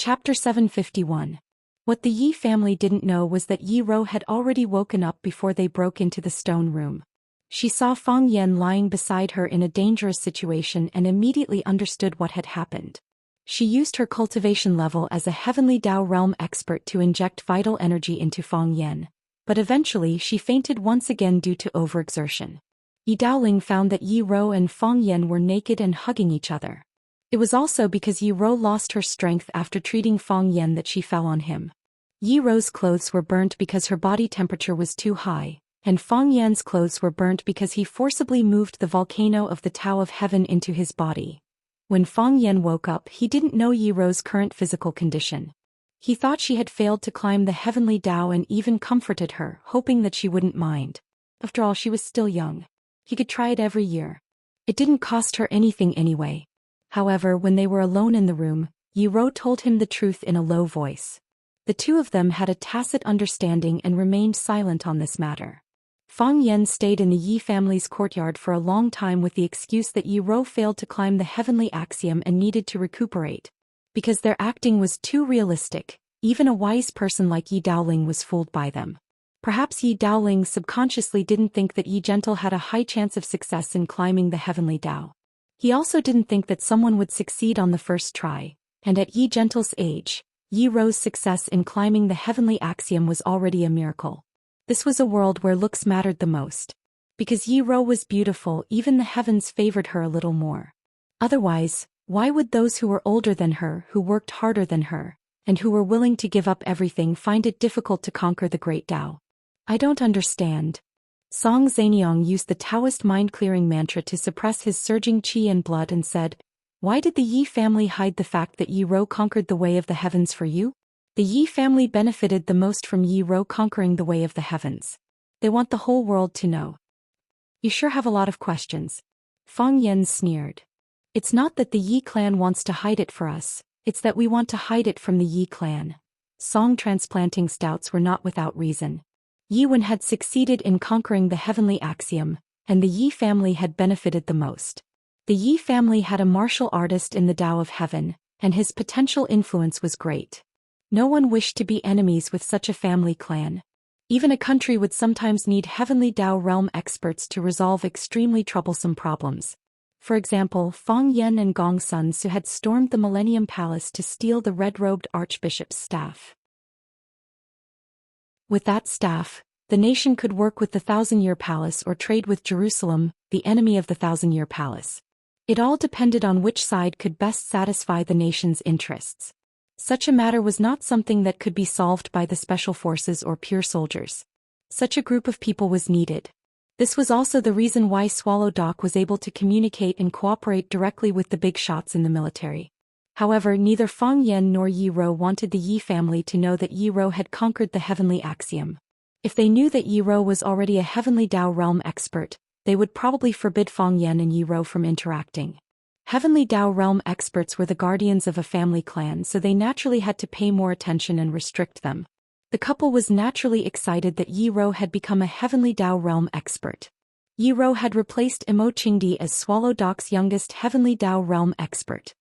Chapter 751. What the Yi family didn't know was that Yi Ro had already woken up before they broke into the stone room. She saw Fang Yan lying beside her in a dangerous situation and immediately understood what had happened. She used her cultivation level as a heavenly Dao realm expert to inject vital energy into Fang Yan, but eventually she fainted once again due to overexertion. Yi Daoling found that Yi Ro and Fang Yan were naked and hugging each other. It was also because Yi Ro lost her strength after treating Fang Yan that she fell on him. Yi Ro's clothes were burnt because her body temperature was too high, and Fang Yan's clothes were burnt because he forcibly moved the volcano of the Tao of Heaven into his body. When Fang Yan woke up, he didn't know Yi Ro's current physical condition. He thought she had failed to climb the heavenly Dao and even comforted her, hoping that she wouldn't mind. After all, she was still young. He could try it every year. It didn't cost her anything anyway. However, when they were alone in the room, Yi Ro told him the truth in a low voice. The two of them had a tacit understanding and remained silent on this matter. Fang Yan stayed in the Yi family's courtyard for a long time with the excuse that Yi Ro failed to climb the heavenly axiom and needed to recuperate. Because their acting was too realistic, even a wise person like Yi Daoling was fooled by them. Perhaps Yi Daoling subconsciously didn't think that Yi Gentle had a high chance of success in climbing the heavenly Dao. He also didn't think that someone would succeed on the first try, and at Yi Gentle's age, Yi Ro's success in climbing the heavenly axiom was already a miracle. This was a world where looks mattered the most. Because Yi Ro was beautiful, even the heavens favored her a little more. Otherwise, why would those who were older than her, who worked harder than her, and who were willing to give up everything find it difficult to conquer the great Dao? I don't understand. Song Zaniong used the Taoist mind-clearing mantra to suppress his surging qi and blood and said, "Why did the Yi family hide the fact that Yi Ro conquered the way of the heavens for you? The Yi family benefited the most from Yi Ro conquering the way of the heavens. They want the whole world to know." "You sure have a lot of questions." Fang Yan sneered. "It's not that the Yi clan wants to hide it for us, it's that we want to hide it from the Yi clan." Song transplanting stouts were not without reason. Yi Wen had succeeded in conquering the heavenly axiom, and the Yi family had benefited the most. The Yi family had a martial artist in the Tao of Heaven, and his potential influence was great. No one wished to be enemies with such a family clan. Even a country would sometimes need heavenly Tao realm experts to resolve extremely troublesome problems. For example, Fang Yan and Gong Sun Su had stormed the Millennium Palace to steal the red-robed archbishop's staff. With that staff, the nation could work with the Thousand-Year Palace or trade with Jerusalem, the enemy of the Thousand-Year Palace. It all depended on which side could best satisfy the nation's interests. Such a matter was not something that could be solved by the special forces or pure soldiers. Such a group of people was needed. This was also the reason why Swallow Dock was able to communicate and cooperate directly with the big shots in the military. However, neither Fang Yan nor Yi Ro wanted the Yi family to know that Yi Ro had conquered the heavenly axiom. If they knew that Yi Ro was already a heavenly Dao realm expert, they would probably forbid Fang Yan and Yi Ro from interacting. Heavenly Dao realm experts were the guardians of a family clan, so they naturally had to pay more attention and restrict them. The couple was naturally excited that Yi Ro had become a heavenly Dao realm expert. Yi Ro had replaced Imo Qingdi as Swallow Dock's youngest heavenly Dao realm expert.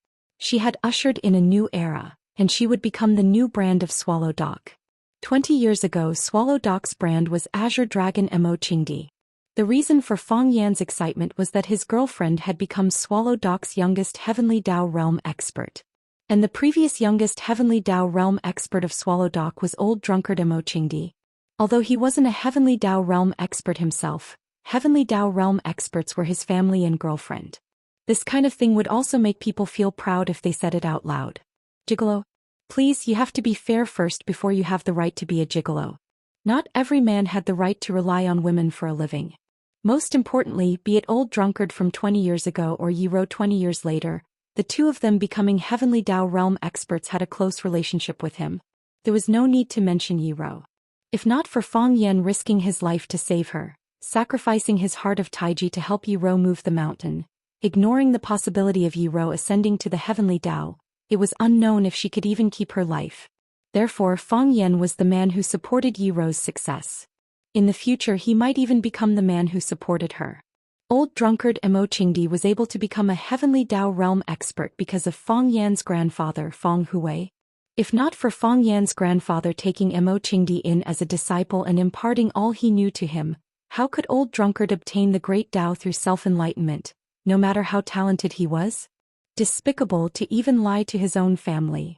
She had ushered in a new era, and she would become the new brand of Swallow Dock. 20 years ago, Swallow Dock's brand was Azure Dragon Imo Qingdi. The reason for Fang Yan's excitement was that his girlfriend had become Swallow Dock's youngest heavenly Dao realm expert. And the previous youngest heavenly Dao realm expert of Swallow Dock was old drunkard Imo Qingdi. Although he wasn't a heavenly Dao realm expert himself, heavenly Dao realm experts were his family and girlfriend. This kind of thing would also make people feel proud if they said it out loud. Gigolo? Please, you have to be fair first before you have the right to be a gigolo. Not every man had the right to rely on women for a living. Most importantly, be it old drunkard from 20 years ago or Yi Ro 20 years later, the two of them becoming heavenly Dao realm experts had a close relationship with him. There was no need to mention Yi Ro. If not for Fang Yan risking his life to save her, sacrificing his heart of Taiji to help Yi Ro move the mountain, ignoring the possibility of Yi Ro ascending to the heavenly Dao, it was unknown if she could even keep her life. Therefore, Fang Yan was the man who supported Yi Ro's success. In the future, he might even become the man who supported her. Old drunkard Imo Qingdi was able to become a heavenly Dao realm expert because of Fang Yan's grandfather, Fang Huwei. If not for Fang Yan's grandfather taking Mo Qingdi in as a disciple and imparting all he knew to him, how could old drunkard obtain the great Tao through self-enlightenment, no matter how talented he was? Despicable to even lie to his own family.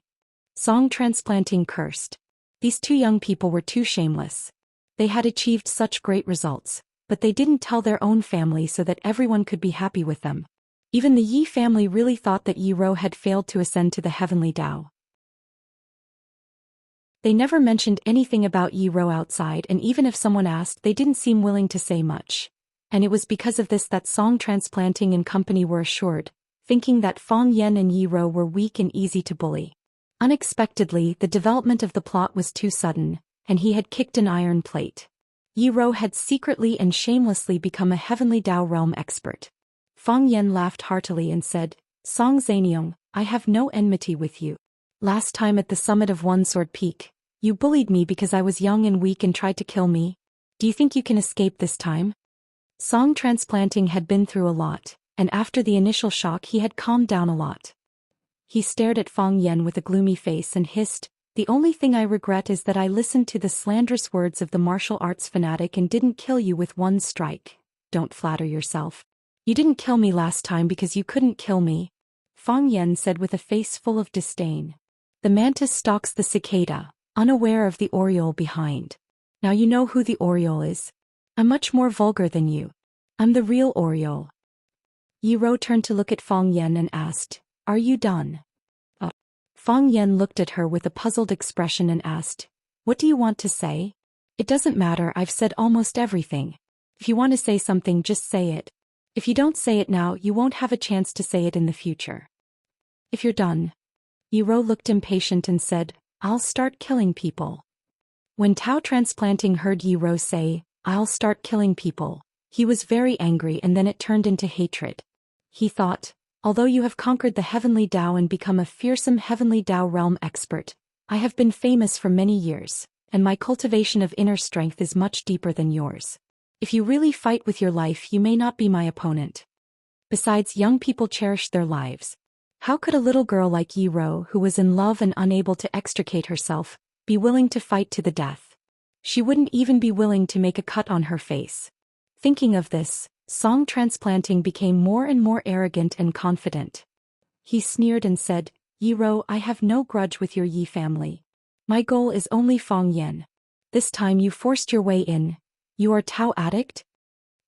Song transplanting cursed. These two young people were too shameless. They had achieved such great results, but they didn't tell their own family so that everyone could be happy with them. Even the Yi family really thought that Yi Rou had failed to ascend to the heavenly Tao. They never mentioned anything about Yi Rou outside, and even if someone asked, they didn't seem willing to say much. And it was because of this that Song Transplanting and company were assured, thinking that Fang Yan and Yi Rou were weak and easy to bully. Unexpectedly, the development of the plot was too sudden, and he had kicked an iron plate. Yi Rou had secretly and shamelessly become a heavenly Tao realm expert. Fang Yan laughed heartily and said, Song Zaniong, I have no enmity with you. Last time at the summit of One Sword Peak, you bullied me because I was young and weak and tried to kill me. Do you think you can escape this time? Song Transplanting had been through a lot, and after the initial shock he had calmed down a lot. He stared at Fang Yan with a gloomy face and hissed, the only thing I regret is that I listened to the slanderous words of the martial arts fanatic and didn't kill you with one strike. Don't flatter yourself. You didn't kill me last time because you couldn't kill me, Fang Yan said with a face full of disdain. The mantis stalks the cicada, unaware of the oriole behind. Now you know who the oriole is. I'm much more vulgar than you. I'm the real oriole. Yi Rou turned to look at Fang Yan and asked, Are you done? Fang Yan looked at her with a puzzled expression and asked, What do you want to say? It doesn't matter, I've said almost everything. If you want to say something, just say it. If you don't say it now, you won't have a chance to say it in the future. If you're done. Yi Rou looked impatient and said, I'll start killing people. When Tao Transplanting heard Yi Rou say, I'll start killing people, he was very angry, and then it turned into hatred. He thought, although you have conquered the heavenly Tao and become a fearsome heavenly Tao realm expert, I have been famous for many years, and my cultivation of inner strength is much deeper than yours. If you really fight with your life, you may not be my opponent. Besides, young people cherish their lives. How could a little girl like Yi Rou, who was in love and unable to extricate herself, be willing to fight to the death? She wouldn't even be willing to make a cut on her face. Thinking of this, Song Transplanting became more and more arrogant and confident. He sneered and said, Yi Rou, I have no grudge with your Yi family. My goal is only Fang Yan. This time you forced your way in. You are Tao addict?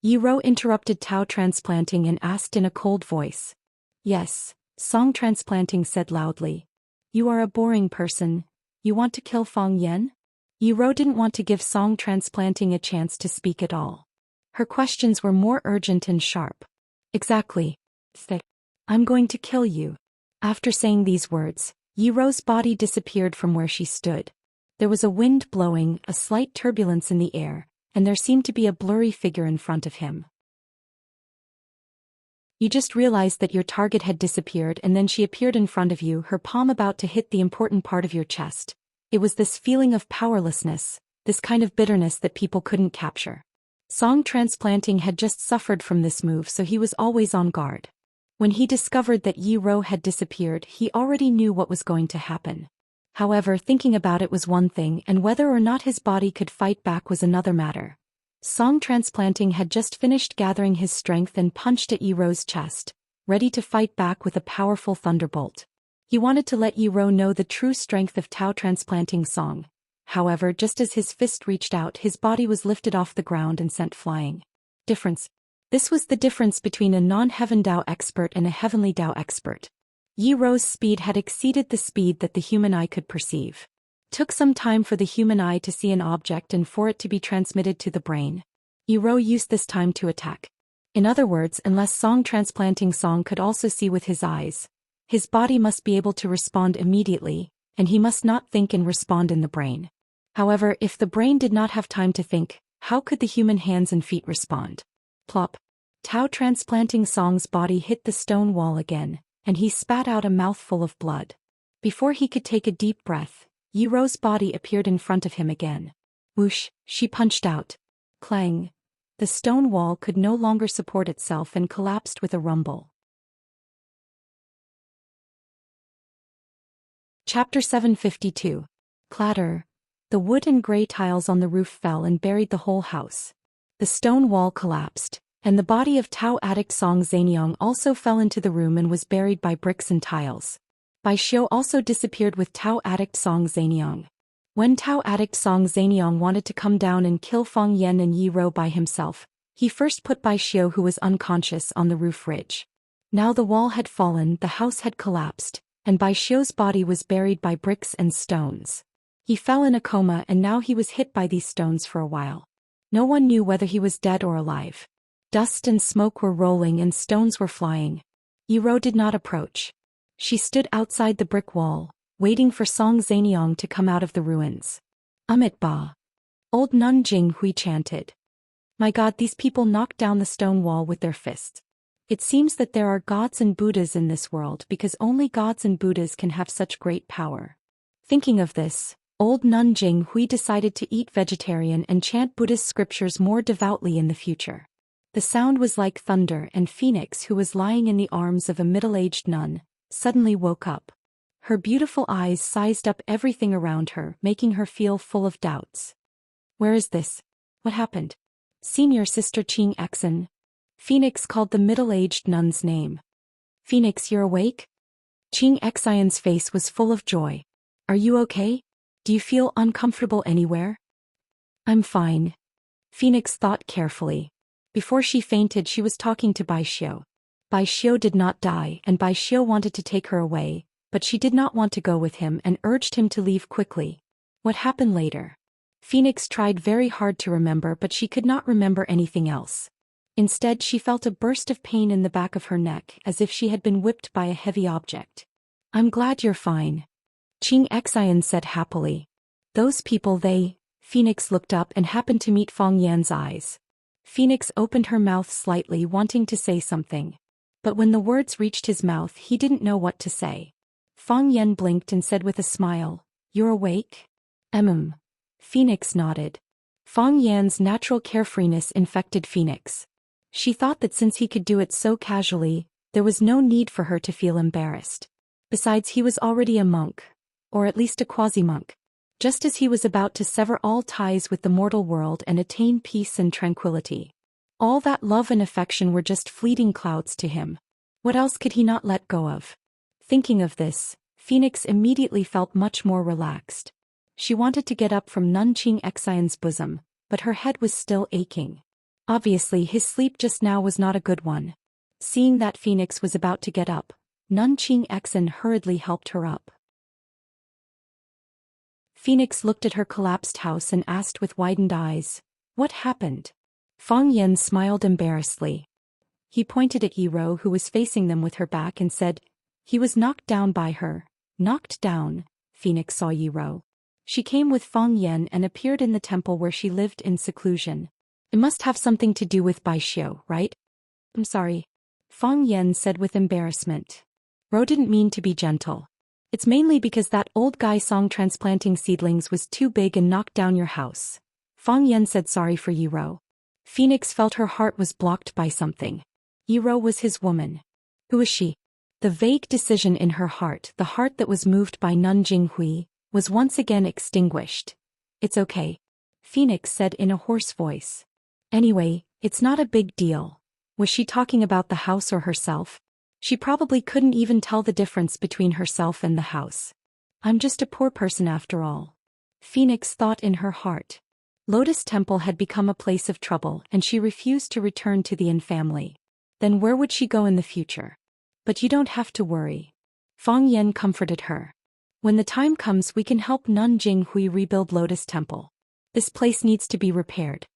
Yi Rou interrupted Tao Transplanting and asked in a cold voice. Yes, Song Transplanting said loudly. You are a boring person. You want to kill Fang Yan? Yi Rou didn't want to give Song Transplanting a chance to speak at all. Her questions were more urgent and sharp. Exactly. I'm going to kill you. After saying these words, Yi Rou's body disappeared from where she stood. There was a wind blowing, a slight turbulence in the air, and there seemed to be a blurry figure in front of him. You just realized that your target had disappeared, and then she appeared in front of you, her palm about to hit the important part of your chest. It was this feeling of powerlessness, this kind of bitterness that people couldn't capture. Song Transplanting had just suffered from this move, so he was always on guard. When he discovered that Yi Rou had disappeared, he already knew what was going to happen. However, thinking about it was one thing, and whether or not his body could fight back was another matter. Song Transplanting had just finished gathering his strength and punched at Yi Rou's chest, ready to fight back with a powerful thunderbolt. He wanted to let Yi Rou know the true strength of Tao Transplanting Song. However, just as his fist reached out, his body was lifted off the ground and sent flying. Difference. This was the difference between a non-heaven Tao expert and a heavenly Tao expert. Yi Rou's speed had exceeded the speed that the human eye could perceive. Took some time for the human eye to see an object and for it to be transmitted to the brain. Yi Rou used this time to attack. In other words, unless Song Transplanting Song could also see with his eyes, his body must be able to respond immediately, and he must not think and respond in the brain. However, if the brain did not have time to think, how could the human hands and feet respond? Plop. Tao Transplanting Song's body hit the stone wall again, and he spat out a mouthful of blood. Before he could take a deep breath, Yi Rou's body appeared in front of him again. Whoosh, she punched out. Clang. The stone wall could no longer support itself and collapsed with a rumble. Chapter 752. Clatter. The wood and gray tiles on the roof fell and buried the whole house. The stone wall collapsed, and the body of Tao addict Song Zaniang also fell into the room and was buried by bricks and tiles. Bai Xiu also disappeared with Tao addict Song Zaniang. When Tao addict Song Zaniang wanted to come down and kill Fang Yan and Yi Rou by himself, he first put Bai Xiu, who was unconscious, on the roof ridge. Now the wall had fallen, the house had collapsed, and Bai Xiu's body was buried by bricks and stones. He fell in a coma and now he was hit by these stones for a while. No one knew whether he was dead or alive. Dust and smoke were rolling and stones were flying. Yi Rou did not approach. She stood outside the brick wall, waiting for Song Zaniang to come out of the ruins. Amit Ba. Old Nun Jing Hui chanted. My God, these people knocked down the stone wall with their fists. It seems that there are gods and Buddhas in this world because only gods and Buddhas can have such great power. Thinking of this, old Nun Jing Hui decided to eat vegetarian and chant Buddhist scriptures more devoutly in the future. The sound was like thunder, and Phoenix, who was lying in the arms of a middle-aged nun, suddenly woke up. Her beautiful eyes sized up everything around her, making her feel full of doubts. Where is this? What happened? Senior Sister Xianxia. Phoenix called the middle-aged nun's name. Phoenix, you're awake? Xianxia's face was full of joy. Are you okay? Do you feel uncomfortable anywhere? I'm fine. Phoenix thought carefully. Before she fainted, she was talking to Bai Xiu. Bai Xiu did not die, and Bai Xiu wanted to take her away, but she did not want to go with him and urged him to leave quickly. What happened later? Phoenix tried very hard to remember, but she could not remember anything else. Instead, she felt a burst of pain in the back of her neck, as if she had been whipped by a heavy object. I'm glad you're fine. Xianxia said happily. Those people, Phoenix looked up and happened to meet Fang Yan's eyes. Phoenix opened her mouth slightly, wanting to say something. But when the words reached his mouth, he didn't know what to say. Fang Yan blinked and said with a smile, You're awake? Phoenix nodded. Fang Yan's natural carefreeness infected Phoenix. She thought that since he could do it so casually, there was no need for her to feel embarrassed. Besides, he was already a monk, or at least a quasi-monk. Just as he was about to sever all ties with the mortal world and attain peace and tranquility. All that love and affection were just fleeting clouds to him. What else could he not let go of? Thinking of this, Phoenix immediately felt much more relaxed. She wanted to get up from Nun Xianxia's bosom, but her head was still aching. Obviously, his sleep just now was not a good one. Seeing that Phoenix was about to get up, Nun Xianxia hurriedly helped her up. Phoenix looked at her collapsed house and asked with widened eyes, What happened? Fang Yan smiled embarrassedly. He pointed at Yi Rou, who was facing them with her back, and said, He was knocked down by her. Knocked down? Phoenix saw Yi Rou. She came with Fang Yan and appeared in the temple where she lived in seclusion. It must have something to do with Bai Xiu, right? I'm sorry. Fang Yan said with embarrassment. Rou didn't mean to be gentle. It's mainly because that old guy Song transplanting seedlings was too big and knocked down your house. Fang Yan said sorry for Yi Rou. Phoenix felt her heart was blocked by something. Yi Rou was his woman. Who is she? The vague decision in her heart, the heart that was moved by Nun Jing Hui, was once again extinguished. It's okay. Phoenix said in a hoarse voice. Anyway, it's not a big deal. Was she talking about the house or herself? She probably couldn't even tell the difference between herself and the house. I'm just a poor person after all. Phoenix thought in her heart. Lotus Temple had become a place of trouble and she refused to return to the Yin family. Then where would she go in the future? But you don't have to worry. Fang Yan comforted her. When the time comes, we can help Nun Jing Hui rebuild Lotus Temple. This place needs to be repaired.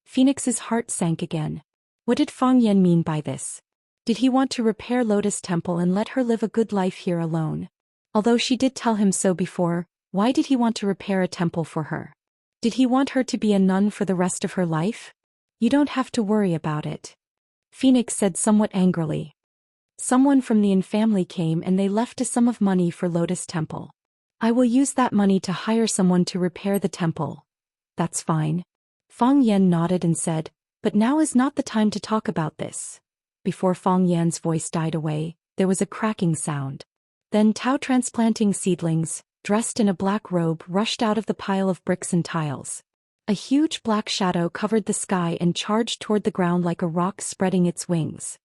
Phoenix's heart sank again. What did Fang Yan mean by this? Did he want to repair Lotus Temple and let her live a good life here alone? Although she did tell him so before, why did he want to repair a temple for her? Did he want her to be a nun for the rest of her life? You don't have to worry about it. Phoenix said somewhat angrily. Someone from the Yin family came and they left a sum of money for Lotus Temple. I will use that money to hire someone to repair the temple. That's fine. Fang Yan nodded and said, but now is not the time to talk about this. Before Fang Yan's voice died away, there was a cracking sound. Then Tao transplanting seedlings, dressed in a black robe, rushed out of the pile of bricks and tiles. A huge black shadow covered the sky and charged toward the ground like a rock spreading its wings.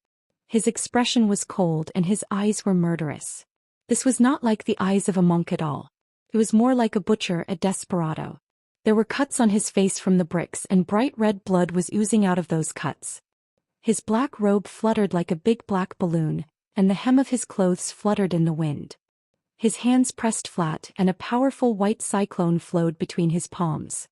His expression was cold and his eyes were murderous. This was not like the eyes of a monk at all. It was more like a butcher, a desperado. There were cuts on his face from the bricks and bright red blood was oozing out of those cuts. His black robe fluttered like a big black balloon, and the hem of his clothes fluttered in the wind. His hands pressed flat and a powerful white cyclone flowed between his palms.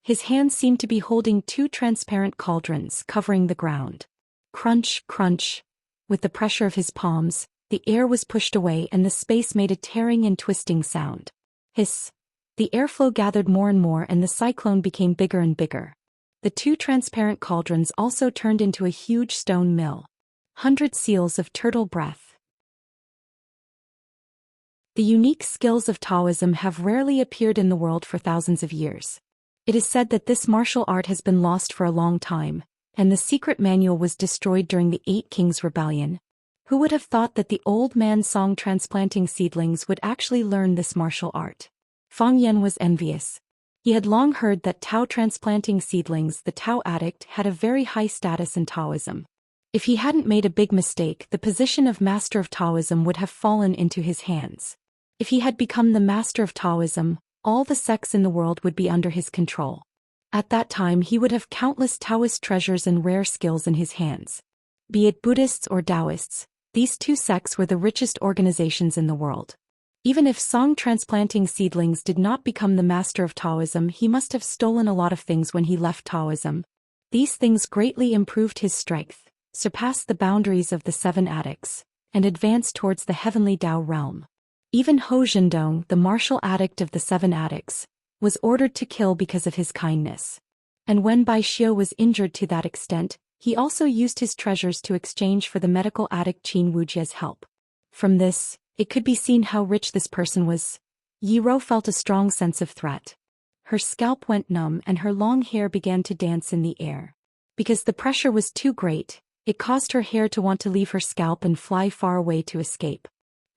His hands seemed to be holding two transparent cauldrons covering the ground. Crunch, crunch. With the pressure of his palms, the air was pushed away and the space made a tearing and twisting sound. Hiss. The airflow gathered more and more and the cyclone became bigger and bigger. The two transparent cauldrons also turned into a huge stone mill. 100 seals of turtle breath. The unique skills of Taoism have rarely appeared in the world for thousands of years. It is said that this martial art has been lost for a long time, and the secret manual was destroyed during the 8 Kings Rebellion. Who would have thought that the old man Song transplanting seedlings would actually learn this martial art? Fang Yan was envious. He had long heard that Tao transplanting seedlings, the Tao addict, had a very high status in Taoism. If he hadn't made a big mistake, the position of Master of Taoism would have fallen into his hands. If he had become the Master of Taoism, all the sects in the world would be under his control. At that time he would have countless Taoist treasures and rare skills in his hands. Be it Buddhists or Daoists, these two sects were the richest organizations in the world. Even if Song transplanting seedlings did not become the master of Taoism, he must have stolen a lot of things when he left Taoism. These things greatly improved his strength, surpassed the boundaries of the 7 addicts, and advanced towards the heavenly Tao realm. Even Ho Zhendong, the martial addict of the 7 addicts, was ordered to kill because of his kindness. And when Bai Xiu was injured to that extent, he also used his treasures to exchange for the medical addict Qin Wujia's help. From this, it could be seen how rich this person was. Yi Rou felt a strong sense of threat. Her scalp went numb and her long hair began to dance in the air. Because the pressure was too great, it caused her hair to want to leave her scalp and fly far away to escape.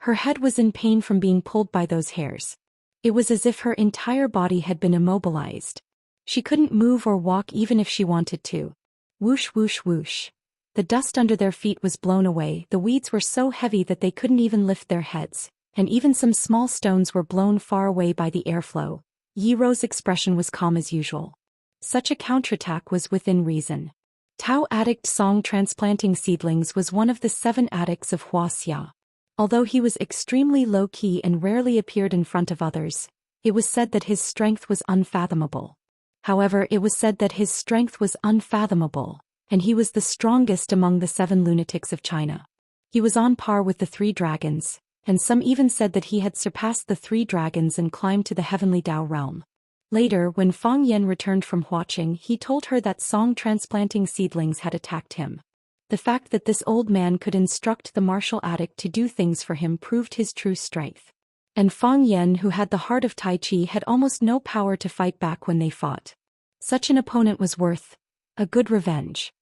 Her head was in pain from being pulled by those hairs. It was as if her entire body had been immobilized. She couldn't move or walk even if she wanted to. Whoosh whoosh whoosh. The dust under their feet was blown away, the weeds were so heavy that they couldn't even lift their heads, and even some small stones were blown far away by the airflow. Yi Rou's expression was calm as usual. Such a counterattack was within reason. Tao addict Song transplanting seedlings was one of the 7 addicts of Wuxia. Although he was extremely low-key and rarely appeared in front of others, it was said that his strength was unfathomable. However, it was said that his strength was unfathomable, and he was the strongest among the 7 lunatics of China. He was on par with the 3 dragons, and some even said that he had surpassed the 3 dragons and climbed to the heavenly Tao realm. Later, when Fang Yan returned from Huaqing, he told her that Song transplanting seedlings had attacked him. The fact that this old man could instruct the martial addict to do things for him proved his true strength. And Fang Yan, who had the heart of Tai Chi, had almost no power to fight back when they fought. Such an opponent was worth a good revenge.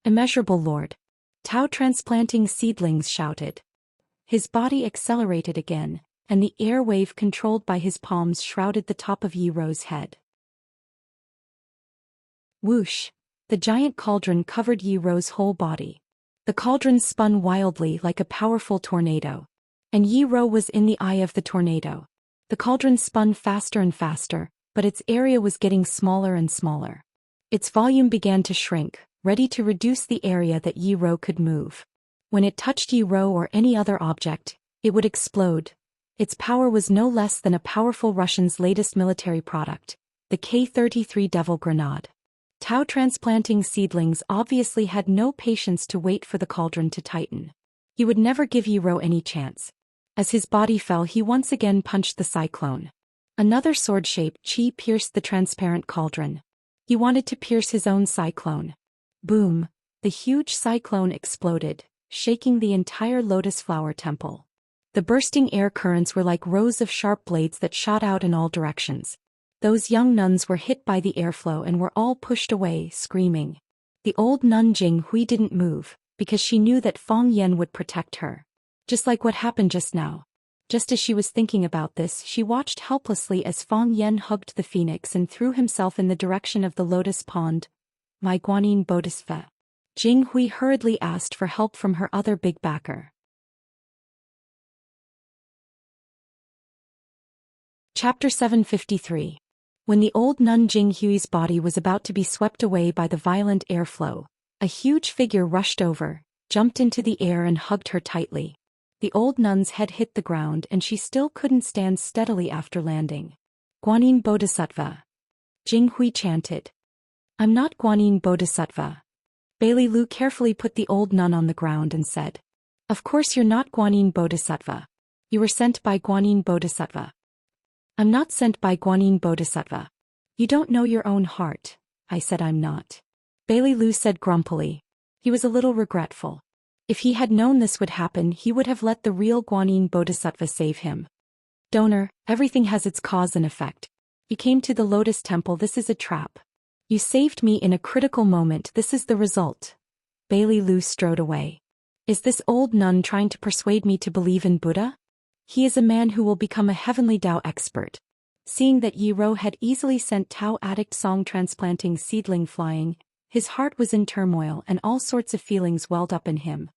Immeasurable Lord. Tao transplanting seedlings shouted. His body accelerated again, and the air wave controlled by his palms shrouded the top of Yi Rou's head. Whoosh! The giant cauldron covered Yi Rou's whole body. The cauldron spun wildly like a powerful tornado. And Yi Rou was in the eye of the tornado. The cauldron spun faster and faster, but its area was getting smaller and smaller. Its volume began to shrink, ready to reduce the area that Yi Rou could move. When it touched Yi Rou or any other object, it would explode. Its power was no less than a powerful Russian's latest military product, the K-33 Devil Grenade. Tao transplanting seedlings obviously had no patience to wait for the cauldron to tighten. He would never give Yi Rou any chance. As his body fell, he once again punched the cyclone. Another sword-shaped chi pierced the transparent cauldron. He wanted to pierce his own cyclone. Boom! The huge cyclone exploded, shaking the entire lotus flower temple. The bursting air currents were like rows of sharp blades that shot out in all directions. Those young nuns were hit by the airflow and were all pushed away, screaming. The old nun Jing Hui didn't move, because she knew that Fang Yan would protect her. Just like what happened just now. Just as she was thinking about this, she watched helplessly as Fang Yen hugged the phoenix and threw himself in the direction of the lotus pond. My Guanyin Bodhisattva. Jing Hui hurriedly asked for help from her other big backer. Chapter 753. When the old nun Jing Hui's body was about to be swept away by the violent airflow, a huge figure rushed over, jumped into the air and hugged her tightly. The old nun's head hit the ground and she still couldn't stand steadily after landing. Guanyin Bodhisattva. Jing Hui chanted. I'm not Guanyin Bodhisattva. Bailey Lu carefully put the old nun on the ground and said. Of course you're not Guanyin Bodhisattva. You were sent by Guanyin Bodhisattva. I'm not sent by Guanyin Bodhisattva. You don't know your own heart. I said I'm not. Bailey Lu said grumpily. He was a little regretful. If he had known this would happen, he would have let the real Guanyin Bodhisattva save him. Donor, everything has its cause and effect. You came to the Lotus Temple, this is a trap. You saved me in a critical moment, this is the result. Bailey Lu strode away. Is this old nun trying to persuade me to believe in Buddha? He is a man who will become a heavenly Tao expert. Seeing that Yi Ro had easily sent Tao addict song transplanting seedling flying, his heart was in turmoil and all sorts of feelings welled up in him.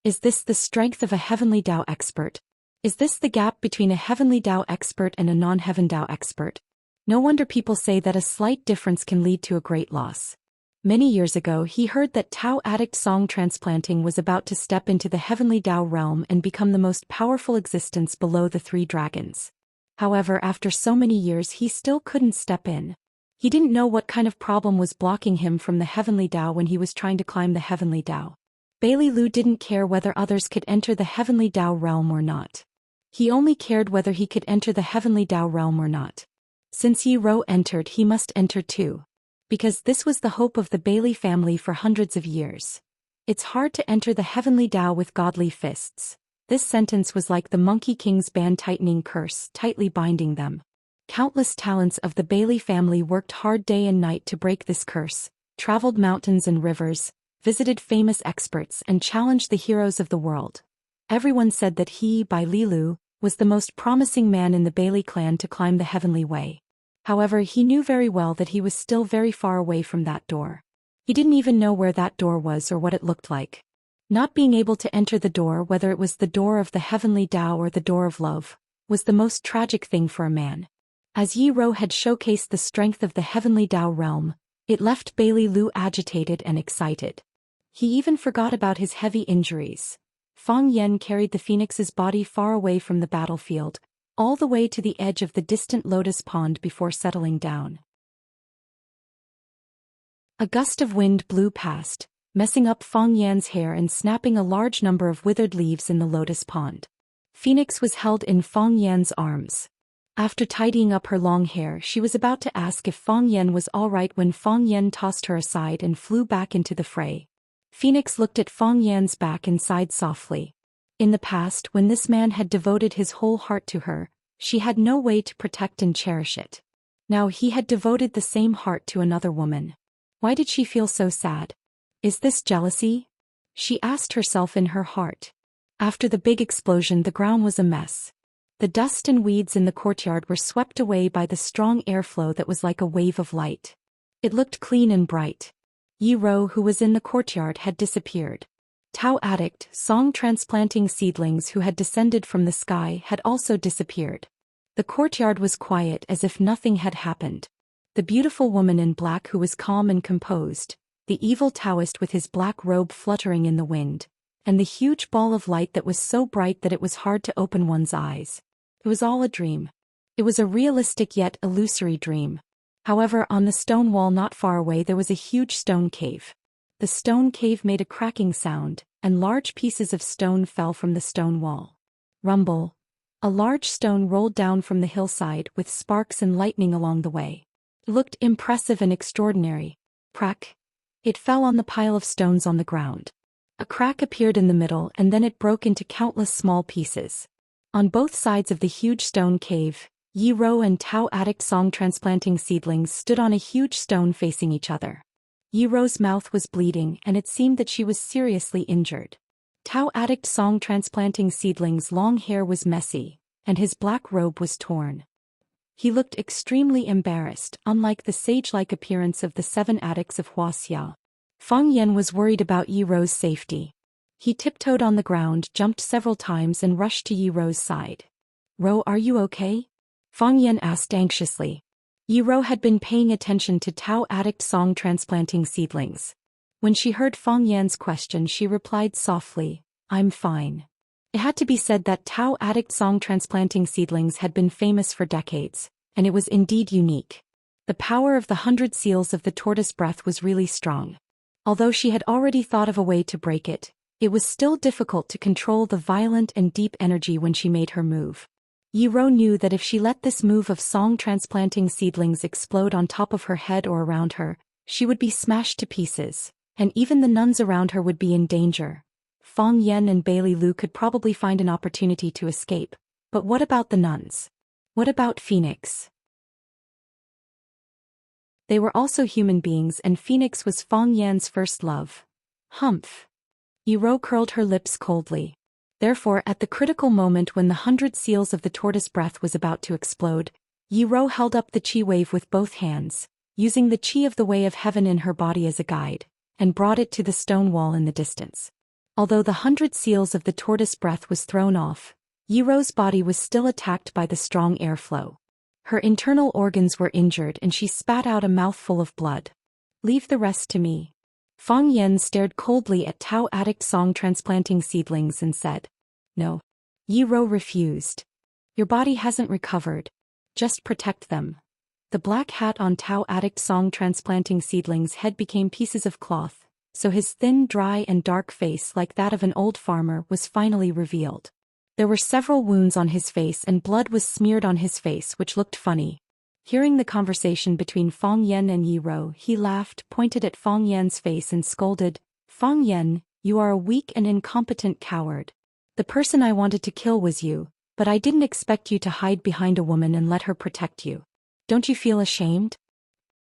Is this the strength of a heavenly Tao expert? Is this the gap between a heavenly Tao expert and a non-heaven Tao expert? No wonder people say that a slight difference can lead to a great loss. Many years ago he heard that Tao addict song transplanting was about to step into the heavenly Tao realm and become the most powerful existence below the three dragons. However, after so many years he still couldn't step in. He didn't know what kind of problem was blocking him from the heavenly Tao when he was trying to climb the heavenly Tao. Bailey Lu didn't care whether others could enter the heavenly Tao realm or not. He only cared whether he could enter the heavenly Tao realm or not. Since Yi Ro entered, he must enter too. Because this was the hope of the Bailey family for hundreds of years. It's hard to enter the heavenly Tao with godly fists. This sentence was like the Monkey King's band-tightening curse, tightly binding them. Countless talents of the Bailey family worked hard day and night to break this curse, traveled mountains and rivers, visited famous experts and challenged the heroes of the world. Everyone said that he, Bai Lilu, was the most promising man in the Bailey clan to climb the heavenly way. However, he knew very well that he was still very far away from that door. He didn't even know where that door was or what it looked like. Not being able to enter the door, whether it was the door of the heavenly Tao or the door of love, was the most tragic thing for a man. As Yi Ro had showcased the strength of the heavenly Tao realm, it left Bailey Lu agitated and excited. He even forgot about his heavy injuries. Fang Yen carried the phoenix's body far away from the battlefield, all the way to the edge of the distant lotus pond before settling down. A gust of wind blew past, messing up Fang Yan's hair and snapping a large number of withered leaves in the lotus pond. Phoenix was held in Fang Yan's arms. After tidying up her long hair, she was about to ask if Fang Yan was all right when Fang Yan tossed her aside and flew back into the fray. Phoenix looked at Fang Yan's back and sighed softly. In the past, when this man had devoted his whole heart to her, she had no way to protect and cherish it. Now he had devoted the same heart to another woman. Why did she feel so sad? Is this jealousy? She asked herself in her heart. After the big explosion, the ground was a mess. The dust and weeds in the courtyard were swept away by the strong airflow that was like a wave of light. It looked clean and bright. Yi Ro, who was in the courtyard, had disappeared. Tao addict, song transplanting seedlings who had descended from the sky had also disappeared. The courtyard was quiet as if nothing had happened. The beautiful woman in black who was calm and composed, the evil Taoist with his black robe fluttering in the wind, and the huge ball of light that was so bright that it was hard to open one's eyes. It was all a dream. It was a realistic yet illusory dream. However, on the stone wall not far away there was a huge stone cave. The stone cave made a cracking sound, and large pieces of stone fell from the stone wall. Rumble. A large stone rolled down from the hillside with sparks and lightning along the way. It looked impressive and extraordinary. Crack. It fell on the pile of stones on the ground. A crack appeared in the middle and then it broke into countless small pieces. On both sides of the huge stone cave, Yi Ro and Tao addict song transplanting seedlings stood on a huge stone facing each other. Yi Ro's mouth was bleeding and it seemed that she was seriously injured. Tao addict song transplanting seedling's long hair was messy, and his black robe was torn. He looked extremely embarrassed, unlike the sage-like appearance of the 7 addicts of Wuxia. Fang Yan was worried about Yi Rou's safety. He tiptoed on the ground, jumped several times and rushed to Yi Rou's side. "Rou, are you okay?" Fang Yan asked anxiously. Yi Rou had been paying attention to Tao addict song transplanting seedlings. When she heard Fang Yan's question, she replied softly, "I'm fine." It had to be said that Tao addict song transplanting seedlings had been famous for decades, and it was indeed unique. The power of the 100 seals of the tortoise breath was really strong. Although she had already thought of a way to break it, it was still difficult to control the violent and deep energy when she made her move. Yi Rou knew that if she let this move of song transplanting seedlings explode on top of her head or around her, she would be smashed to pieces, and even the nuns around her would be in danger. Fang Yan and Bailey Lu could probably find an opportunity to escape, but what about the nuns? What about Phoenix? They were also human beings, and Phoenix was Fang Yan's first love. Humph. Yi Rou curled her lips coldly. Therefore, at the critical moment when the 100 seals of the tortoise breath was about to explode, Yi Rou held up the qi wave with both hands, using the qi of the way of heaven in her body as a guide, and brought it to the stone wall in the distance. Although the 100 seals of the tortoise breath was thrown off, Yi Rou's body was still attacked by the strong airflow. Her internal organs were injured and she spat out a mouthful of blood. "Leave the rest to me." Fang Yan stared coldly at Tao addict song transplanting seedlings and said, "No." Yi Rou refused. "Your body hasn't recovered. Just protect them." The black hat on Tao addict song transplanting seedling's head became pieces of cloth, so his thin, dry and dark face, like that of an old farmer, was finally revealed. There were several wounds on his face and blood was smeared on his face, which looked funny. Hearing the conversation between Fang Yan and Yi Rou, he laughed, pointed at Fang Yan's face and scolded, "Fang Yan, you are a weak and incompetent coward. The person I wanted to kill was you, but I didn't expect you to hide behind a woman and let her protect you. Don't you feel ashamed?"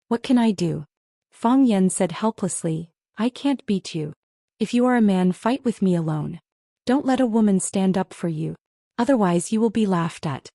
"What can I do?" Fang Yan said helplessly, "I can't beat you. If you are a man, fight with me alone. Don't let a woman stand up for you. Otherwise you will be laughed at."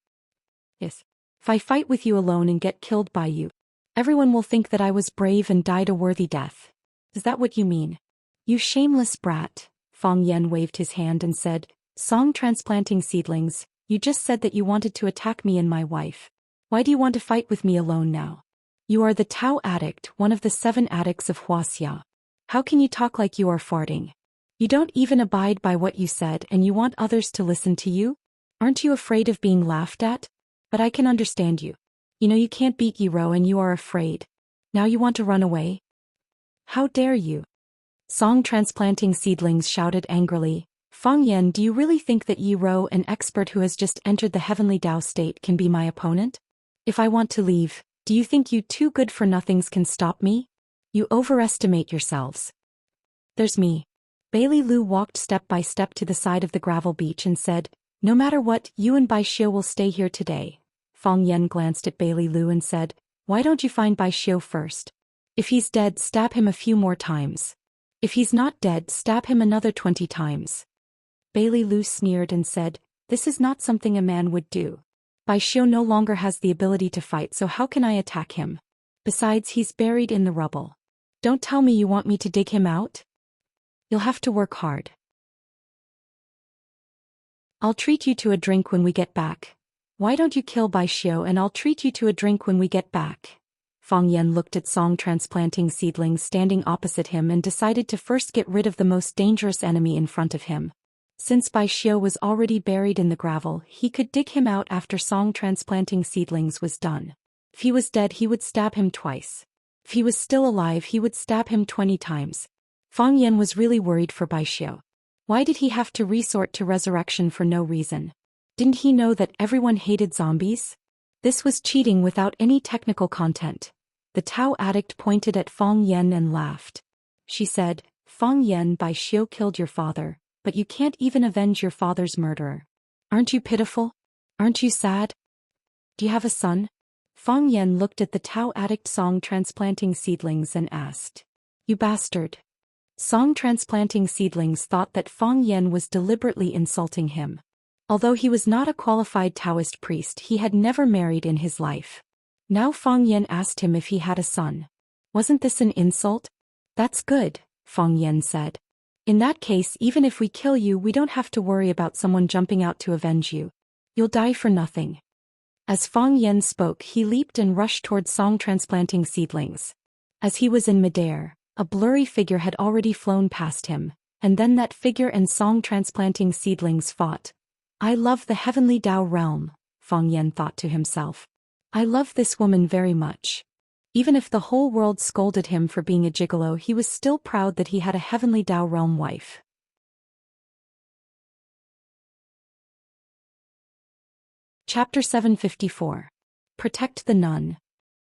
"Yes. If I fight with you alone and get killed by you, everyone will think that I was brave and died a worthy death. Is that what you mean?" "You shameless brat." Fang Yan waved his hand and said, "Song transplanting seedlings, you just said that you wanted to attack me and my wife. Why do you want to fight with me alone now? You are the Tao addict, one of the 7 addicts of Wuxia. How can you talk like you are farting? You don't even abide by what you said and you want others to listen to you? Aren't you afraid of being laughed at? But I can understand you. You know you can't beat Yi Rou and you are afraid. Now you want to run away? How dare you?" Song transplanting seedlings shouted angrily, "Fang Yan, do you really think that Yi Rou, an expert who has just entered the heavenly Dao state, can be my opponent? If I want to leave, do you think you two good-for-nothings can stop me? You overestimate yourselves. There's me." Bailey Lu walked step by step to the side of the gravel beach and said, "No matter what, you and Bai Xiu will stay here today." Fang Yan glanced at Bailey Lu and said, "Why don't you find Bai Xiu first? If he's dead, stab him a few more times. If he's not dead, stab him another 20 times. Bailey Lu sneered and said, "This is not something a man would do. Bai Xiu no longer has the ability to fight, so how can I attack him? Besides, he's buried in the rubble. Don't tell me you want me to dig him out? You'll have to work hard. I'll treat you to a drink when we get back. Why don't you kill Bai Xiu and I'll treat you to a drink when we get back?" Fang Yan looked at song transplanting seedlings standing opposite him and decided to first get rid of the most dangerous enemy in front of him. Since Bai Xiu was already buried in the gravel, he could dig him out after song transplanting seedlings was done. If he was dead, he would stab him twice. If he was still alive, he would stab him 20 times. Fang Yan was really worried for Bai Xiu. Why did he have to resort to resurrection for no reason? Didn't he know that everyone hated zombies? This was cheating without any technical content. The Tao addict pointed at Fang Yan and laughed. She said, "Fang Yan, Bai Xiu killed your father, but you can't even avenge your father's murderer. Aren't you pitiful? Aren't you sad? Do you have a son?" Fang Yan looked at the Tao addict song transplanting seedlings and asked, "You bastard." Song transplanting seedlings thought that Fang Yan was deliberately insulting him. Although he was not a qualified Taoist priest, he had never married in his life. Now Fang Yan asked him if he had a son. Wasn't this an insult? That's good, Fang Yan said. In that case, even if we kill you, we don't have to worry about someone jumping out to avenge you. You'll die for nothing. As Fang Yan spoke, he leaped and rushed towards song transplanting seedlings. As he was in midair, a blurry figure had already flown past him, and then that figure and song transplanting seedlings fought. I love the heavenly Dao realm, Fang Yan thought to himself. I love this woman very much. Even if the whole world scolded him for being a gigolo, he was still proud that he had a heavenly Dao realm wife. Chapter 754. Protect the Nun.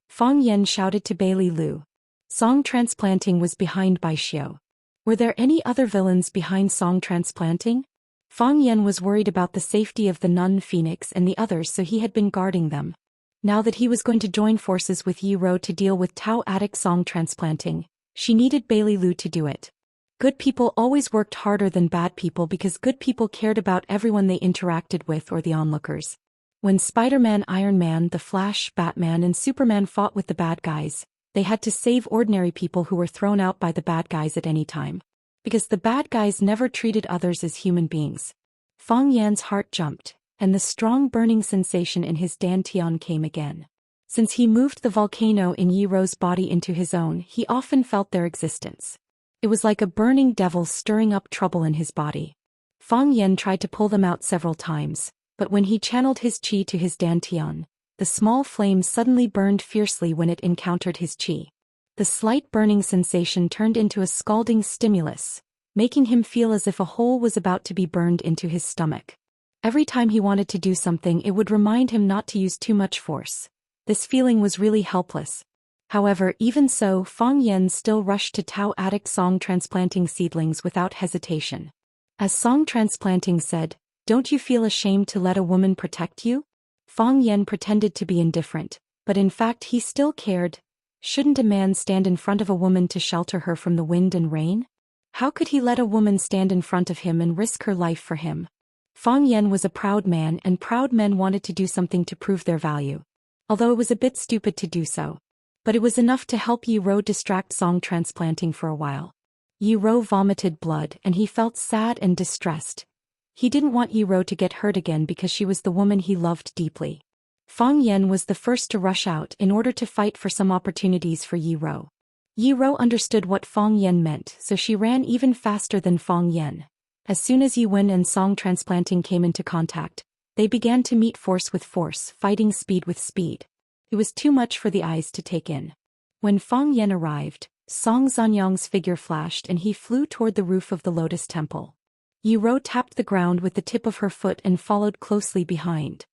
Fang Yan shouted to Bailey Lu. Song transplanting was behind Bai Xiu. Were there any other villains behind song transplanting? Fang Yan was worried about the safety of the Nun Phoenix and the others, so he had been guarding them. Now that he was going to join forces with Yi Ro to deal with Tao Attic song transplanting, she needed Bailey Lu to do it. Good people always worked harder than bad people because good people cared about everyone they interacted with or the onlookers. When Spider-Man, Iron Man, The Flash, Batman and Superman fought with the bad guys, they had to save ordinary people who were thrown out by the bad guys at any time. Because the bad guys never treated others as human beings. Fang Yan's heart jumped, and the strong burning sensation in his dantian came again. Since he moved the volcano in Yi Ro's body into his own, he often felt their existence. It was like a burning devil stirring up trouble in his body. Fang Yan tried to pull them out several times, but when he channeled his qi to his dantian, the small flame suddenly burned fiercely when it encountered his qi. The slight burning sensation turned into a scalding stimulus, making him feel as if a hole was about to be burned into his stomach. Every time he wanted to do something, it would remind him not to use too much force. This feeling was really helpless. However, even so, Fang Yan still rushed to Tao Attic song transplanting seedlings without hesitation. As song transplanting said, "Don't you feel ashamed to let a woman protect you?" Fang Yan pretended to be indifferent, but in fact he still cared. Shouldn't a man stand in front of a woman to shelter her from the wind and rain? How could he let a woman stand in front of him and risk her life for him? Fang Yan was a proud man, and proud men wanted to do something to prove their value. Although it was a bit stupid to do so. But it was enough to help Yi Ro distract song transplanting for a while. Yi Ro vomited blood and he felt sad and distressed. He didn't want Yi Ro to get hurt again because she was the woman he loved deeply. Fang Yan was the first to rush out in order to fight for some opportunities for Yi Ro. Yi Ro understood what Fang Yan meant, so she ran even faster than Fang Yan. As soon as Yi Wen and song transplanting came into contact, they began to meet force with force, fighting speed with speed. It was too much for the eyes to take in. When Fang Yan arrived, Song Zanyang's figure flashed and he flew toward the roof of the Lotus Temple. Yi Ro tapped the ground with the tip of her foot and followed closely behind.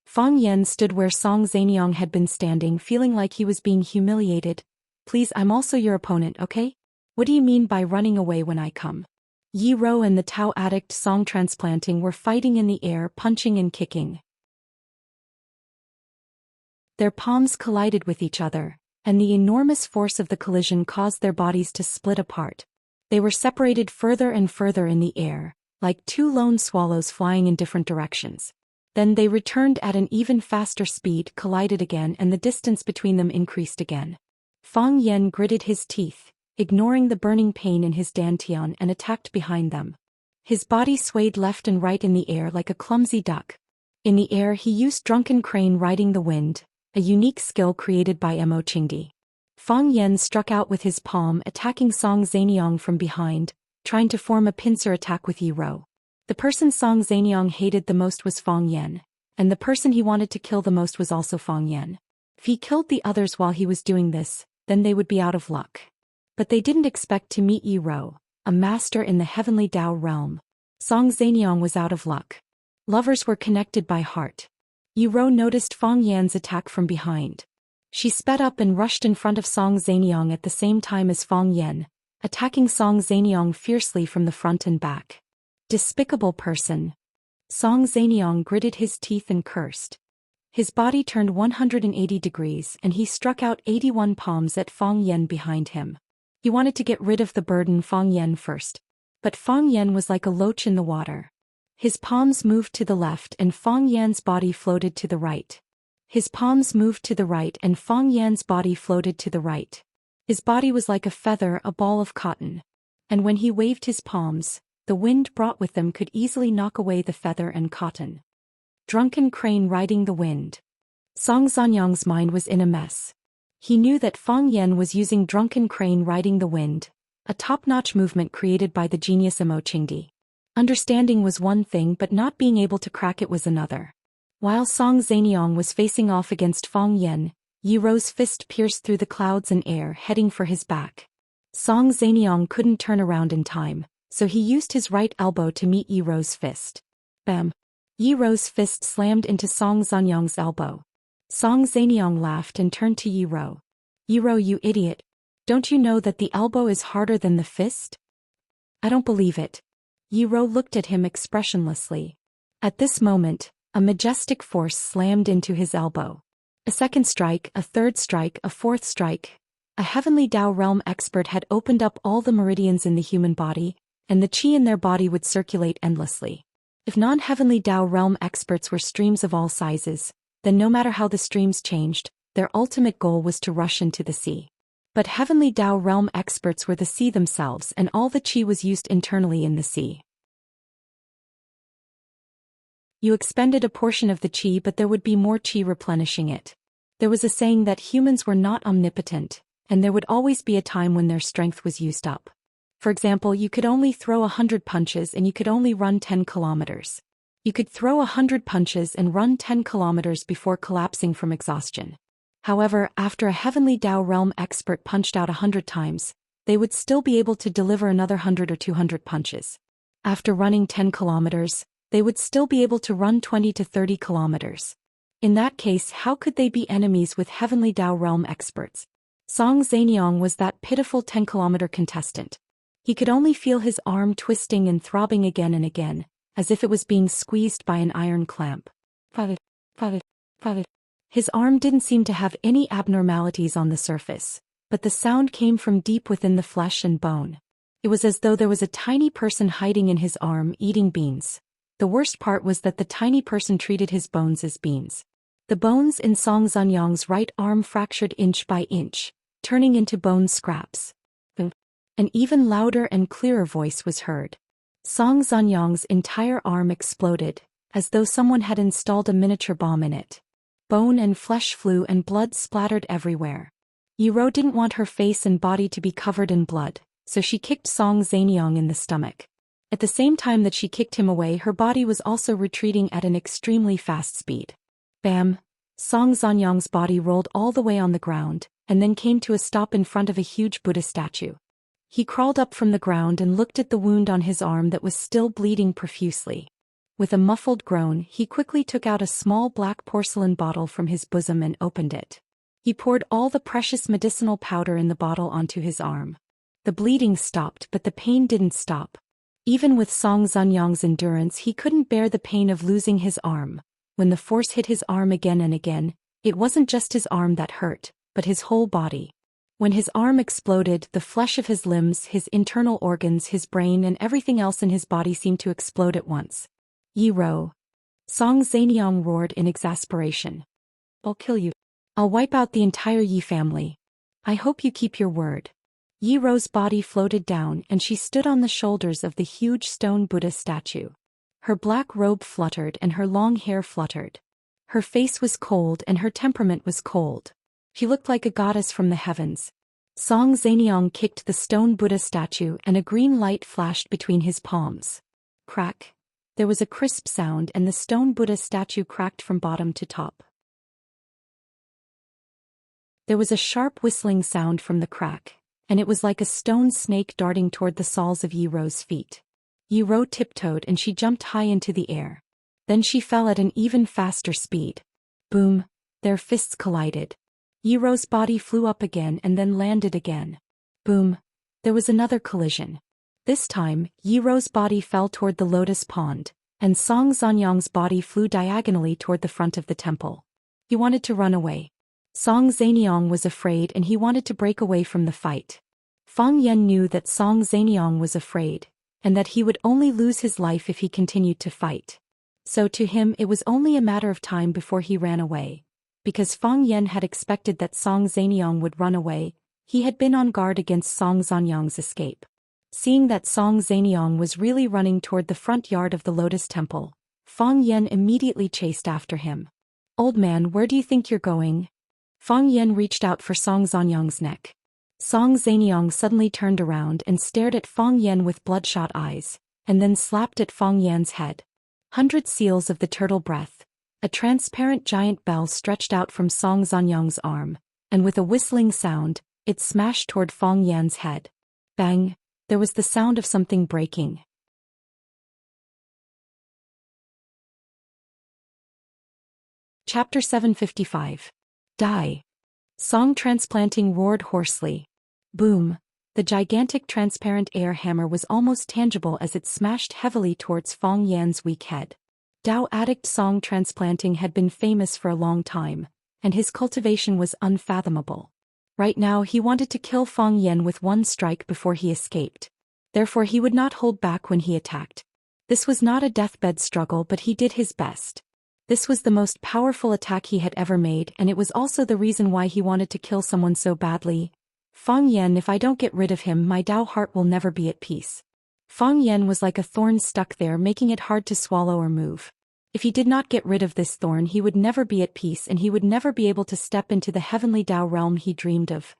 Fang Yan stood where Song Zanyang had been standing, feeling like he was being humiliated. "Please, I'm also your opponent, okay? What do you mean by running away when I come?" Yi Ro and the Tao Addict song transplanting were fighting in the air, punching and kicking. Their palms collided with each other, and the enormous force of the collision caused their bodies to split apart. They were separated further and further in the air, like two lone swallows flying in different directions. Then they returned at an even faster speed, collided again, and the distance between them increased again. Fang Yan gritted his teeth, ignoring the burning pain in his dantian, and attacked behind them. His body swayed left and right in the air like a clumsy duck. In the air he used Drunken Crane riding the wind, a unique skill created by Mo Qingdi. Fang Yan struck out with his palm, attacking Song Zanyang from behind, trying to form a pincer attack with Yi Ro. The person Song Zanyang hated the most was Fang Yan, and the person he wanted to kill the most was also Fang Yan. If he killed the others while he was doing this, then they would be out of luck. But they didn't expect to meet Yi Ro, a master in the heavenly Dao realm. Song Zanyang was out of luck. Lovers were connected by heart. Yi Ro noticed Fang Yan's attack from behind. She sped up and rushed in front of Song Zanyang at the same time as Fang Yan, attacking Song Zanyang fiercely from the front and back. Despicable person. Song Zanyang gritted his teeth and cursed. His body turned 180 degrees and he struck out 81 palms at Fang Yan behind him. He wanted to get rid of the burden Fang Yan first. But Fang Yan was like a loach in the water. His palms moved to the left and Fang Yan's body floated to the right. His palms moved to the right and Fang Yan's body floated to the right. His body was like a feather, a ball of cotton. And when he waved his palms, the wind brought with them could easily knock away the feather and cotton. Drunken crane riding the wind. Song Zanyang's mind was in a mess. He knew that Fang Yan was using drunken crane riding the wind, a top-notch movement created by the genius Imo Qingdi. Understanding was one thing but not being able to crack it was another. While Song Zanyang was facing off against Fang Yan, Yi Rou's fist pierced through the clouds and air heading for his back. Song Zanyang couldn't turn around in time, so he used his right elbow to meet Yi Rou's fist. Bam! Yi Rou's fist slammed into Song Zanyang's elbow. Song Zanyang laughed and turned to Yi Rou. Yi Rou, you idiot. Don't you know that the elbow is harder than the fist? I don't believe it. Yi Rou looked at him expressionlessly. At this moment, a majestic force slammed into his elbow. A second strike, a third strike, a fourth strike. A heavenly Dao realm expert had opened up all the meridians in the human body, and the qi in their body would circulate endlessly. If non-heavenly Dao realm experts were streams of all sizes, then no matter how the streams changed, their ultimate goal was to rush into the sea. But heavenly Dao realm experts were the sea themselves and all the qi was used internally in the sea. You expended a portion of the qi but there would be more qi replenishing it. There was a saying that humans were not omnipotent, and there would always be a time when their strength was used up. For example, you could only throw 100 punches and you could only run 10 kilometers. You could throw 100 punches and run 10 kilometers before collapsing from exhaustion. However, after a heavenly Dao realm expert punched out 100 times, they would still be able to deliver another 100 or 200 punches. After running 10 kilometers, they would still be able to run 20 to 30 kilometers. In that case, how could they be enemies with heavenly Dao realm experts? Song Zanyang was that pitiful 10-kilometer contestant. He could only feel his arm twisting and throbbing again and again, as if it was being squeezed by an iron clamp. His arm didn't seem to have any abnormalities on the surface, but the sound came from deep within the flesh and bone. It was as though there was a tiny person hiding in his arm eating beans. The worst part was that the tiny person treated his bones as beans. The bones in Song Zanyang's right arm fractured inch by inch, turning into bone scraps. An even louder and clearer voice was heard. Song Zanyang's entire arm exploded, as though someone had installed a miniature bomb in it. Bone and flesh flew and blood splattered everywhere. Yi Rou didn't want her face and body to be covered in blood, so she kicked Song Zanyang in the stomach. At the same time that she kicked him away, her body was also retreating at an extremely fast speed. Bam! Song Zanyang's body rolled all the way on the ground, and then came to a stop in front of a huge Buddha statue. He crawled up from the ground and looked at the wound on his arm that was still bleeding profusely. With a muffled groan, he quickly took out a small black porcelain bottle from his bosom and opened it. He poured all the precious medicinal powder in the bottle onto his arm. The bleeding stopped, but the pain didn't stop. Even with Song Zanyang's endurance, he couldn't bear the pain of losing his arm. When the force hit his arm again and again, it wasn't just his arm that hurt, but his whole body. When his arm exploded, the flesh of his limbs, his internal organs, his brain and everything else in his body seemed to explode at once. Yi Rou. Song Zanyang roared in exasperation. I'll kill you. I'll wipe out the entire Yi family. I hope you keep your word. Yi Rou's body floated down and she stood on the shoulders of the huge stone Buddha statue. Her black robe fluttered and her long hair fluttered. Her face was cold and her temperament was cold. She looked like a goddess from the heavens. Song Zanyang kicked the stone Buddha statue and a green light flashed between his palms. Crack. There was a crisp sound and the stone Buddha statue cracked from bottom to top. There was a sharp whistling sound from the crack, and it was like a stone snake darting toward the soles of Yi Rou's feet. Yi Rou tiptoed and she jumped high into the air. Then she fell at an even faster speed. Boom! Their fists collided. Yi Rou's body flew up again and then landed again. Boom! There was another collision. This time, Yi Rou's body fell toward the lotus pond, and Song Zanyang's body flew diagonally toward the front of the temple. He wanted to run away. Song Zanyang was afraid and he wanted to break away from the fight. Fang Yan knew that Song Zanyang was afraid, and that he would only lose his life if he continued to fight. So to him it was only a matter of time before he ran away. Because Fang Yan had expected that Song Zanyang would run away, he had been on guard against Song Zanyang's escape. Seeing that Song Zanyang was really running toward the front yard of the Lotus Temple, Fang Yan immediately chased after him. "Old man, where do you think you're going?" Fang Yan reached out for Song Zanyang's neck. Song Zanyang suddenly turned around and stared at Fang Yan with bloodshot eyes, and then slapped at Fang Yan's head. 100 seals of the turtle breath. A transparent giant bell stretched out from Song Zanyang's arm, and with a whistling sound, it smashed toward Fang Yan's head. Bang! There was the sound of something breaking. Chapter 755. Die. Song transplanting roared hoarsely. Boom! The gigantic transparent air hammer was almost tangible as it smashed heavily towards Fang Yan's weak head. Dao addict Song transplanting had been famous for a long time, and his cultivation was unfathomable. Right now he wanted to kill Fang Yan with one strike before he escaped. Therefore he would not hold back when he attacked. This was not a deathbed struggle, but he did his best. This was the most powerful attack he had ever made, and it was also the reason why he wanted to kill someone so badly. Fang Yan, if I don't get rid of him, my Dao heart will never be at peace. Fang Yan was like a thorn stuck there, making it hard to swallow or move. If he did not get rid of this thorn, he would never be at peace, and he would never be able to step into the heavenly Dao realm he dreamed of.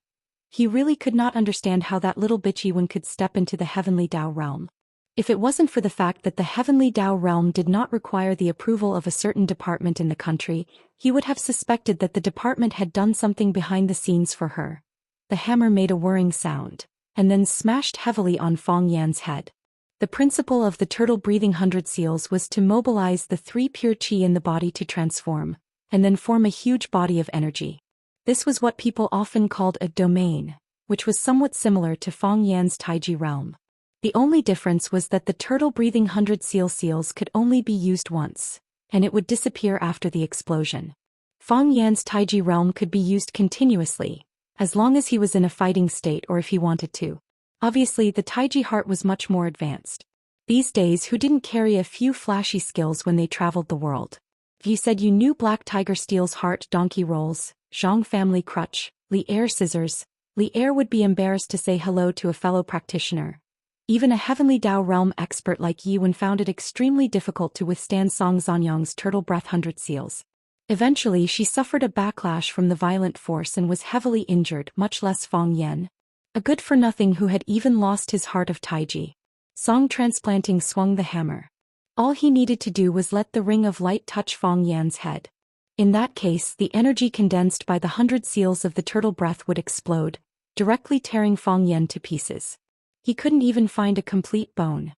He really could not understand how that little bitchy one could step into the heavenly Dao realm. If it wasn't for the fact that the heavenly Dao realm did not require the approval of a certain department in the country, he would have suspected that the department had done something behind the scenes for her. The hammer made a whirring sound, and then smashed heavily on Fang Yan's head. The principle of the turtle-breathing 100 seals was to mobilize the 3 pure qi in the body to transform, and then form a huge body of energy. This was what people often called a domain, which was somewhat similar to Fang Yan's Taiji realm. The only difference was that the turtle-breathing 100 seals could only be used once, and it would disappear after the explosion. Fang Yan's Taiji realm could be used continuously, as long as he was in a fighting state or if he wanted to. Obviously, the Taiji heart was much more advanced. These days, who didn't carry a few flashy skills when they traveled the world? If you said you knew Black Tiger Steel's heart donkey rolls, Zhang family crutch, Li Air scissors, Li Air would be embarrassed to say hello to a fellow practitioner. Even a heavenly Dao realm expert like Yi Wen found it extremely difficult to withstand Song Zanyang's turtle breath 100 seals. Eventually she suffered a backlash from the violent force and was heavily injured, much less Fang Yan. A good-for-nothing who had even lost his heart of Taiji. Song transplanting swung the hammer. All he needed to do was let the ring of light touch Fang Yan's head. In that case, the energy condensed by the 100 seals of the turtle breath would explode, directly tearing Fang Yan to pieces. He couldn't even find a complete bone.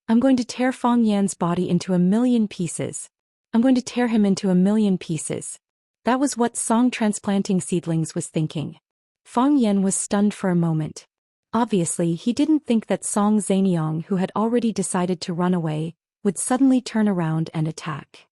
I'm going to tear Fang Yan's body into 1,000,000 pieces. I'm going to tear him into 1,000,000 pieces. That was what Song transplanting seedlings was thinking. Fang Yan was stunned for a moment. Obviously, he didn't think that Song Zanyang, who had already decided to run away, would suddenly turn around and attack.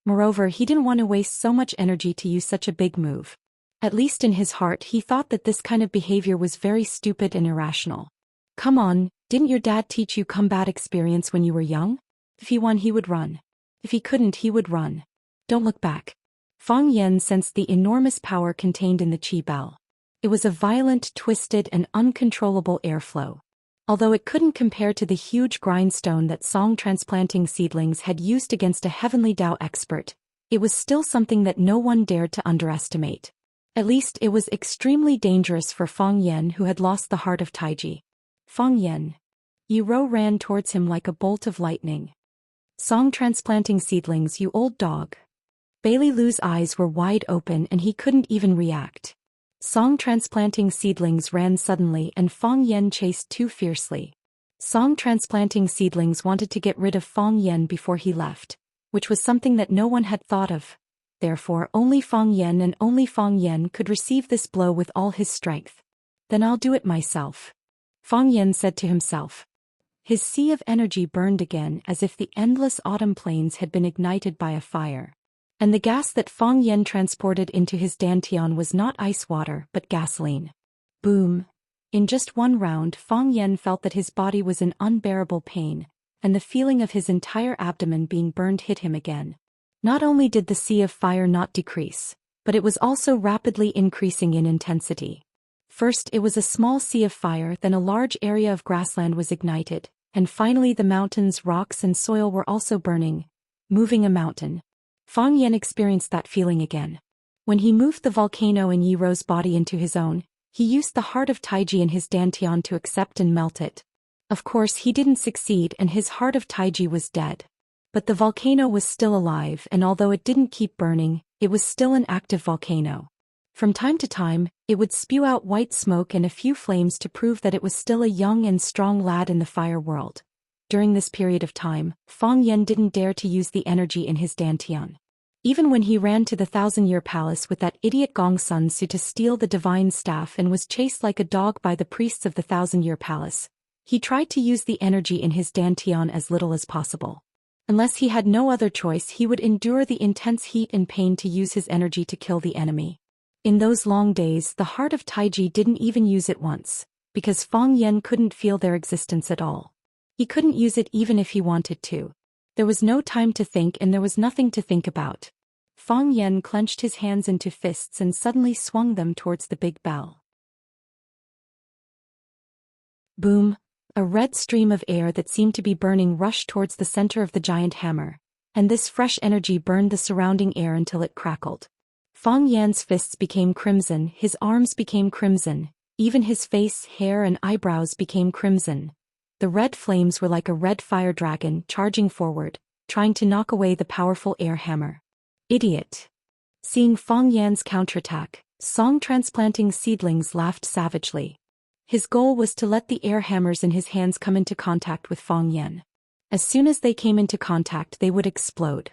Moreover, he didn't want to waste so much energy to use such a big move. At least in his heart he thought that this kind of behavior was very stupid and irrational. Come on, didn't your dad teach you combat experience when you were young? If he won, he would run. If he couldn't, he would run. Don't look back. Fang Yan sensed the enormous power contained in the qi bell. It was a violent, twisted, and uncontrollable airflow. Although it couldn't compare to the huge grindstone that Song transplanting seedlings had used against a heavenly Dao expert, it was still something that no one dared to underestimate. At least it was extremely dangerous for Fang Yan, who had lost the heart of Taiji. Fang Yan. Yi Ro ran towards him like a bolt of lightning. Song transplanting seedlings, you old dog. Bailey Lu's eyes were wide open and he couldn't even react. Song transplanting seedlings ran suddenly and Fang Yan chased too fiercely. Song transplanting seedlings wanted to get rid of Fang Yan before he left, which was something that no one had thought of. Therefore, only Fang Yan and only Fang Yan could receive this blow with all his strength. Then I'll do it myself. Fang Yan said to himself. His sea of energy burned again as if the endless autumn plains had been ignited by a fire. And the gas that Fang Yan transported into his dantian was not ice water but gasoline. Boom. In just one round, Fang Yan felt that his body was in unbearable pain, and the feeling of his entire abdomen being burned hit him again. Not only did the sea of fire not decrease, but it was also rapidly increasing in intensity. First it was a small sea of fire, then a large area of grassland was ignited, and finally the mountains, rocks and soil were also burning, moving a mountain. Fang Yan experienced that feeling again. When he moved the volcano in Yi Rou's body into his own, he used the heart of Taiji in his dantian to accept and melt it. Of course he didn't succeed and his heart of Taiji was dead. But the volcano was still alive, and although it didn't keep burning, it was still an active volcano. From time to time, it would spew out white smoke and a few flames to prove that it was still a young and strong lad in the fire world. During this period of time, Fang Yan didn't dare to use the energy in his dantian. Even when he ran to the Thousand-Year Palace with that idiot Gong Sun Su to steal the divine staff and was chased like a dog by the priests of the Thousand-Year Palace, he tried to use the energy in his dantian as little as possible. Unless he had no other choice, he would endure the intense heat and pain to use his energy to kill the enemy. In those long days, the heart of Taiji didn't even use it once, because Fang Yan couldn't feel their existence at all. He couldn't use it even if he wanted to. There was no time to think and there was nothing to think about. Fang Yan clenched his hands into fists and suddenly swung them towards the big bell. Boom! A red stream of air that seemed to be burning rushed towards the center of the giant hammer, and this fresh energy burned the surrounding air until it crackled. Fang Yan's fists became crimson, his arms became crimson, even his face, hair and eyebrows became crimson. The red flames were like a red fire dragon charging forward, trying to knock away the powerful air hammer. Idiot! Seeing Fang Yan's counterattack, Song Transplanting Seedlings laughed savagely. His goal was to let the air hammers in his hands come into contact with Fang Yan. As soon as they came into contact, they would explode.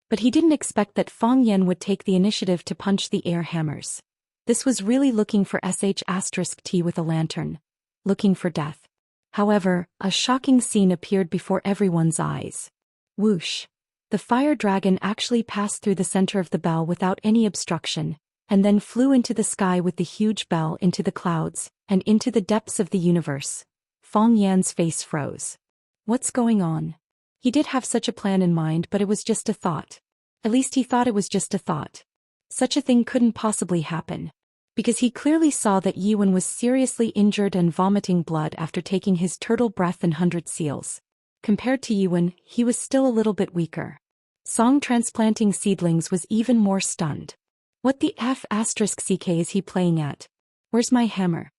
But he didn't expect that Fang Yan would take the initiative to punch the air hammers. This was really looking for sh*t with a lantern. Looking for death. However, a shocking scene appeared before everyone's eyes. Whoosh! The fire dragon actually passed through the center of the bell without any obstruction, and then flew into the sky with the huge bell into the clouds, and into the depths of the universe. Fang Yan's face froze. What's going on? He did have such a plan in mind, but it was just a thought. At least he thought it was just a thought. Such a thing couldn't possibly happen. Because he clearly saw that Yi Wen was seriously injured and vomiting blood after taking his turtle breath and 100 seals. Compared to Yi Wen, he was still a little bit weaker. Song Transplanting Seedlings was even more stunned. What the f***ck is he playing at? Where's my hammer?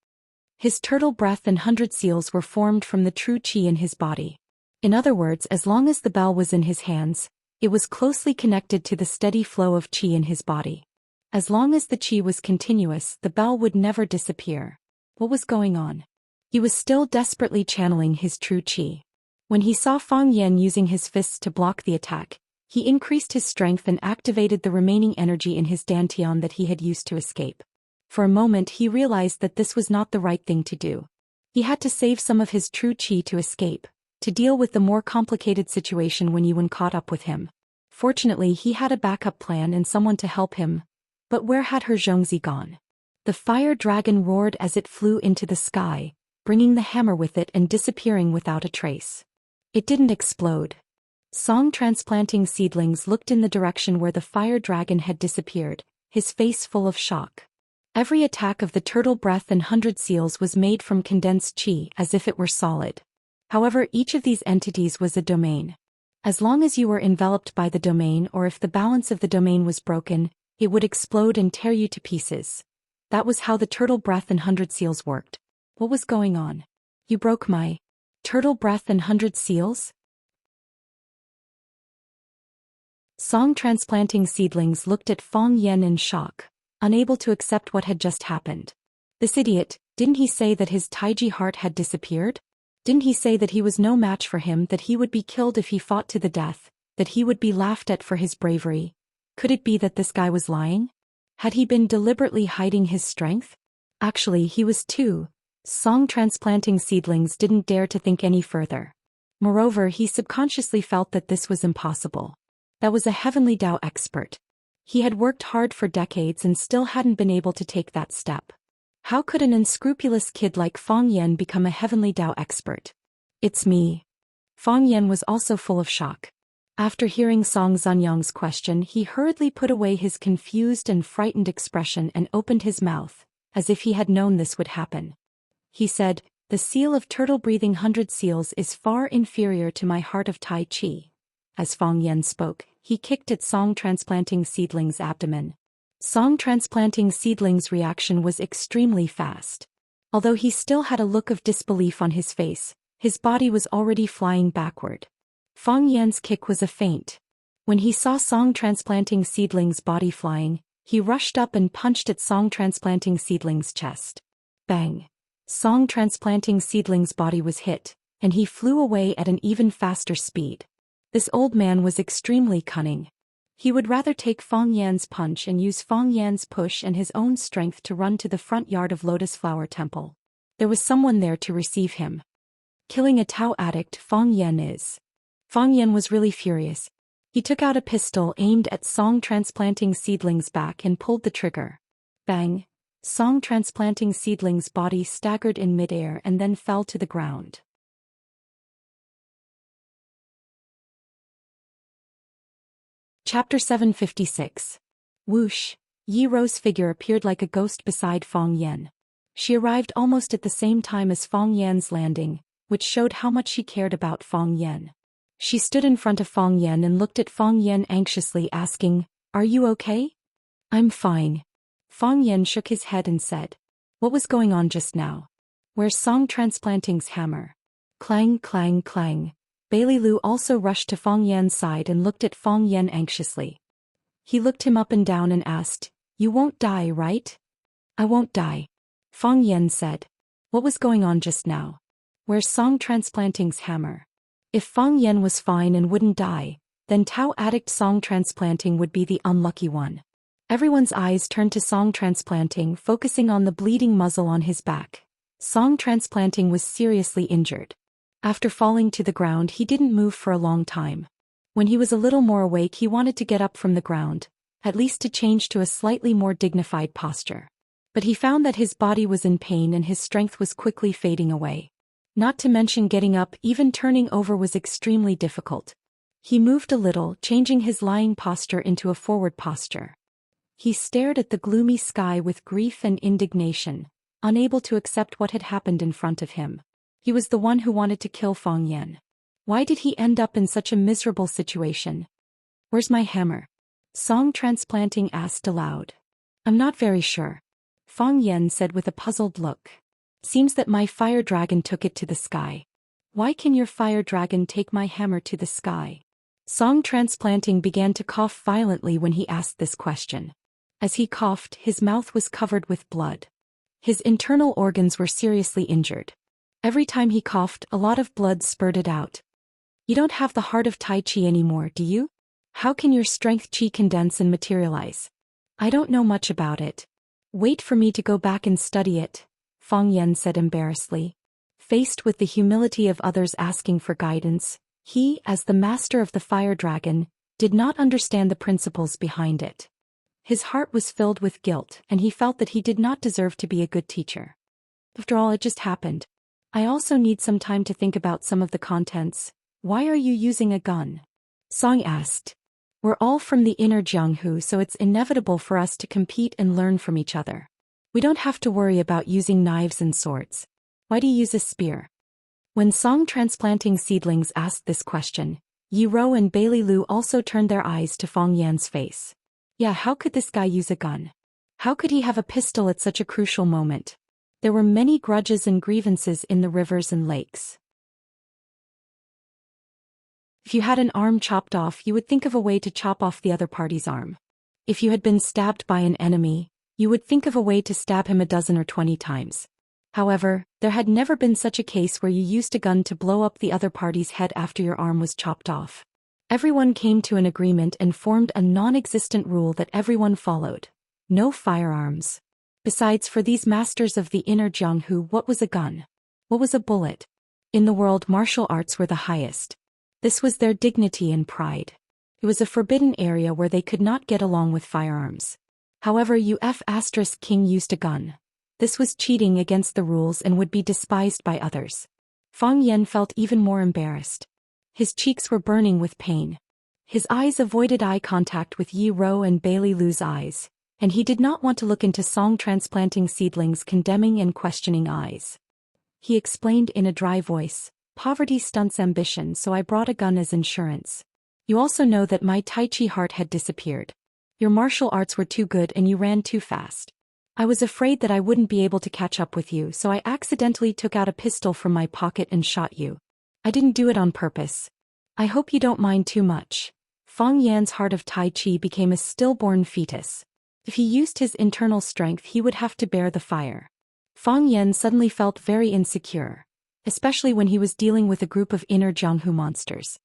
His turtle breath and 100 seals were formed from the true chi in his body. In other words, as long as the bell was in his hands, it was closely connected to the steady flow of chi in his body. As long as the chi was continuous, the bell would never disappear. What was going on? He was still desperately channeling his true chi. When he saw Fang Yan using his fists to block the attack, he increased his strength and activated the remaining energy in his dantian that he had used to escape. For a moment he realized that this was not the right thing to do. He had to save some of his true chi to escape, to deal with the more complicated situation when Yi Wen caught up with him. Fortunately he had a backup plan and someone to help him. But where had her Zhongzi gone? The fire dragon roared as it flew into the sky, bringing the hammer with it and disappearing without a trace. It didn't explode. Song Transplanting Seedlings looked in the direction where the fire dragon had disappeared, his face full of shock. Every attack of the turtle breath and 100 seals was made from condensed chi as if it were solid. However, each of these entities was a domain. As long as you were enveloped by the domain, or if the balance of the domain was broken, it would explode and tear you to pieces. That was how the turtle breath and 100 seals worked. What was going on? You broke my turtle breath and 100 seals? Song Transplanting Seedlings looked at Fang Yan in shock, unable to accept what had just happened. This idiot, didn't he say that his Taiji heart had disappeared? Didn't he say that he was no match for him, that he would be killed if he fought to the death, that he would be laughed at for his bravery? Could it be that this guy was lying? Had he been deliberately hiding his strength? Actually, he was too. Song Transplanting Seedlings didn't dare to think any further. Moreover, he subconsciously felt that this was impossible. That was a heavenly Dao expert. He had worked hard for decades and still hadn't been able to take that step. How could an unscrupulous kid like Fang Yan become a heavenly Dao expert? It's me. Fang Yan was also full of shock. After hearing Song Zanyang's question, he hurriedly put away his confused and frightened expression and opened his mouth, as if he had known this would happen. He said, "The seal of turtle-breathing 100 seals is far inferior to my heart of Tai Chi." As Fang Yan spoke, he kicked at Song Transplanting Seedling's abdomen. Song Transplanting Seedling's reaction was extremely fast. Although he still had a look of disbelief on his face, his body was already flying backward. Fang Yan's kick was a feint. When he saw Song Transplanting Seedling's body flying, he rushed up and punched at Song Transplanting Seedling's chest. Bang! Song Transplanting Seedling's body was hit, and he flew away at an even faster speed. This old man was extremely cunning. He would rather take Fang Yan's punch and use Fang Yan's push and his own strength to run to the front yard of Lotus Flower Temple. There was someone there to receive him. Killing a Tao addict, Fang Yan is. Fang Yan was really furious. He took out a pistol aimed at Song Transplanting Seedling's back and pulled the trigger. Bang! Song Transplanting Seedling's body staggered in midair and then fell to the ground. Chapter 756. Whoosh! Yi Ro's figure appeared like a ghost beside Fang Yan. She arrived almost at the same time as Fang Yan's landing, which showed how much she cared about Fang Yan. She stood in front of Fang Yan and looked at Fang Yan anxiously, asking, "Are you okay?" "I'm fine." Fang Yan shook his head and said, "What was going on just now? Where's Song Transplanting's hammer?" Clang, clang, clang. Bailey Lu also rushed to Fang Yan's side and looked at Fang Yan anxiously. He looked him up and down and asked, "You won't die, right?" "I won't die." Fang Yan said. "What was going on just now? Where's Song Transplanting's hammer?" If Fang Yan was fine and wouldn't die, then Tao addict Song Transplanting would be the unlucky one. Everyone's eyes turned to Song Transplanting, focusing on the bleeding muzzle on his back. Song Transplanting was seriously injured. After falling to the ground, he didn't move for a long time. When he was a little more awake, he wanted to get up from the ground, at least to change to a slightly more dignified posture. But he found that his body was in pain and his strength was quickly fading away. Not to mention getting up, even turning over was extremely difficult. He moved a little, changing his lying posture into a forward posture. He stared at the gloomy sky with grief and indignation, unable to accept what had happened in front of him. He was the one who wanted to kill Fang Yan. Why did he end up in such a miserable situation? "Where's my hammer?" Song Transplanting asked aloud. "I'm not very sure," Fang Yan said with a puzzled look. "Seems that my fire dragon took it to the sky." "Why can your fire dragon take my hammer to the sky?" Song Transplanting began to cough violently when he asked this question. As he coughed, his mouth was covered with blood. His internal organs were seriously injured. Every time he coughed, a lot of blood spurted out. "You don't have the heart of Tai Chi anymore, do you? How can your strength Chi condense and materialize?" "I don't know much about it. Wait for me to go back and study it," Fang Yan said embarrassedly. Faced with the humility of others asking for guidance, he, as the master of the fire dragon, did not understand the principles behind it. His heart was filled with guilt, and he felt that he did not deserve to be a good teacher. "After all, it just happened. I also need some time to think about some of the contents. Why are you using a gun?" Song asked. "We're all from the inner Jianghu, so it's inevitable for us to compete and learn from each other. We don't have to worry about using knives and swords. Why do you use a spear?" When Song Transplanting Seedlings asked this question, Yi Ro and Bailey Lu also turned their eyes to Fang Yan's face. Yeah, how could this guy use a gun? How could he have a pistol at such a crucial moment? There were many grudges and grievances in the rivers and lakes. If you had an arm chopped off, you would think of a way to chop off the other party's arm. If you had been stabbed by an enemy, you would think of a way to stab him a dozen or 20 times. However, there had never been such a case where you used a gun to blow up the other party's head after your arm was chopped off. Everyone came to an agreement and formed a non-existent rule that everyone followed. No firearms. Besides, for these masters of the inner Jianghu, what was a gun? What was a bullet? In the world, martial arts were the highest. This was their dignity and pride. It was a forbidden area where they could not get along with firearms. However, King used a gun. This was cheating against the rules and would be despised by others. Fang Yan felt even more embarrassed. His cheeks were burning with pain. His eyes avoided eye contact with Yi Rou and Bailey Lu's eyes, and he did not want to look into Song Transplanting Seedling's condemning and questioning eyes. He explained in a dry voice, "Poverty stunts ambition, so I brought a gun as insurance. You also know that my Tai Chi heart had disappeared. Your martial arts were too good and you ran too fast. I was afraid that I wouldn't be able to catch up with you, so I accidentally took out a pistol from my pocket and shot you. I didn't do it on purpose. I hope you don't mind too much." Fang Yan's heart of Tai Chi became a stillborn fetus. If he used his internal strength, he would have to bear the fire. Fang Yan suddenly felt very insecure, especially when he was dealing with a group of inner Jianghu monsters.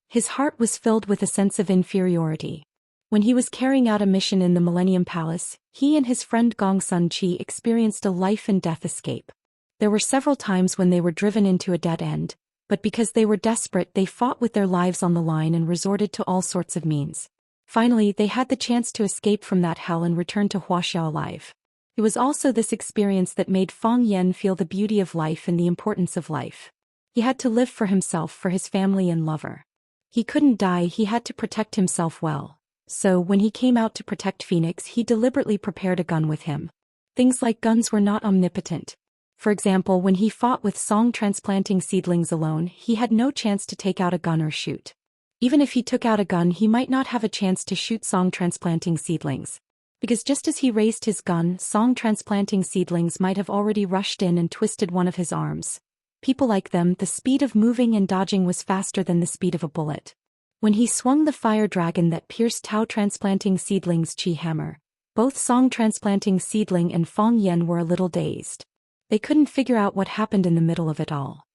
His heart was filled with a sense of inferiority. When he was carrying out a mission in the Millennium Palace, he and his friend Gong Sun Chi experienced a life-and-death escape. There were several times when they were driven into a dead end, but because they were desperate, they fought with their lives on the line and resorted to all sorts of means. Finally, they had the chance to escape from that hell and return to Wuxia alive. It was also this experience that made Fang Yan feel the beauty of life and the importance of life. He had to live for himself, for his family and lover. He couldn't die, he had to protect himself well. So, when he came out to protect Phoenix, he deliberately prepared a gun with him. Things like guns were not omnipotent. For example, when he fought with Song Transplanting Seedlings alone, he had no chance to take out a gun or shoot. Even if he took out a gun, he might not have a chance to shoot Song Transplanting Seedlings. Because just as he raised his gun, Song Transplanting Seedlings might have already rushed in and twisted one of his arms. People like them, the speed of moving and dodging was faster than the speed of a bullet. When he swung the fire dragon that pierced Tao Transplanting Seedling's chi hammer, both Song Transplanting Seedling and Fang Yan were a little dazed. They couldn't figure out what happened in the middle of it all.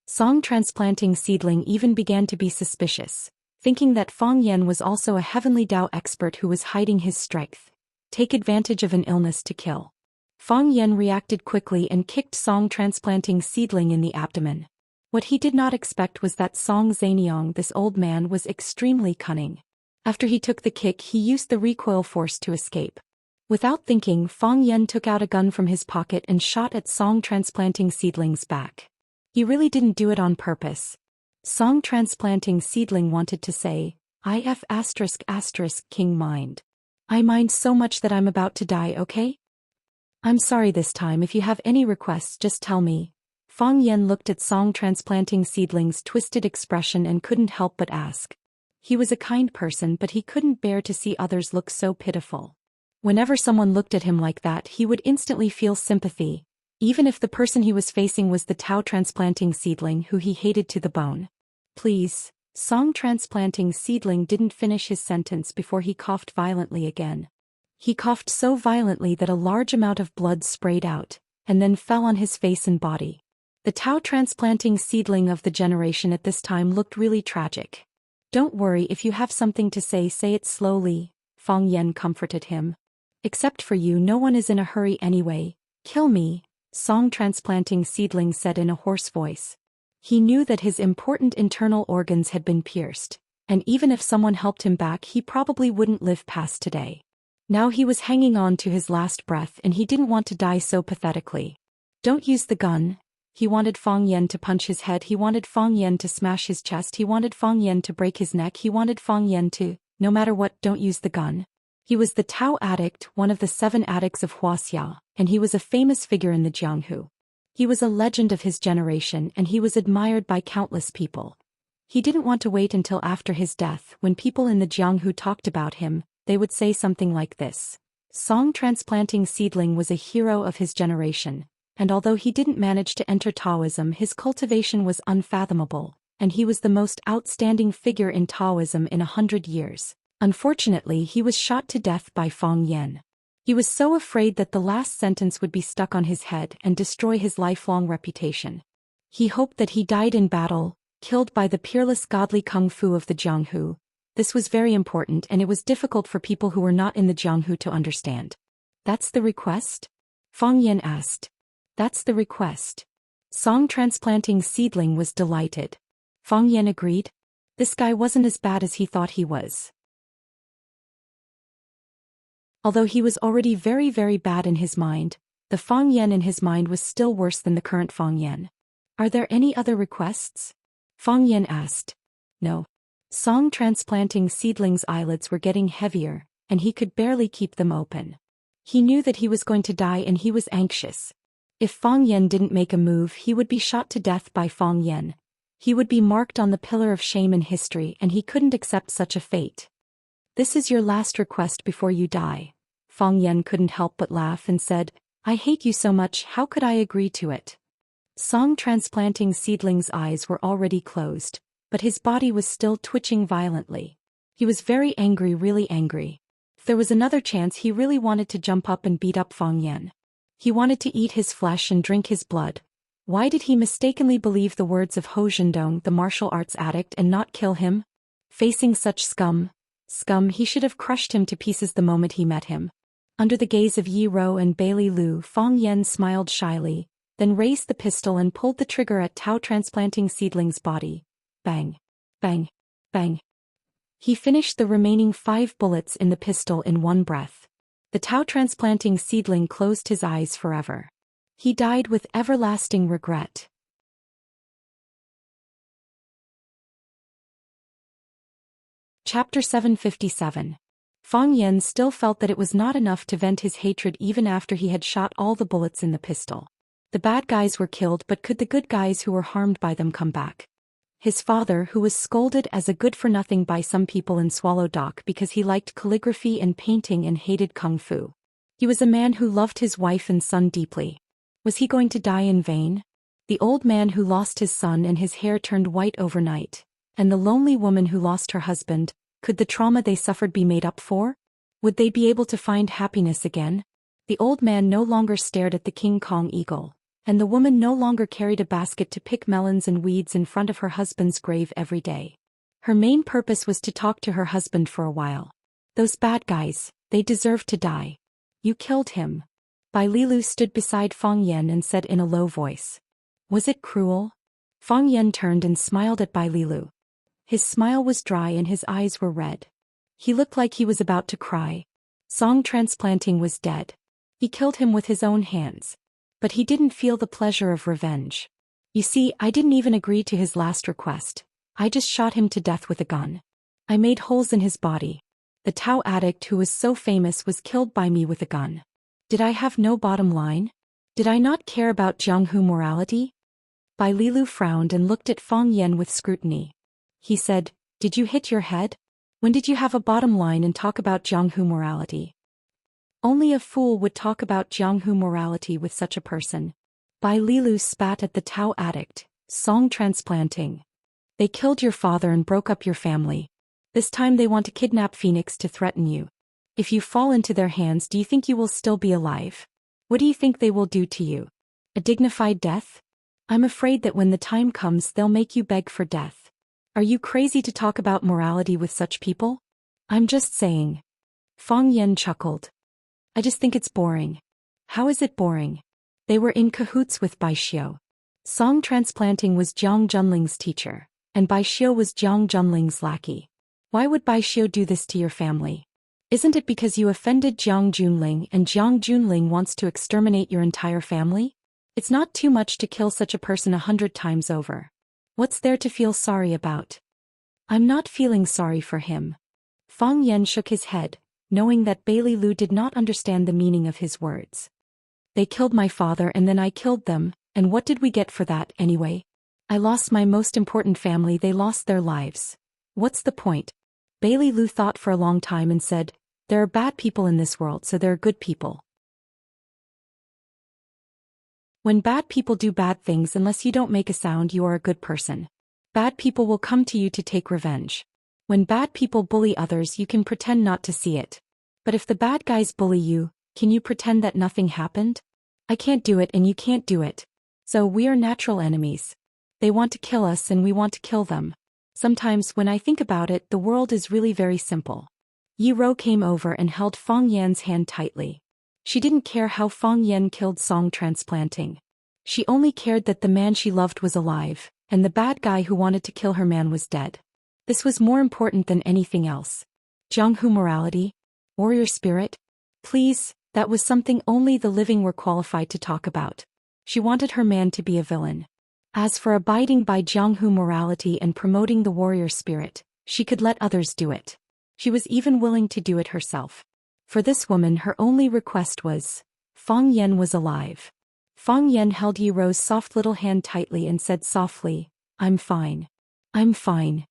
Song Transplanting Seedling even began to be suspicious, thinking that Fang Yan was also a heavenly Dao expert who was hiding his strength. Take advantage of an illness to kill. Fang Yan reacted quickly and kicked Song Transplanting Seedling in the abdomen. What he did not expect was that Song Zaniong, this old man, was extremely cunning. After he took the kick, he used the recoil force to escape. Without thinking, Fang Yan took out a gun from his pocket and shot at Song Transplanting Seedling's back. He really didn't do it on purpose. Song Transplanting Seedling wanted to say, "If **** King mind. I mind so much that I'm about to die, okay? I'm sorry this time, if you have any requests just tell me." Fang Yan looked at Song Transplanting Seedling's twisted expression and couldn't help but ask. He was a kind person, but he couldn't bear to see others look so pitiful. Whenever someone looked at him like that, he would instantly feel sympathy, even if the person he was facing was the Tao Transplanting Seedling who he hated to the bone. "Please." Song Transplanting Seedling didn't finish his sentence before he coughed violently again. He coughed so violently that a large amount of blood sprayed out, and then fell on his face and body. The Tao Transplanting Seedling of the generation at this time looked really tragic. "Don't worry, if you have something to say it slowly," Fang Yan comforted him. "Except for you, no one is in a hurry anyway. Kill me," Song Transplanting Seedling said in a hoarse voice. He knew that his important internal organs had been pierced, and even if someone helped him back, he probably wouldn't live past today. Now he was hanging on to his last breath and he didn't want to die so pathetically. "Don't use the gun." He wanted Fang Yan to punch his head, he wanted Fang Yan to smash his chest, he wanted Fang Yan to break his neck, he wanted Fang Yan to, no matter what, don't use the gun. He was the Tao addict, one of the 7 addicts of Wuxia, and he was a famous figure in the Jianghu. He was a legend of his generation and he was admired by countless people. He didn't want to wait until after his death. When people in the Jianghu talked about him, they would say something like this: Song Transplanting Seedling was a hero of his generation, and although he didn't manage to enter Taoism, his cultivation was unfathomable, and he was the most outstanding figure in Taoism in 100 years. Unfortunately, he was shot to death by Fang Yan. He was so afraid that the last sentence would be stuck on his head and destroy his lifelong reputation. He hoped that he died in battle, killed by the peerless godly kung fu of the Jianghu. This was very important, and it was difficult for people who were not in the Jianghu to understand. "That's the request?" Fang Yan asked. "That's the request." Song Transplanting Seedling was delighted. Fang Yan agreed. This guy wasn't as bad as he thought he was. Although he was already very very bad in his mind, the Fang Yan in his mind was still worse than the current Fang Yan. Are there any other requests? Fang Yan asked. No. Song transplanting seedling's eyelids were getting heavier, and he could barely keep them open. He knew that he was going to die and he was anxious. If Fang Yan didn't make a move, he would be shot to death by Fang Yan. He would be marked on the pillar of shame in history, and he couldn't accept such a fate. This is your last request before you die. Fang Yan couldn't help but laugh and said, I hate you so much, how could I agree to it? Song transplanting seedling's eyes were already closed, but his body was still twitching violently. He was very angry, really angry. If there was another chance, he really wanted to jump up and beat up Fang Yan. He wanted to eat his flesh and drink his blood. Why did he mistakenly believe the words of Hou Zhendong, the martial arts addict, and not kill him? Facing such scum, he should have crushed him to pieces the moment he met him. Under the gaze of Yi Rou and Bailey Lu, Fang Yan smiled shyly, then raised the pistol and pulled the trigger at Tao transplanting seedling's body. Bang. Bang. Bang. He finished the remaining 5 bullets in the pistol in one breath. The Tao transplanting seedling closed his eyes forever. He died with everlasting regret. Chapter 757. Fang Yan still felt that it was not enough to vent his hatred even after he had shot all the bullets in the pistol. The bad guys were killed, but could the good guys who were harmed by them come back? His father, who was scolded as a good-for-nothing by some people in Swallow Dock because he liked calligraphy and painting and hated kung fu. He was a man who loved his wife and son deeply. Was he going to die in vain? The old man who lost his son and his hair turned white overnight, and the lonely woman who lost her husband, could the trauma they suffered be made up for? Would they be able to find happiness again? The old man no longer stared at the King Kong eagle, and the woman no longer carried a basket to pick melons and weeds in front of her husband's grave every day. Her main purpose was to talk to her husband for a while. Those bad guys, they deserved to die. You killed him. Bai Lilu stood beside Fang Yan and said in a low voice. Was it cruel? Fang Yan turned and smiled at Bai Lilu. His smile was dry and his eyes were red. He looked like he was about to cry. Song transplanting was dead. He killed him with his own hands. But he didn't feel the pleasure of revenge. You see, I didn't even agree to his last request. I just shot him to death with a gun. I made holes in his body. The Tao addict who was so famous was killed by me with a gun. Did I have no bottom line? Did I not care about Jianghu morality? Bai Lilu frowned and looked at Fang Yan with scrutiny. He said, did you hit your head? When did you have a bottom line and talk about Jianghu morality? Only a fool would talk about Jianghu morality with such a person. Bai Lilu spat at the Tao addict. Song transplanting. They killed your father and broke up your family. This time they want to kidnap Phoenix to threaten you. If you fall into their hands, do you think you will still be alive? What do you think they will do to you? A dignified death? I'm afraid that when the time comes they'll make you beg for death. Are you crazy to talk about morality with such people? I'm just saying. Fang Yan chuckled. I just think it's boring. How is it boring? They were in cahoots with Bai Xiu. Song transplanting was Jiang Junling's teacher, and Bai Xiu was Jiang Junling's lackey. Why would Bai Xiu do this to your family? Isn't it because you offended Jiang Junling and Jiang Junling wants to exterminate your entire family? It's not too much to kill such a person 100 times over. What's there to feel sorry about? I'm not feeling sorry for him. Fang Yan shook his head, knowing that Bailey Lu did not understand the meaning of his words. They killed my father and then I killed them, and what did we get for that anyway? I lost my most important family, they lost their lives. What's the point? Bailey Lu thought for a long time and said, there are bad people in this world, so there are good people. When bad people do bad things, unless you don't make a sound, you are a good person. Bad people will come to you to take revenge. When bad people bully others, you can pretend not to see it. But if the bad guys bully you, can you pretend that nothing happened? I can't do it and you can't do it. So we are natural enemies. They want to kill us and we want to kill them. Sometimes when I think about it, the world is really very simple. Yi Rou came over and held Fang Yan's hand tightly. She didn't care how Fang Yan killed Song transplanting. She only cared that the man she loved was alive, and the bad guy who wanted to kill her man was dead. This was more important than anything else. Jianghu morality? Warrior spirit? Please, that was something only the living were qualified to talk about. She wanted her man to be a villain. As for abiding by Jianghu morality and promoting the warrior spirit, she could let others do it. She was even willing to do it herself. For this woman her only request was, Fang Yan was alive. Fang Yan held Yi Rou's soft little hand tightly and said softly, I'm fine. I'm fine.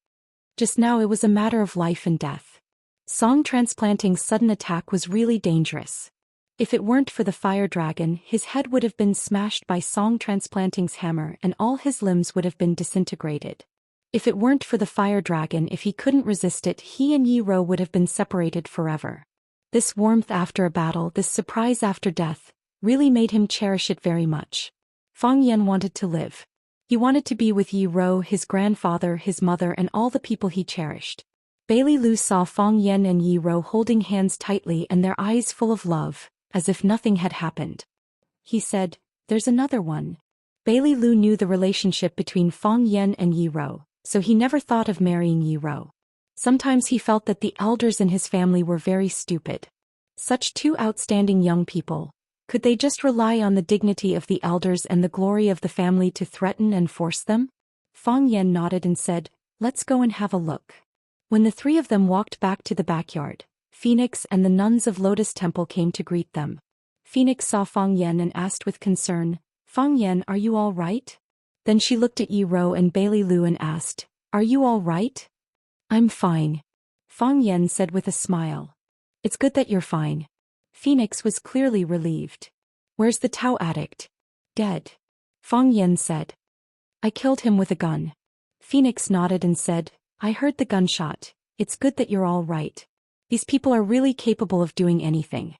Just now it was a matter of life and death. Song Transplanting's sudden attack was really dangerous. If it weren't for the fire dragon, his head would have been smashed by Song Transplanting's hammer and all his limbs would have been disintegrated. If it weren't for the fire dragon, if he couldn't resist it, he and Yi Rou would have been separated forever. This warmth after a battle, this surprise after death, really made him cherish it very much. Fang Yan wanted to live. He wanted to be with Yi Rou, his grandfather, his mother, and all the people he cherished. Bailey Lu saw Fang Yan and Yi Rou holding hands tightly and their eyes full of love, as if nothing had happened. He said, there's another one. Bailey Lu knew the relationship between Fang Yan and Yi Rou, so he never thought of marrying Yi Rou. Sometimes he felt that the elders in his family were very stupid. Such two outstanding young people. Could they just rely on the dignity of the elders and the glory of the family to threaten and force them? Fang Yan nodded and said, let's go and have a look. When the three of them walked back to the backyard, Phoenix and the nuns of Lotus Temple came to greet them. Phoenix saw Fang Yan and asked with concern, Fang Yan, are you all right? Then she looked at Yi Rou and Bailey Lu and asked, are you all right? I'm fine. Fang Yan said with a smile. It's good that you're fine. Phoenix was clearly relieved. Where's the Tao addict? Dead. Fang Yan said. I killed him with a gun. Phoenix nodded and said, I heard the gunshot. It's good that you're all right. These people are really capable of doing anything.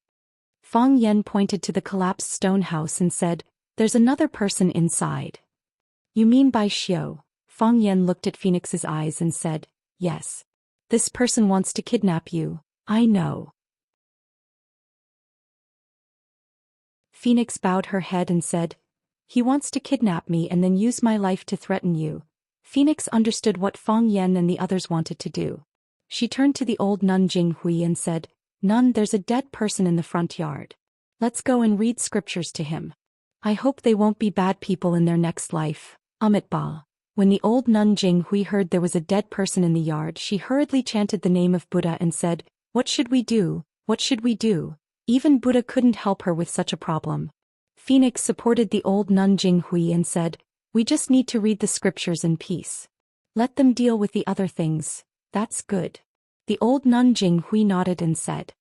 Fang Yan pointed to the collapsed stone house and said, there's another person inside. You mean Bai Xiu? Fang Yan looked at Phoenix's eyes and said, yes. This person wants to kidnap you, I know. Phoenix bowed her head and said, he wants to kidnap me and then use my life to threaten you. Phoenix understood what Fang Yan and the others wanted to do. She turned to the old nun Jing Hui and said, Nun, there's a dead person in the front yard. Let's go and read scriptures to him. I hope they won't be bad people in their next life. Amitabha. When the old nun Jing Hui heard there was a dead person in the yard, she hurriedly chanted the name of Buddha and said, what should we do? What should we do? Even Buddha couldn't help her with such a problem. Phoenix supported the old nun Jing Hui and said, we just need to read the scriptures in peace. Let them deal with the other things. That's good. The old nun Jing Hui nodded and said,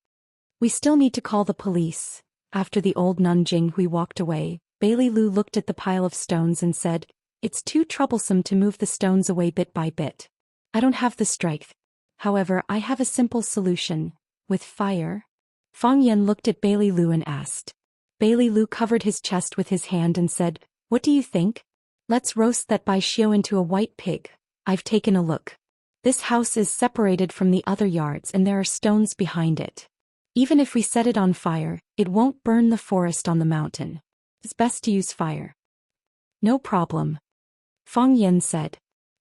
we still need to call the police. After the old nun Jing Hui walked away, Bailey Lu looked at the pile of stones and said, it's too troublesome to move the stones away bit by bit. I don't have the strength. However, I have a simple solution. With fire? Fang Yan looked at Bailey Lu and asked. Bailey Lu covered his chest with his hand and said, what do you think? Let's roast that Bai Xiu into a white pig. I've taken a look. This house is separated from the other yards and there are stones behind it. Even if we set it on fire, it won't burn the forest on the mountain. It's best to use fire. No problem. Fang Yan said.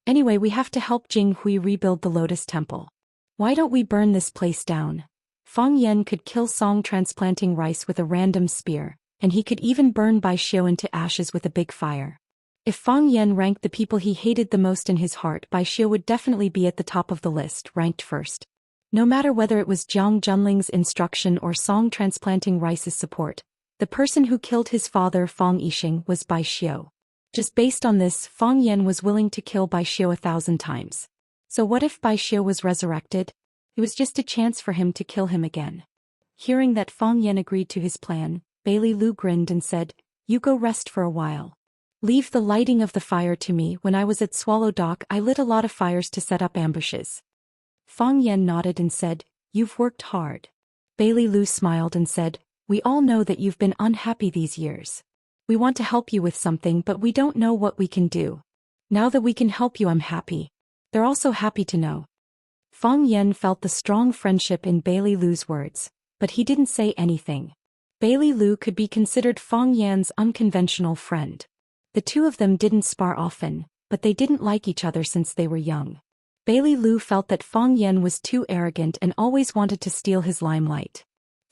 Anyway, we have to help Jing Hui rebuild the Lotus Temple. Why don't we burn this place down? Fang Yan could kill Song Transplanting Rice with a random spear, and he could even burn Bai Xiu into ashes with a big fire. If Fang Yan ranked the people he hated the most in his heart, Bai Xiu would definitely be at the top of the list, ranked first. No matter whether it was Jiang Junling's instruction or Song Transplanting Rice's support, the person who killed his father Fang Yixing was Bai Xiu. Just based on this, Fang Yan was willing to kill Bai Xiu 1,000 times. So what if Bai Xiu was resurrected? It was just a chance for him to kill him again. Hearing that Fang Yan agreed to his plan, Bailey Lu grinned and said, you go rest for a while. Leave the lighting of the fire to me. When I was at Swallow Dock, I lit a lot of fires to set up ambushes. Fang Yan nodded and said, you've worked hard. Bailey Lu smiled and said, we all know that you've been unhappy these years. We want to help you with something, but we don't know what we can do. Now that we can help you, I'm happy. They're also happy to know. Fang Yan felt the strong friendship in Bailey Lu's words, but he didn't say anything. Bailey Lu could be considered Fang Yan's unconventional friend. The two of them didn't spar often, but they didn't like each other since they were young. Bailey Lu felt that Fang Yan was too arrogant and always wanted to steal his limelight.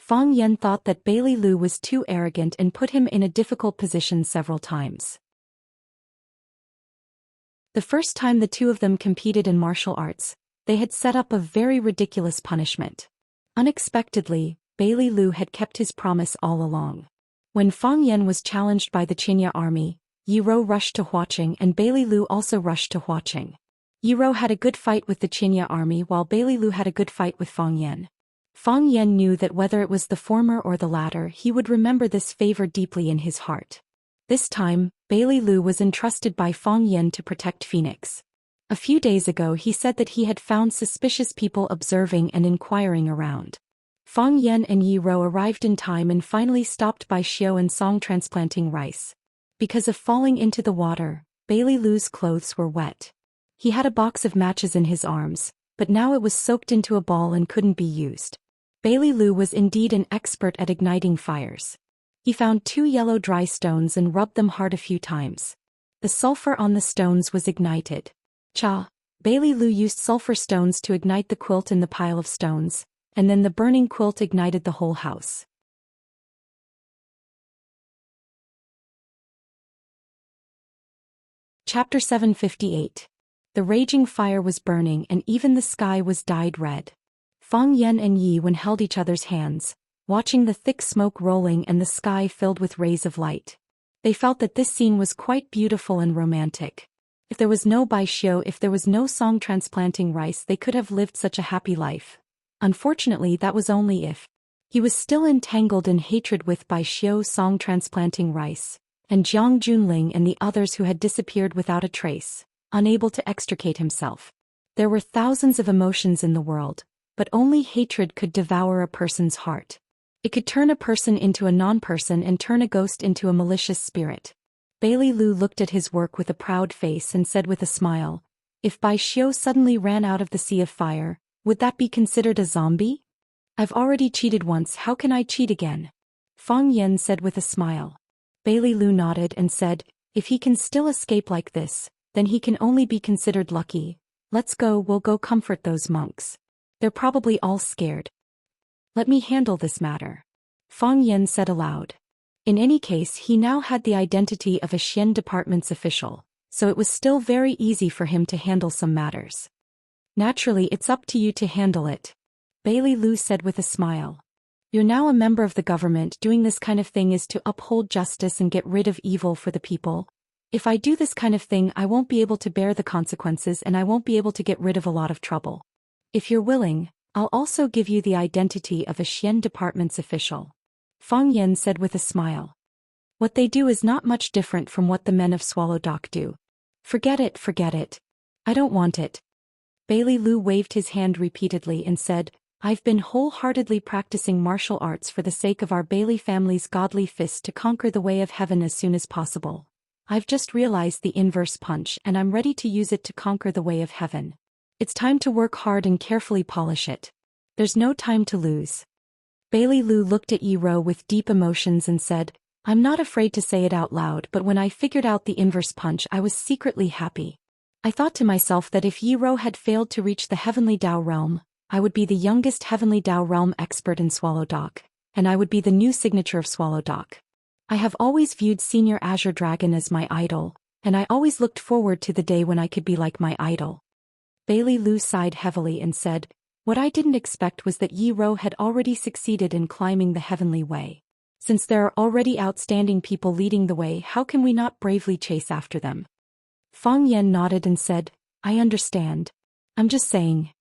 Fang Yan thought that Bailey Lu was too arrogant and put him in a difficult position several times. The first time the two of them competed in martial arts, they had set up a very ridiculous punishment. Unexpectedly, Bailey Lu had kept his promise all along. When Fang Yan was challenged by the Qinya army, Yi Rou rushed to Huaqing and Bailey Lu also rushed to Huaqing. Yi Rou had a good fight with the Qinya army while Bailey Lu had a good fight with Fang Yan. Fang Yan knew that whether it was the former or the latter, he would remember this favor deeply in his heart. This time, Bailey Lu was entrusted by Fang Yan to protect Phoenix. A few days ago he said that he had found suspicious people observing and inquiring around. Fang Yan and Yi Rou arrived in time and finally stopped by Xiao and Song transplanting rice. Because of falling into the water, Bailey Lu's clothes were wet. He had a box of matches in his arms, but now it was soaked into a ball and couldn't be used. Bailey Lu was indeed an expert at igniting fires. He found 2 yellow dry stones and rubbed them hard a few times. The sulfur on the stones was ignited. Bailey Lu used sulfur stones to ignite the quilt in the pile of stones, and then the burning quilt ignited the whole house. Chapter 758. The raging fire was burning and even the sky was dyed red. Fang Yan and Yi Wen held each other's hands, watching the thick smoke rolling and the sky filled with rays of light. They felt that this scene was quite beautiful and romantic. If there was no Bai Xiu, if there was no Song transplanting rice, they could have lived such a happy life. Unfortunately, that was only if. He was still entangled in hatred with Bai Xiu Song transplanting rice, and Jiang Junling and the others who had disappeared without a trace, unable to extricate himself. There were thousands of emotions in the world, but only hatred could devour a person's heart. It could turn a person into a non-person and turn a ghost into a malicious spirit. Bailey Lu looked at his work with a proud face and said with a smile, "If Bai Xiu suddenly ran out of the sea of fire, would that be considered a zombie? I've already cheated once, how can I cheat again?" Fang Yan said with a smile. Bailey Lu nodded and said, "If he can still escape like this, then he can only be considered lucky. Let's go, we'll go comfort those monks. They're probably all scared. Let me handle this matter." Fang Yan said aloud. In any case, he now had the identity of a Xian department's official, so it was still very easy for him to handle some matters. "Naturally, it's up to you to handle it," Bailey Lu said with a smile. "You're now a member of the government. Doing this kind of thing is to uphold justice and get rid of evil for the people. If I do this kind of thing, I won't be able to bear the consequences and I won't be able to get rid of a lot of trouble. If you're willing, I'll also give you the identity of a Xian department's official," Fang Yan said with a smile. "What they do is not much different from what the men of Swallow Dock do. Forget it, forget it. I don't want it." Bailey Lu waved his hand repeatedly and said, "I've been wholeheartedly practicing martial arts for the sake of our Bailey family's godly fist to conquer the way of heaven as soon as possible. I've just realized the inverse punch and I'm ready to use it to conquer the way of heaven. It's time to work hard and carefully polish it. There's no time to lose." Bailey Lu looked at Yi Rou with deep emotions and said, "I'm not afraid to say it out loud, but when I figured out the inverse punch, I was secretly happy. I thought to myself that if Yi Rou had failed to reach the Heavenly Dao Realm, I would be the youngest Heavenly Dao Realm expert in Swallow Dock, and I would be the new signature of Swallow Dock. I have always viewed Senior Azure Dragon as my idol, and I always looked forward to the day when I could be like my idol." Bailey Lu sighed heavily and said, "What I didn't expect was that Yi Rou had already succeeded in climbing the heavenly way. Since there are already outstanding people leading the way, how can we not bravely chase after them?" Fang Yan nodded and said, "I understand. I'm just saying.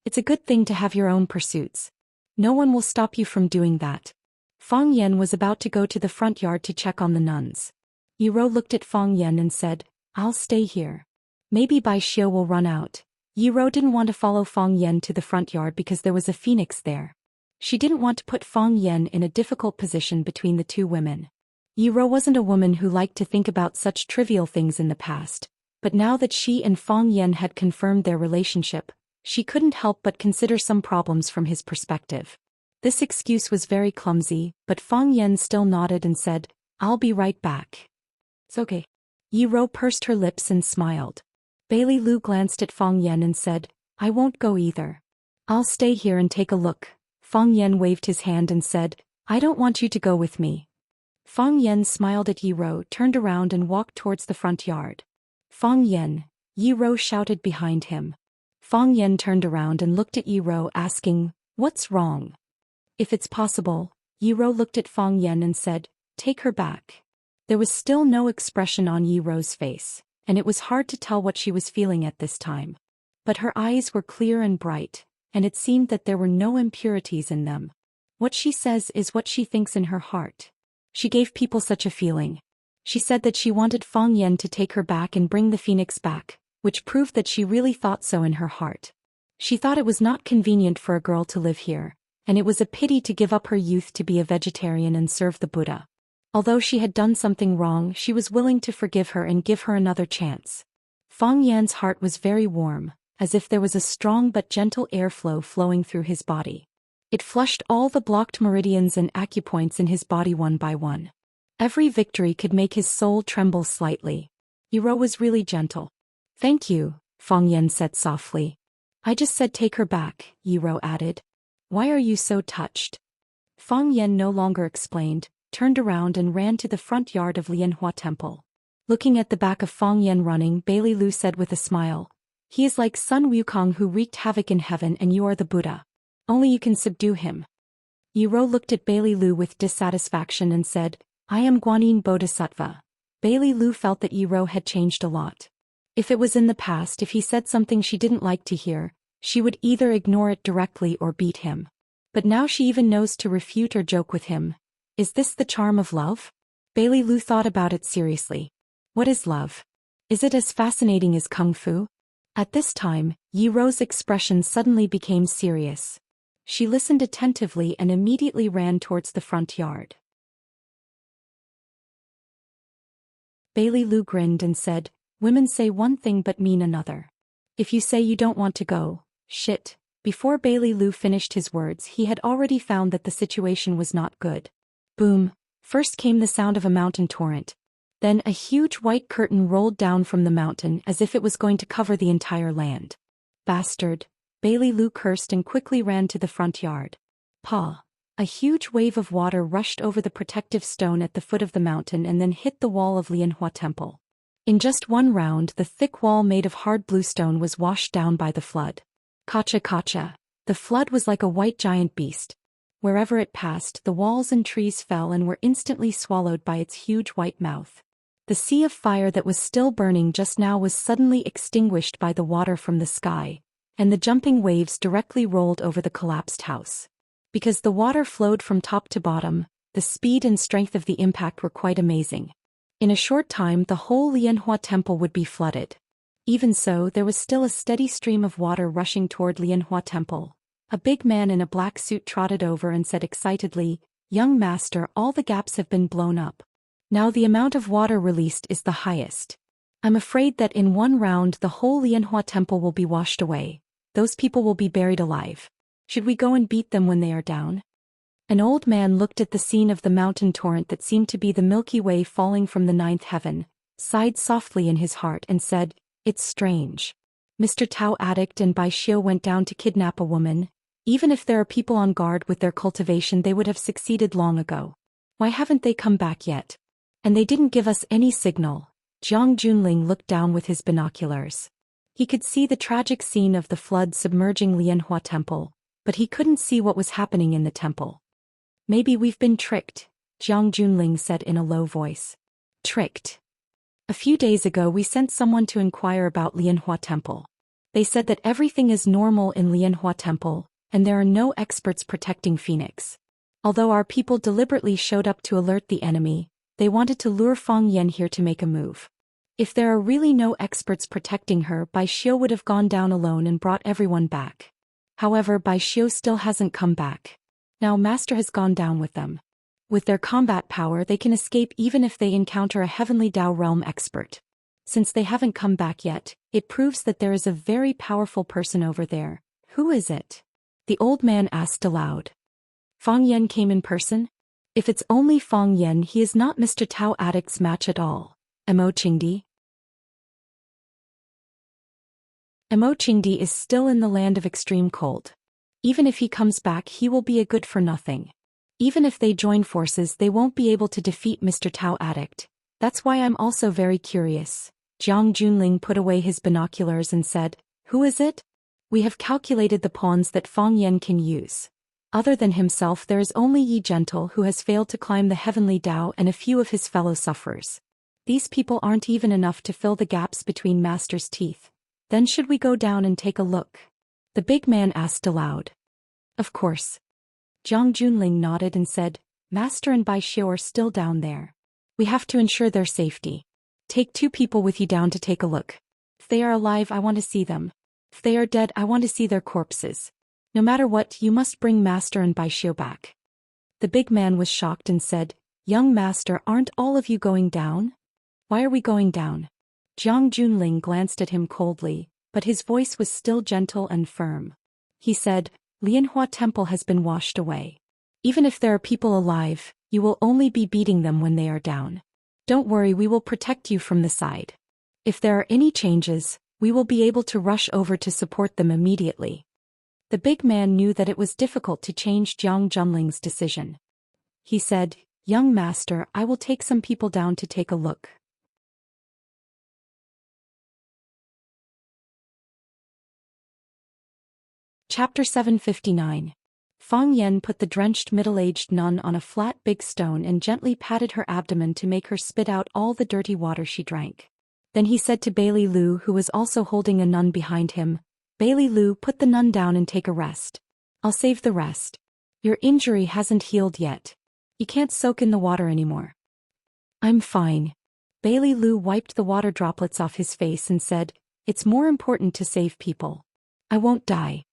It's a good thing to have your own pursuits. No one will stop you from doing that." Fang Yan was about to go to the front yard to check on the nuns. Yi Rou looked at Fang Yan and said, "I'll stay here. Maybe Bai Xiu will run out." Yi Rou didn't want to follow Fang Yan to the front yard because there was a phoenix there. She didn't want to put Fang Yan in a difficult position between the two women. Yi Rou wasn't a woman who liked to think about such trivial things in the past, but now that she and Fang Yan had confirmed their relationship, she couldn't help but consider some problems from his perspective. This excuse was very clumsy, but Fang Yan still nodded and said, "I'll be right back." "It's okay." Yi Rou pursed her lips and smiled. Bailey Lu glanced at Fang Yan and said, "I won't go either. I'll stay here and take a look. Fang Yan waved his hand and said, I don't want you to go with me. Fang Yan smiled at Yi Rou, turned around and walked towards the front yard. Fang Yan, Yi Rou shouted behind him. Fang Yan turned around and looked at Yi Rou, asking, What's wrong? If it's possible, Yi Rou looked at Fang Yan and said, Take her back. There was still no expression on Yi Rou's face, and it was hard to tell what she was feeling at this time. But her eyes were clear and bright, and it seemed that there were no impurities in them. What she says is what she thinks in her heart. She gave people such a feeling. She said that she wanted Fang Yan to take her back and bring the phoenix back, which proved that she really thought so in her heart. She thought it was not convenient for a girl to live here, and it was a pity to give up her youth to be a vegetarian and serve the Buddha. Although she had done something wrong, she was willing to forgive her and give her another chance. Fang Yan's heart was very warm, as if there was a strong but gentle airflow flowing through his body. It flushed all the blocked meridians and acupoints in his body one by one. Every victory could make his soul tremble slightly. Yi Rou was really gentle. Thank you, Fang Yan said softly. I just said take her back, Yi Rou added. Why are you so touched? Fang Yan no longer explained, turned around and ran to the front yard of Lianhua Temple. Looking at the back of Fang Yan running, Bailey Lu said with a smile, He is like Sun Wukong who wreaked havoc in heaven, and you are the Buddha. Only you can subdue him. Yi Rou looked at Bailey Lu with dissatisfaction and said, I am Guanyin Bodhisattva. Bailey Lu felt that Yi Rou had changed a lot. If it was in the past, if he said something she didn't like to hear, she would either ignore it directly or beat him. But now she even knows to refute or joke with him. Is this the charm of love? Bailey Lu thought about it seriously. What is love? Is it as fascinating as kung fu? At this time, Yi Rou's expression suddenly became serious. She listened attentively and immediately ran towards the front yard. Bailey Lu grinned and said, Women say one thing but mean another. If you say you don't want to go, shit. Before Bailey Lu finished his words, he had already found that the situation was not good. Boom. First came the sound of a mountain torrent. Then a huge white curtain rolled down from the mountain as if it was going to cover the entire land. Bastard. Bailey Lu cursed and quickly ran to the front yard. Pa. A huge wave of water rushed over the protective stone at the foot of the mountain and then hit the wall of Lianhua Temple. In just one round, the thick wall made of hard blue stone was washed down by the flood. Kacha kacha. The flood was like a white giant beast. Wherever it passed, the walls and trees fell and were instantly swallowed by its huge white mouth. The sea of fire that was still burning just now was suddenly extinguished by the water from the sky, and the jumping waves directly rolled over the collapsed house. Because the water flowed from top to bottom, the speed and strength of the impact were quite amazing. In a short time, the whole Lianhua Temple would be flooded. Even so, there was still a steady stream of water rushing toward Lianhua Temple. A big man in a black suit trotted over and said excitedly, Young master, all the gaps have been blown up. Now the amount of water released is the highest. I'm afraid that in one round the whole Lianhua Temple will be washed away. Those people will be buried alive. Should we go and beat them when they are down? An old man looked at the scene of the mountain torrent that seemed to be the Milky Way falling from the ninth heaven, sighed softly in his heart and said, It's strange. Mr. Tao Addict and Bai Xiu went down to kidnap a woman. Even if there are people on guard with their cultivation, they would have succeeded long ago. Why haven't they come back yet? And they didn't give us any signal. Jiang Junling looked down with his binoculars. He could see the tragic scene of the flood submerging Lianhua Temple, but he couldn't see what was happening in the temple. Maybe we've been tricked, Jiang Junling said in a low voice. Tricked. A few days ago we sent someone to inquire about Lianhua Temple. They said that everything is normal in Lianhua Temple, and there are no experts protecting Phoenix. Although our people deliberately showed up to alert the enemy, they wanted to lure Fang Yan here to make a move. If there are really no experts protecting her, Bai Xiu would have gone down alone and brought everyone back. However, Bai Xiu still hasn't come back. Now Master has gone down with them. With their combat power, they can escape even if they encounter a heavenly Dao realm expert. Since they haven't come back yet, it proves that there is a very powerful person over there. Who is it? The old man asked aloud. Fang Yan came in person? If it's only Fang Yan, he is not Mr. Tao Addict's match at all. Mo Qingdi? Mo Qingdi is still in the land of extreme cold. Even if he comes back, he will be a good for nothing. Even if they join forces, they won't be able to defeat Mr. Tao Addict. That's why I'm also very curious. Jiang Junling put away his binoculars and said, "Who is it? We have calculated the pawns that Fang Yan can use. Other than himself, there is only Yi Gentle who has failed to climb the heavenly Tao and a few of his fellow sufferers. These people aren't even enough to fill the gaps between Master's teeth. Then should we go down and take a look?" The big man asked aloud. Of course. Jiang Junling nodded and said, "Master and Bai Xiu are still down there. We have to ensure their safety. Take 2 people with you down to take a look. If they are alive, I want to see them. If they are dead, I want to see their corpses. No matter what, you must bring Master and Bai Xiu back." The big man was shocked and said, "Young Master, aren't all of you going down? Why are we going down?" Jiang Junling glanced at him coldly, but his voice was still gentle and firm. He said, "Lianhua Temple has been washed away. Even if there are people alive, you will only be beating them when they are down. Don't worry, we will protect you from the side. If there are any changes, we will be able to rush over to support them immediately." The big man knew that it was difficult to change Jiang Junling's decision. He said, "Young Master, I will take some people down to take a look." Chapter 759. Fang Yan put the drenched middle-aged nun on a flat big stone and gently patted her abdomen to make her spit out all the dirty water she drank. Then he said to Bailey Lu, who was also holding a nun behind him, "Bailey Lu, put the nun down and take a rest. I'll save the rest. Your injury hasn't healed yet. You can't soak in the water anymore." "I'm fine." Bailey Lu wiped the water droplets off his face and said, "It's more important to save people. I won't die."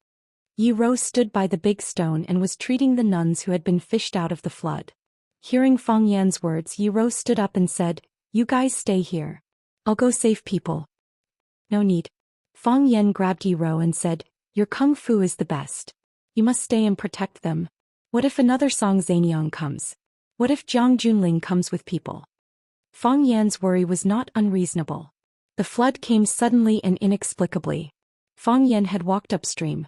Yi Ro stood by the big stone and was treating the nuns who had been fished out of the flood. Hearing Fang Yan's words, Yi Ro stood up and said, "You guys stay here. I'll go save people." "No need." Fang Yan grabbed Yi Ro and said, "Your kung fu is the best. You must stay and protect them. What if another Song Zaniang comes? What if Jiang Junling comes with people?" Fang Yan's worry was not unreasonable. The flood came suddenly and inexplicably. Fang Yan had walked upstream.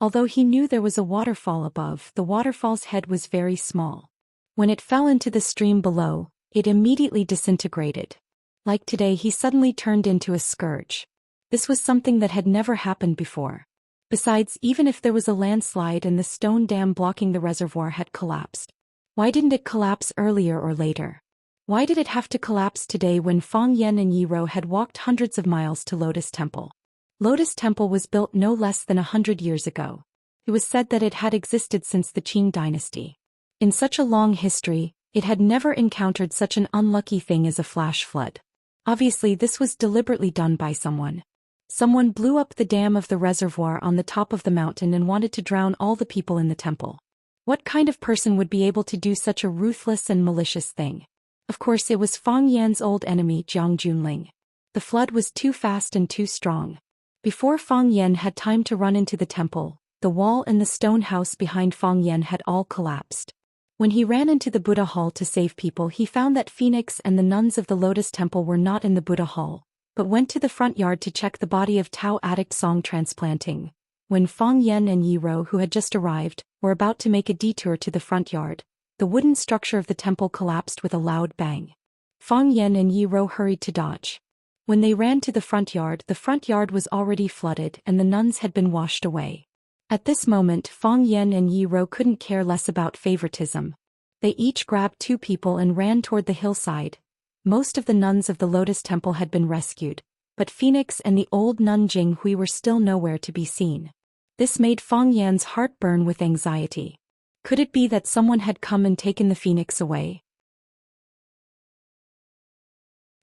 Although he knew there was a waterfall above, the waterfall's head was very small. When it fell into the stream below, it immediately disintegrated. Like today, he suddenly turned into a scourge. This was something that had never happened before. Besides, even if there was a landslide and the stone dam blocking the reservoir had collapsed, why didn't it collapse earlier or later? Why did it have to collapse today when Fang Yan and Yi Ro had walked hundreds of miles to Lotus Temple? Lotus Temple was built no less than 100 years ago. It was said that it had existed since the Qing dynasty. In such a long history, it had never encountered such an unlucky thing as a flash flood. Obviously, this was deliberately done by someone. Someone blew up the dam of the reservoir on the top of the mountain and wanted to drown all the people in the temple. What kind of person would be able to do such a ruthless and malicious thing? Of course, it was Fang Yan's old enemy, Jiang Junling. The flood was too fast and too strong. Before Fang Yan had time to run into the temple, the wall and the stone house behind Fang Yan had all collapsed. When he ran into the Buddha Hall to save people, he found that Phoenix and the nuns of the Lotus Temple were not in the Buddha Hall, but went to the front yard to check the body of Tao Addict Song transplanting. When Fang Yan and Yi Ro, who had just arrived, were about to make a detour to the front yard, the wooden structure of the temple collapsed with a loud bang. Fang Yan and Yi Ro hurried to dodge. When they ran to the front yard was already flooded and the nuns had been washed away. At this moment, Fang Yan and Yi Ro couldn't care less about favoritism. They each grabbed 2 people and ran toward the hillside. Most of the nuns of the Lotus Temple had been rescued, but Phoenix and the old nun Jing Hui were still nowhere to be seen. This made Fang Yan's heart burn with anxiety. Could it be that someone had come and taken the Phoenix away?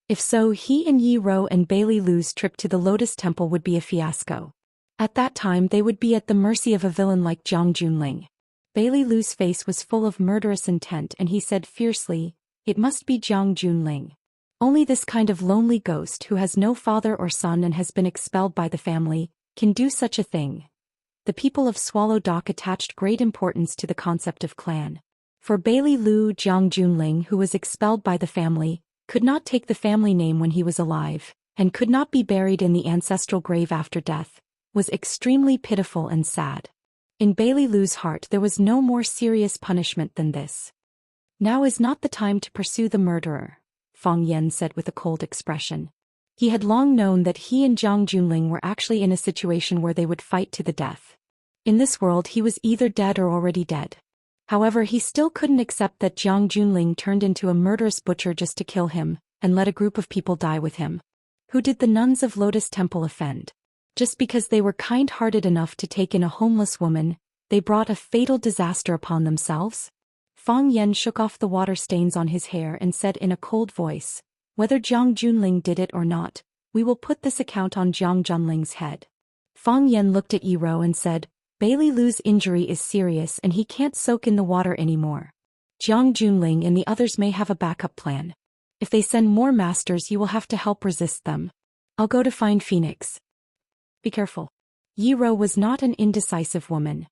If so, he and Yi Ro and Bailey Lu's trip to the Lotus Temple would be a fiasco. At that time, they would be at the mercy of a villain like Jiang Junling. Bailey Lu's face was full of murderous intent and he said fiercely, "It must be Jiang Junling. Only this kind of lonely ghost who has no father or son and has been expelled by the family can do such a thing." The people of Swallow Dock attached great importance to the concept of clan. For Bailey Lu, Jiang Junling, who was expelled by the family, could not take the family name when he was alive, and could not be buried in the ancestral grave after death, was extremely pitiful and sad. In Bailey Lu's heart there was no more serious punishment than this. Now is not the time to pursue the murderer, Fang Yan said with a cold expression. He had long known that he and Jiang Junling were actually in a situation where they would fight to the death. In this world he was either dead or already dead. However, he still couldn't accept that Jiang Junling turned into a murderous butcher just to kill him, and let a group of people die with him. Who did the nuns of Lotus Temple offend? Just because they were kind-hearted enough to take in a homeless woman, they brought a fatal disaster upon themselves? Fang Yan shook off the water stains on his hair and said in a cold voice, "Whether Jiang Junling did it or not, we will put this account on Jiang Junling's head." Fang Yan looked at Yi Rou and said, "Bailey Lu's injury is serious and he can't soak in the water anymore. Jiang Junling and the others may have a backup plan. If they send more masters, you will have to help resist them. I'll go to find Phoenix. Be careful." Yi Rou was not an indecisive woman.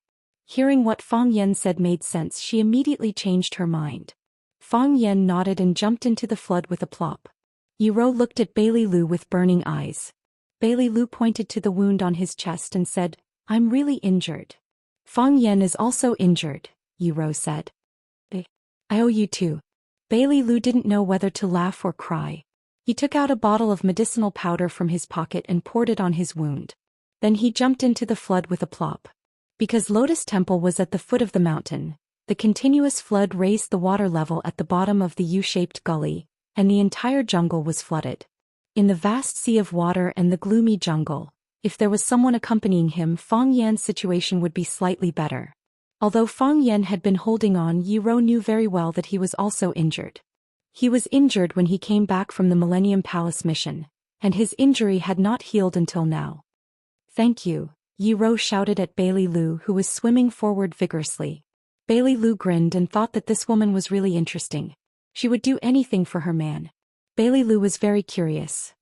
Hearing what Fang Yan said made sense, she immediately changed her mind. Fang Yan nodded and jumped into the flood with a plop. Yi Rou looked at Bailey Lu with burning eyes. Bailey Lu pointed to the wound on his chest and said, "I'm really injured." "Fang Yan is also injured," Yi Rou said. "I owe you too." Bailey Lu didn't know whether to laugh or cry. He took out a bottle of medicinal powder from his pocket and poured it on his wound. Then he jumped into the flood with a plop. Because Lotus Temple was at the foot of the mountain, the continuous flood raised the water level at the bottom of the U-shaped gully, and the entire jungle was flooded. In the vast sea of water and the gloomy jungle, if there was someone accompanying him, Fang Yan's situation would be slightly better. Although Fang Yan had been holding on, Yi Rou knew very well that he was also injured. He was injured when he came back from the Millennium Palace mission, and his injury had not healed until now. "Thank you," Yi Rou shouted at Bailey Lu, who was swimming forward vigorously. Bailey Lu grinned and thought that this woman was really interesting. She would do anything for her man. Bailey Lu was very curious.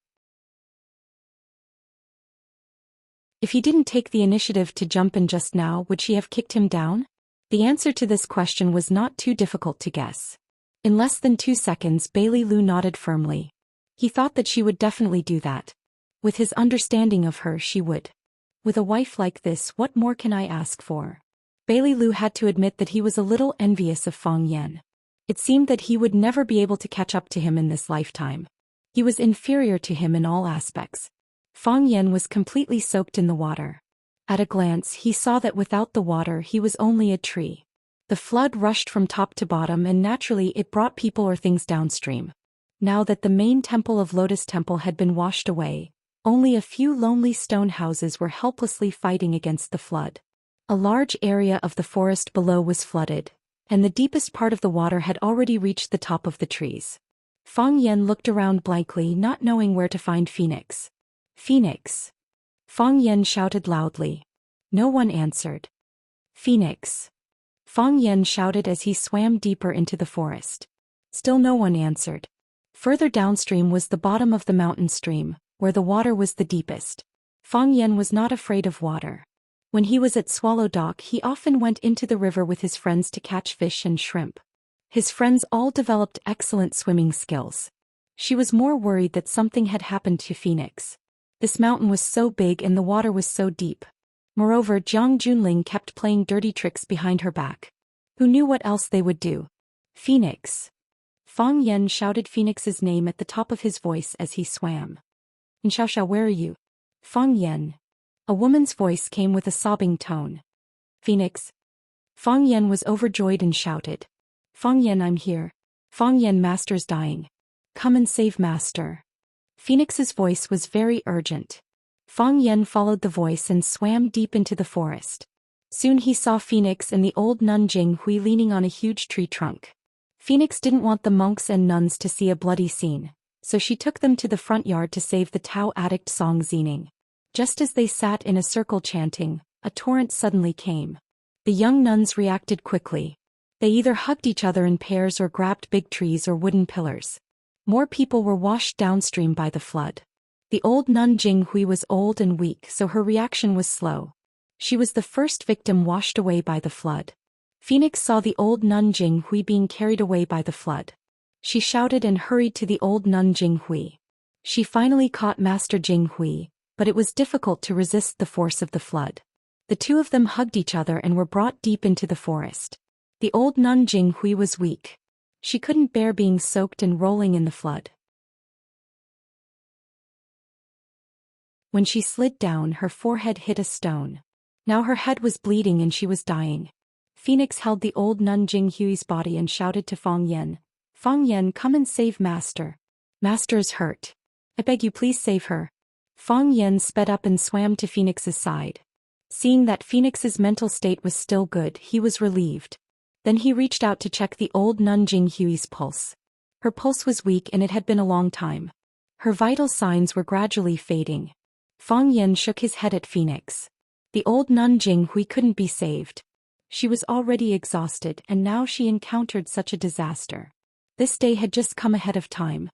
If he didn't take the initiative to jump in just now, would she have kicked him down? The answer to this question was not too difficult to guess. In less than 2 seconds, Bailey Lu nodded firmly. He thought that she would definitely do that. With his understanding of her, she would. With a wife like this, what more can I ask for? Bailey Lu had to admit that he was a little envious of Fang Yan. It seemed that he would never be able to catch up to him in this lifetime. He was inferior to him in all aspects. Fang Yan was completely soaked in the water. At a glance, he saw that without the water he was only a tree. The flood rushed from top to bottom, and naturally it brought people or things downstream. Now that the main temple of Lotus Temple had been washed away, only a few lonely stone houses were helplessly fighting against the flood. A large area of the forest below was flooded, and the deepest part of the water had already reached the top of the trees. Fang Yan looked around blankly, not knowing where to find Phoenix. "Phoenix!" Fang Yan shouted loudly. No one answered. "Phoenix!" Fang Yan shouted as he swam deeper into the forest. Still no one answered. Further downstream was the bottom of the mountain stream, where the water was the deepest. Fang Yan was not afraid of water. When he was at Swallow Dock, he often went into the river with his friends to catch fish and shrimp. His friends all developed excellent swimming skills. She was more worried that something had happened to Phoenix. This mountain was so big and the water was so deep. Moreover, Jiang Junling kept playing dirty tricks behind her back. Who knew what else they would do? "Phoenix!" Fang Yan shouted Phoenix's name at the top of his voice as he swam. "Xianxia, where are you?" "Fang Yan." A woman's voice came with a sobbing tone. "Phoenix?" Fang Yan was overjoyed and shouted. "Fang Yan, I'm here. Fang Yan, Master's dying. Come and save Master." Phoenix's voice was very urgent. Fang Yan followed the voice and swam deep into the forest. Soon he saw Phoenix and the old nun Jing Hui leaning on a huge tree trunk. Phoenix didn't want the monks and nuns to see a bloody scene, so she took them to the front yard to save the Tao addict Song Zining. Just as they sat in a circle chanting, a torrent suddenly came. The young nuns reacted quickly. They either hugged each other in pairs or grabbed big trees or wooden pillars. More people were washed downstream by the flood. The old nun Jing Hui was old and weak, so her reaction was slow. She was the first victim washed away by the flood. Phoenix saw the old nun Jing Hui being carried away by the flood. She shouted and hurried to the old nun Jing Hui. She finally caught Master Jing Hui, but it was difficult to resist the force of the flood. The two of them hugged each other and were brought deep into the forest. The old nun Jinghui was weak. She couldn't bear being soaked and rolling in the flood. When she slid down, her forehead hit a stone. Now her head was bleeding and she was dying. Phoenix held the old nun Jinghui's body and shouted to Fang Yan, "Fang Yan, come and save Master. Master is hurt. I beg you please save her." Fang Yan sped up and swam to Phoenix's side. Seeing that Phoenix's mental state was still good, he was relieved. Then he reached out to check the old nun Jinghui's pulse. Her pulse was weak and it had been a long time. Her vital signs were gradually fading. Fang Yan shook his head at Phoenix. The old nun Jinghui couldn't be saved. She was already exhausted and now she encountered such a disaster. This day had just come ahead of time.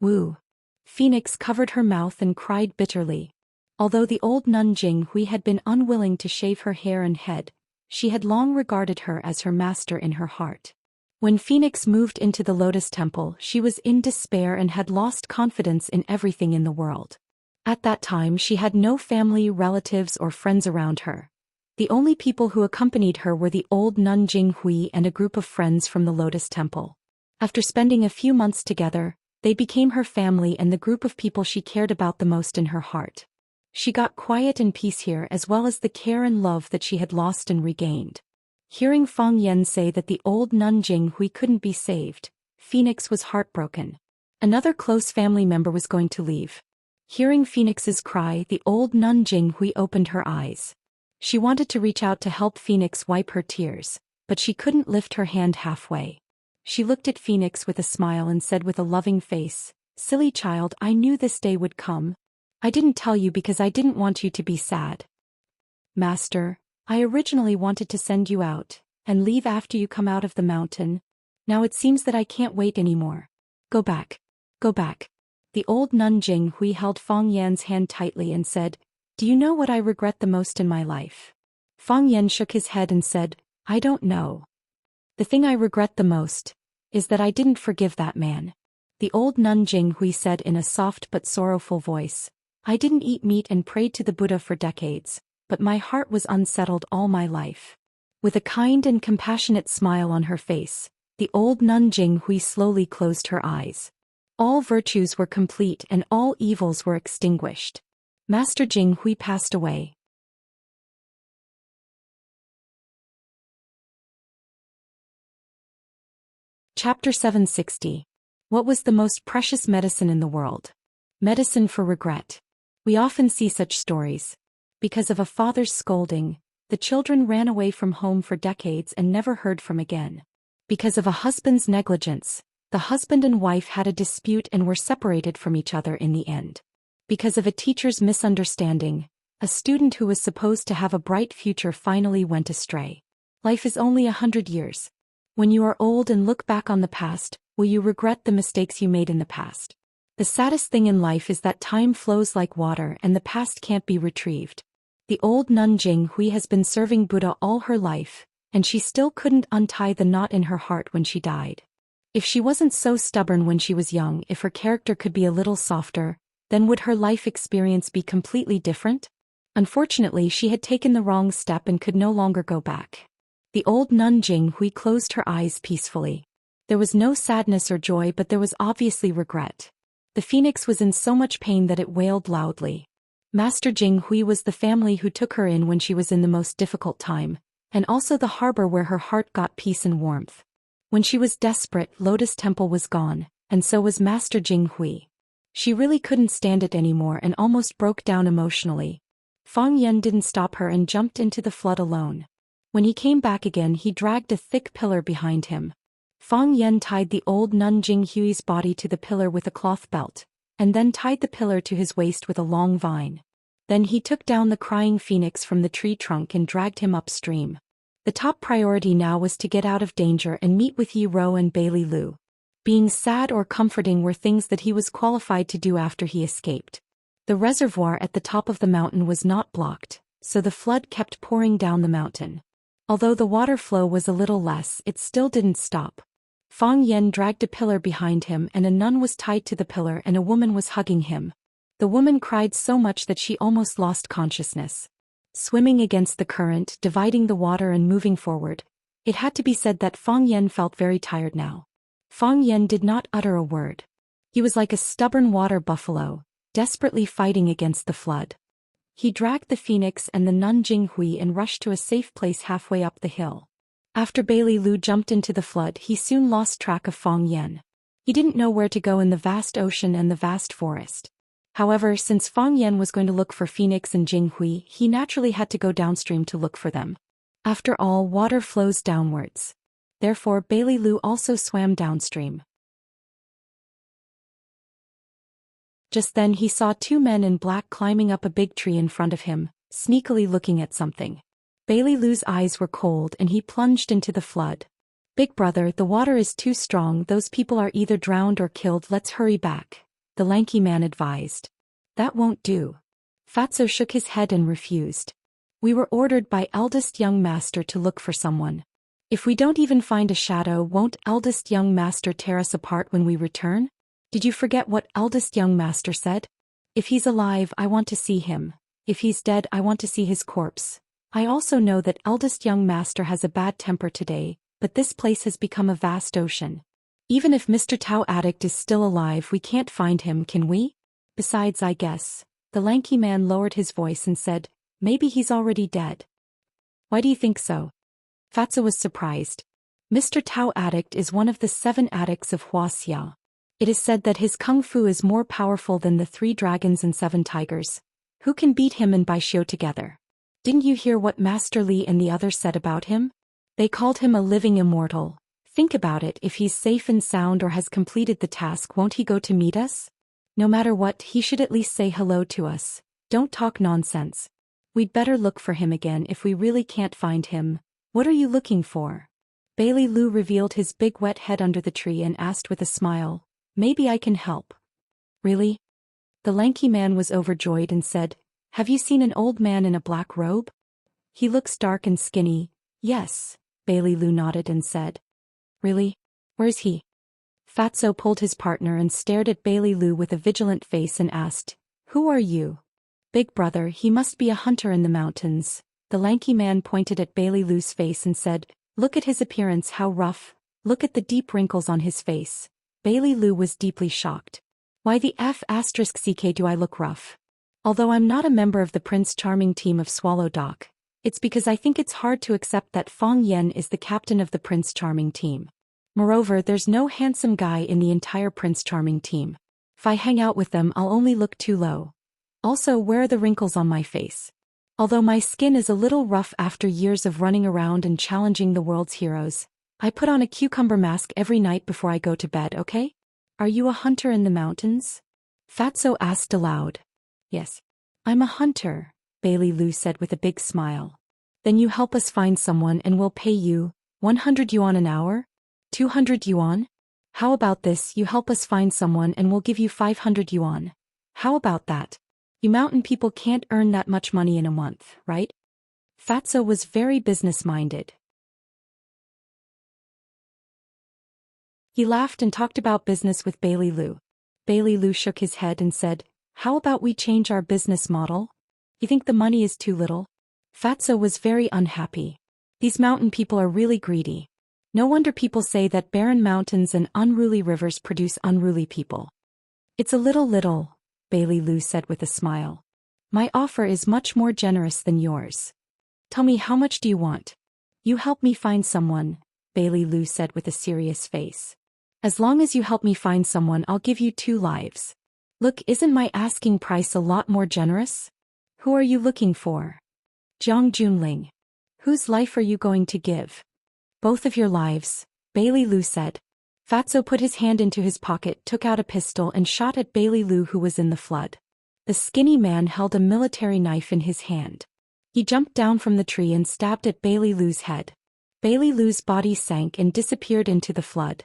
Woo! Phoenix covered her mouth and cried bitterly. Although the old nun Jinghui had been unwilling to shave her hair and head, she had long regarded her as her master in her heart. When Phoenix moved into the Lotus Temple, she was in despair and had lost confidence in everything in the world. At that time she had no family, relatives or friends around her. The only people who accompanied her were the old nun Jinghui and a group of friends from the Lotus Temple. After spending a few months together, they became her family and the group of people she cared about the most in her heart. She got quiet and peace here as well as the care and love that she had lost and regained. Hearing Fang Yan say that the old nun Jinghui couldn't be saved, Phoenix was heartbroken. Another close family member was going to leave. Hearing Phoenix's cry, the old nun Jinghui opened her eyes. She wanted to reach out to help Phoenix wipe her tears, but she couldn't lift her hand halfway. She looked at Phoenix with a smile and said with a loving face, "Silly child, I knew this day would come. I didn't tell you because I didn't want you to be sad. Master, I originally wanted to send you out and leave after you come out of the mountain. Now it seems that I can't wait anymore. Go back. Go back." The old nun Jinghui held Fang Yan's hand tightly and said, "Do you know what I regret the most in my life?" Fang Yan shook his head and said, "I don't know. The thing I regret the most is that I didn't forgive that man." The old nun Jinghui said in a soft but sorrowful voice, "I didn't eat meat and prayed to the Buddha for decades, but my heart was unsettled all my life." With a kind and compassionate smile on her face, the old nun Jinghui slowly closed her eyes. All virtues were complete and all evils were extinguished. Master Jinghui passed away. Chapter 760. What was the most precious medicine in the world? Medicine for regret. We often see such stories. Because of a father's scolding, the children ran away from home for decades and never heard from again. Because of a husband's negligence, the husband and wife had a dispute and were separated from each other in the end. Because of a teacher's misunderstanding, a student who was supposed to have a bright future finally went astray. Life is only 100 years. When you are old and look back on the past, will you regret the mistakes you made in the past? The saddest thing in life is that time flows like water and the past can't be retrieved. The old nun Jinghui has been serving Buddha all her life, and she still couldn't untie the knot in her heart when she died. If she wasn't so stubborn when she was young, if her character could be a little softer, then would her life experience be completely different? Unfortunately, she had taken the wrong step and could no longer go back. The old nun Jinghui closed her eyes peacefully. There was no sadness or joy, but there was obviously regret. The phoenix was in so much pain that it wailed loudly. Master Jinghui was the family who took her in when she was in the most difficult time, and also the harbor where her heart got peace and warmth. When she was desperate, Lotus Temple was gone, and so was Master Jinghui. She really couldn't stand it anymore and almost broke down emotionally. Fang Yan didn't stop her and jumped into the flood alone. When he came back again, he dragged a thick pillar behind him. Fang Yan tied the old nun Jinghui's body to the pillar with a cloth belt, and then tied the pillar to his waist with a long vine. Then he took down the crying phoenix from the tree trunk and dragged him upstream. The top priority now was to get out of danger and meet with Yi Rou and Bailey Lu. Being sad or comforting were things that he was qualified to do after he escaped. The reservoir at the top of the mountain was not blocked, so the flood kept pouring down the mountain. Although the water flow was a little less, it still didn't stop. Fang Yan dragged a pillar behind him and a nun was tied to the pillar and a woman was hugging him. The woman cried so much that she almost lost consciousness. swimming against the current, dividing the water and moving forward. It had to be said that Fang Yen felt very tired now. Fang Yen did not utter a word. He was like a stubborn water buffalo, desperately fighting against the flood. He dragged the phoenix and the nun Jinghui and rushed to a safe place halfway up the hill. After Bailey Lu jumped into the flood, he soon lost track of Fang Yen. He didn't know where to go in the vast ocean and the vast forest. However, since Fang Yen was going to look for Phoenix and Jinghui, he naturally had to go downstream to look for them. After all, water flows downwards. Therefore, Bailey Lu also swam downstream. Just then he saw two men in black climbing up a big tree in front of him, sneakily looking at something. Bailey Lu's eyes were cold and he plunged into the flood. "Big brother, the water is too strong, those people are either drowned or killed, let's hurry back," the lanky man advised. "That won't do." Fatso shook his head and refused. "We were ordered by eldest young master to look for someone. If we don't even find a shadow, won't eldest young master tear us apart when we return? Did you forget what eldest young master said? If he's alive, I want to see him. If he's dead, I want to see his corpse. I also know that eldest young master has a bad temper today, but this place has become a vast ocean. Even if Mr. Tao Addict is still alive, we can't find him, can we? Besides, I guess." The lanky man lowered his voice and said, "Maybe he's already dead." "Why do you think so?" Fatso was surprised. Mr. Tao Addict is one of the 7 addicts of Wuxia. It is said that his kung fu is more powerful than the 3 dragons and 7 tigers. Who can beat him and Baishio together? Didn't you hear what Master Li and the others said about him? They called him a living immortal. Think about it, if he's safe and sound or has completed the task, won't he go to meet us? No matter what, he should at least say hello to us. Don't talk nonsense. We'd better look for him again if we really can't find him. What are you looking for?" Bailey Lu revealed his big wet head under the tree and asked with a smile, "Maybe I can help." "Really?" The lanky man was overjoyed and said, "Have you seen an old man in a black robe? He looks dark and skinny." "Yes," Bailey Lu nodded and said. "Really? Where's he?" Fatso pulled his partner and stared at Bailey Lu with a vigilant face and asked, "Who are you?" "Big brother, he must be a hunter in the mountains." The lanky man pointed at Bailey Lu's face and said, "Look at his appearance, how rough. Look at the deep wrinkles on his face." Bailey Lu was deeply shocked. "Why the f***ck do I look rough? Although I'm not a member of the Prince Charming team of Swallow Dock, it's because I think it's hard to accept that Fang Yen is the captain of the Prince Charming team. Moreover, there's no handsome guy in the entire Prince Charming team. If I hang out with them, I'll only look too low. Also, where are the wrinkles on my face? Although my skin is a little rough after years of running around and challenging the world's heroes, I put on a cucumber mask every night before I go to bed, okay? Are you a hunter in the mountains?" Fatso asked aloud. "Yes. I'm a hunter," Bailey Lu said with a big smile. "Then you help us find someone and we'll pay you 100 yuan an hour? 200 yuan? How about this, you help us find someone and we'll give you 500 yuan. How about that? You mountain people can't earn that much money in a month, right?" Fatso was very business-minded. He laughed and talked about business with Bailey Lu. Bailey Lu shook his head and said, "How about we change our business model? You think the money is too little?" Fatso was very unhappy. These mountain people are really greedy. No wonder people say that barren mountains and unruly rivers produce unruly people. "It's a little," Bailey Lu said with a smile. "My offer is much more generous than yours. Tell me, how much do you want?" "You help me find someone," Bailey Lu said with a serious face. "As long as you help me find someone, I'll give you 2 lives. Look, isn't my asking price a lot more generous? Who are you looking for?" "Jiang Junling." "Whose life are you going to give?" "Both of your lives," Bailey Lu said. Fatso put his hand into his pocket, took out a pistol and shot at Bailey Lu, who was in the flood. The skinny man held a military knife in his hand. He jumped down from the tree and stabbed at Bailey Lu's head. Bailey Lu's body sank and disappeared into the flood.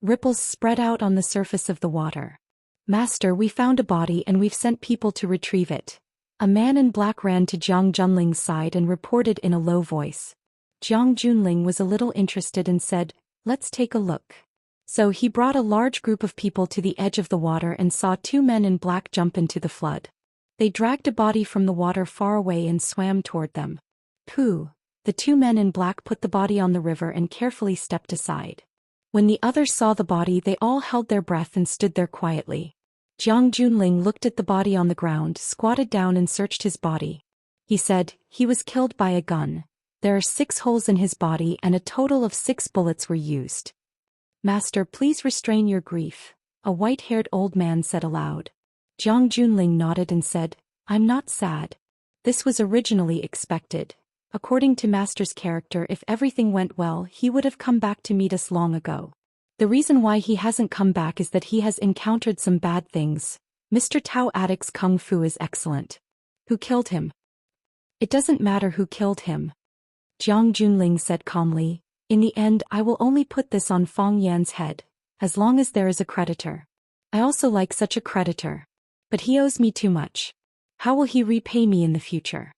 Ripples spread out on the surface of the water. "Master, we found a body and we've sent people to retrieve it." A man in black ran to Jiang Junling's side and reported in a low voice. Jiang Junling was a little interested and said, "Let's take a look." So he brought a large group of people to the edge of the water and saw 2 men in black jump into the flood. They dragged a body from the water far away and swam toward them. Pooh! The two men in black put the body on the river and carefully stepped aside. When the others saw the body, they all held their breath and stood there quietly. Jiang Junling looked at the body on the ground, squatted down and searched his body. He said, "He was killed by a gun. There are 6 holes in his body and a total of 6 bullets were used." "Master, please restrain your grief," a white-haired old man said aloud. Jiang Junling nodded and said, "I'm not sad. This was originally expected. According to Master's character, if everything went well, he would have come back to meet us long ago. The reason why he hasn't come back is that he has encountered some bad things. Mr. Tao Addict's kung fu is excellent." "Who killed him?" "It doesn't matter who killed him," Jiang Junling said calmly. "In the end, I will only put this on Fang Yan's head, as long as there is a creditor. I also like such a creditor. But he owes me too much. How will he repay me in the future?"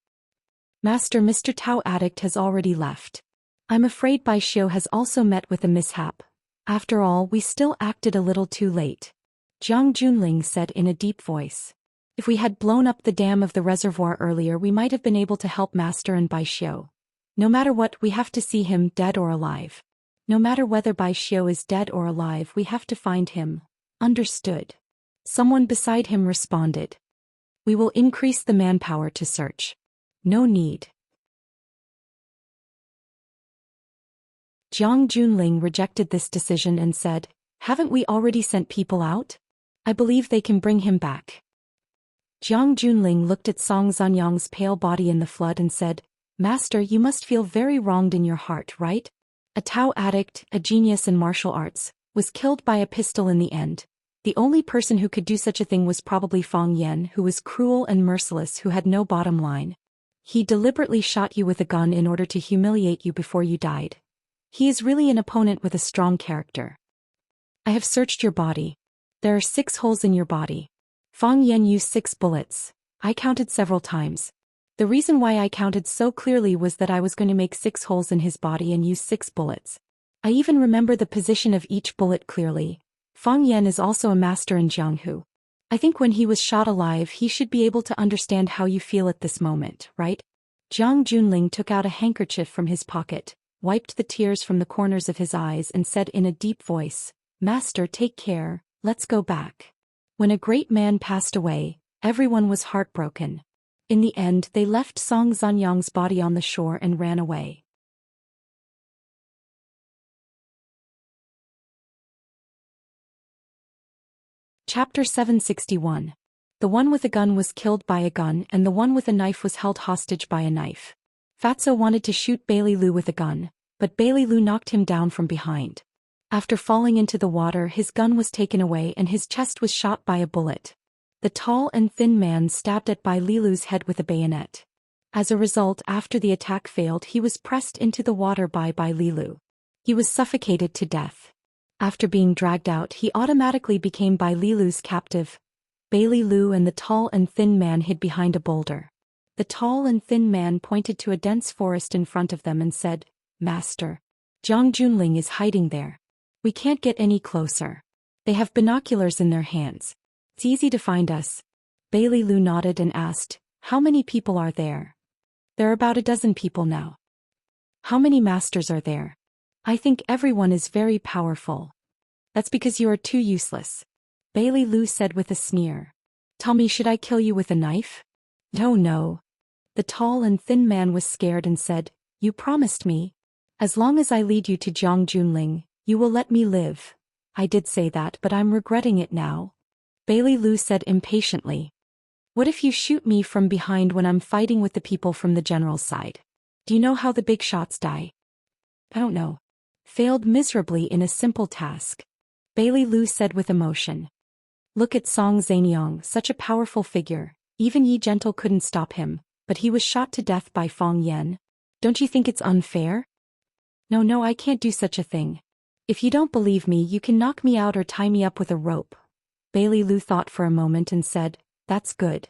"Master, Mr. Tao Addict has already left. I'm afraid Bai Xiu has also met with a mishap. After all, we still acted a little too late," Jiang Junling said in a deep voice. "If we had blown up the dam of the reservoir earlier, we might have been able to help Master and Bai Xiu. No matter what, we have to see him, dead or alive. No matter whether Bai Xiu is dead or alive, we have to find him. Understood?" Someone beside him responded. "We will increase the manpower to search." "No need." Jiang Junling rejected this decision and said, "Haven't we already sent people out? I believe they can bring him back." Jiang Junling looked at Song Zanyang's pale body in the flood and said, "Master, you must feel very wronged in your heart, right? A Tao addict, a genius in martial arts, was killed by a pistol in the end. The only person who could do such a thing was probably Fang Yan, who was cruel and merciless, who had no bottom line. He deliberately shot you with a gun in order to humiliate you before you died. He is really an opponent with a strong character. I have searched your body. There are 6 holes in your body. Fang Yan used 6 bullets. I counted several times. The reason why I counted so clearly was that I was going to make 6 holes in his body and use 6 bullets. I even remember the position of each bullet clearly. Fang Yan is also a master in Jianghu. I think when he was shot alive, he should be able to understand how you feel at this moment, right?" Jiang Junling took out a handkerchief from his pocket, wiped the tears from the corners of his eyes and said in a deep voice, "Master, take care, let's go back." When a great man passed away, everyone was heartbroken. In the end, they left Song Zanyang's body on the shore and ran away. Chapter 761. The one with a gun was killed by a gun and the one with a knife was held hostage by a knife. Fatso wanted to shoot Bailey Lu with a gun, but Bailey Lu knocked him down from behind. After falling into the water, his gun was taken away and his chest was shot by a bullet. The tall and thin man stabbed at Bai Lilu's head with a bayonet. As a result, after the attack failed, he was pressed into the water by Bai Lilu. He was suffocated to death. After being dragged out, he automatically became Bai Lilu's captive. Bailey Lu and the tall and thin man hid behind a boulder. The tall and thin man pointed to a dense forest in front of them and said, "Master, Jiang Junling is hiding there. We can't get any closer. They have binoculars in their hands. It's easy to find us." Bailey Lu nodded and asked, "How many people are there?" "There are about a dozen people now." "How many masters are there?" "I think everyone is very powerful." "That's because you are too useless," Bailey Lu said with a sneer. "Tell me, should I kill you with a knife?" No. The tall and thin man was scared and said, "You promised me. As long as I lead you to Jiang Junling, you will let me live." "I did say that, but I'm regretting it now," Bailey Lu said impatiently. "What if you shoot me from behind when I'm fighting with the people from the general's side? Do you know how the big shots die?" "I don't know." "Failed miserably in a simple task," Bailey Lu said with emotion. "Look at Song Zanyang, such a powerful figure. Even Yi Gentle couldn't stop him, but he was shot to death by Fang Yan. Don't you think it's unfair?" No, I can't do such a thing. If you don't believe me, you can knock me out or tie me up with a rope." Bailey Lu thought for a moment and said, "That's good."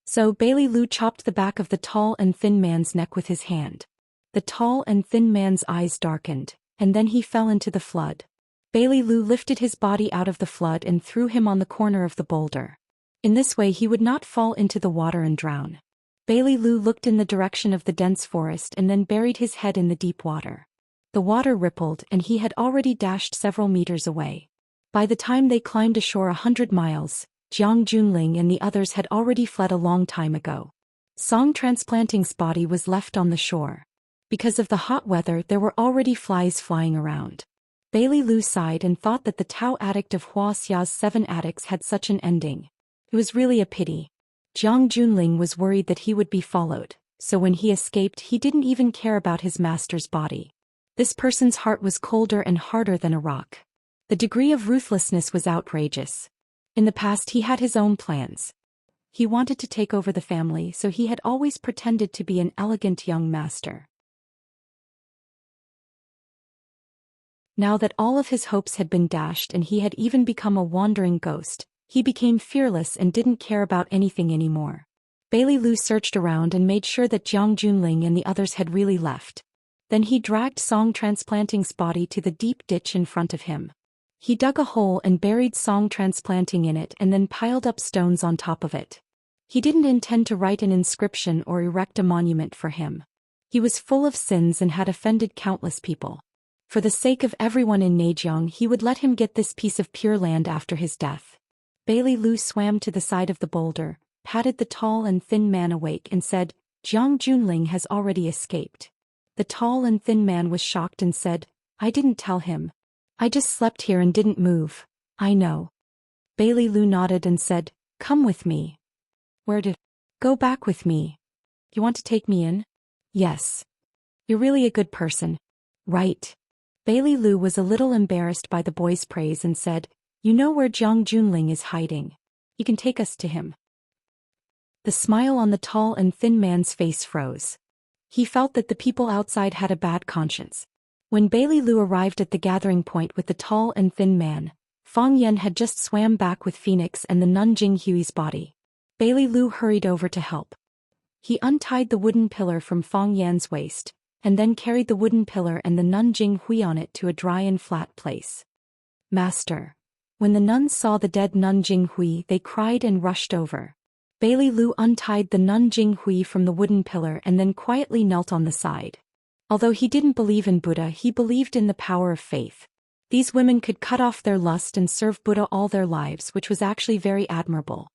So Bailey Lu chopped the back of the tall and thin man's neck with his hand. The tall and thin man's eyes darkened, and then he fell into the flood. Bailey Lu lifted his body out of the flood and threw him on the corner of the boulder. In this way he would not fall into the water and drown. Bailey Lu looked in the direction of the dense forest and then buried his head in the deep water. The water rippled and he had already dashed several meters away. By the time they climbed ashore 100 miles, Jiang Junling and the others had already fled a long time ago. Song Transplanting's body was left on the shore. Because of the hot weather there were already flies flying around. Bailey Lu sighed and thought that the Tao addict of Huaxia's 7 addicts had such an ending. It was really a pity. Jiang Junling was worried that he would be followed, so when he escaped he didn't even care about his master's body. This person's heart was colder and harder than a rock. The degree of ruthlessness was outrageous. In the past he had his own plans. He wanted to take over the family, so he had always pretended to be an elegant young master. Now that all of his hopes had been dashed and he had even become a wandering ghost, he became fearless and didn't care about anything anymore. Bailey Lu searched around and made sure that Jiang Junling and the others had really left. Then he dragged Song Transplanting's body to the deep ditch in front of him. He dug a hole and buried Song Transplanting in it and then piled up stones on top of it. He didn't intend to write an inscription or erect a monument for him. He was full of sins and had offended countless people. For the sake of everyone in Neijiang he would let him get this piece of pure land after his death. Bailey Lu swam to the side of the boulder, patted the tall and thin man awake and said, "Jiang Junling has already escaped." The tall and thin man was shocked and said, "I didn't tell him. I just slept here and didn't move." "I know." Bailey Lu nodded and said, "Come with me." "Where to?" "Go back with me." "You want to take me in?" "Yes." "You're really a good person." "Right." Bailey Lu was a little embarrassed by the boy's praise and said, "You know where Jiang Junling is hiding. You can take us to him." The smile on the tall and thin man's face froze. He felt that the people outside had a bad conscience. When Bailey Lu arrived at the gathering point with the tall and thin man, Fang Yan had just swam back with Phoenix and the nun Jinghui's body. Bailey Lu hurried over to help. He untied the wooden pillar from Fang Yan's waist, and then carried the wooden pillar and the nun Jinghui on it to a dry and flat place. "Master." When the nuns saw the dead nun Jinghui they cried and rushed over. Bailey Lu untied the nun Jinghui from the wooden pillar and then quietly knelt on the side. Although he didn't believe in Buddha, he believed in the power of faith. These women could cut off their lust and serve Buddha all their lives, which was actually very admirable.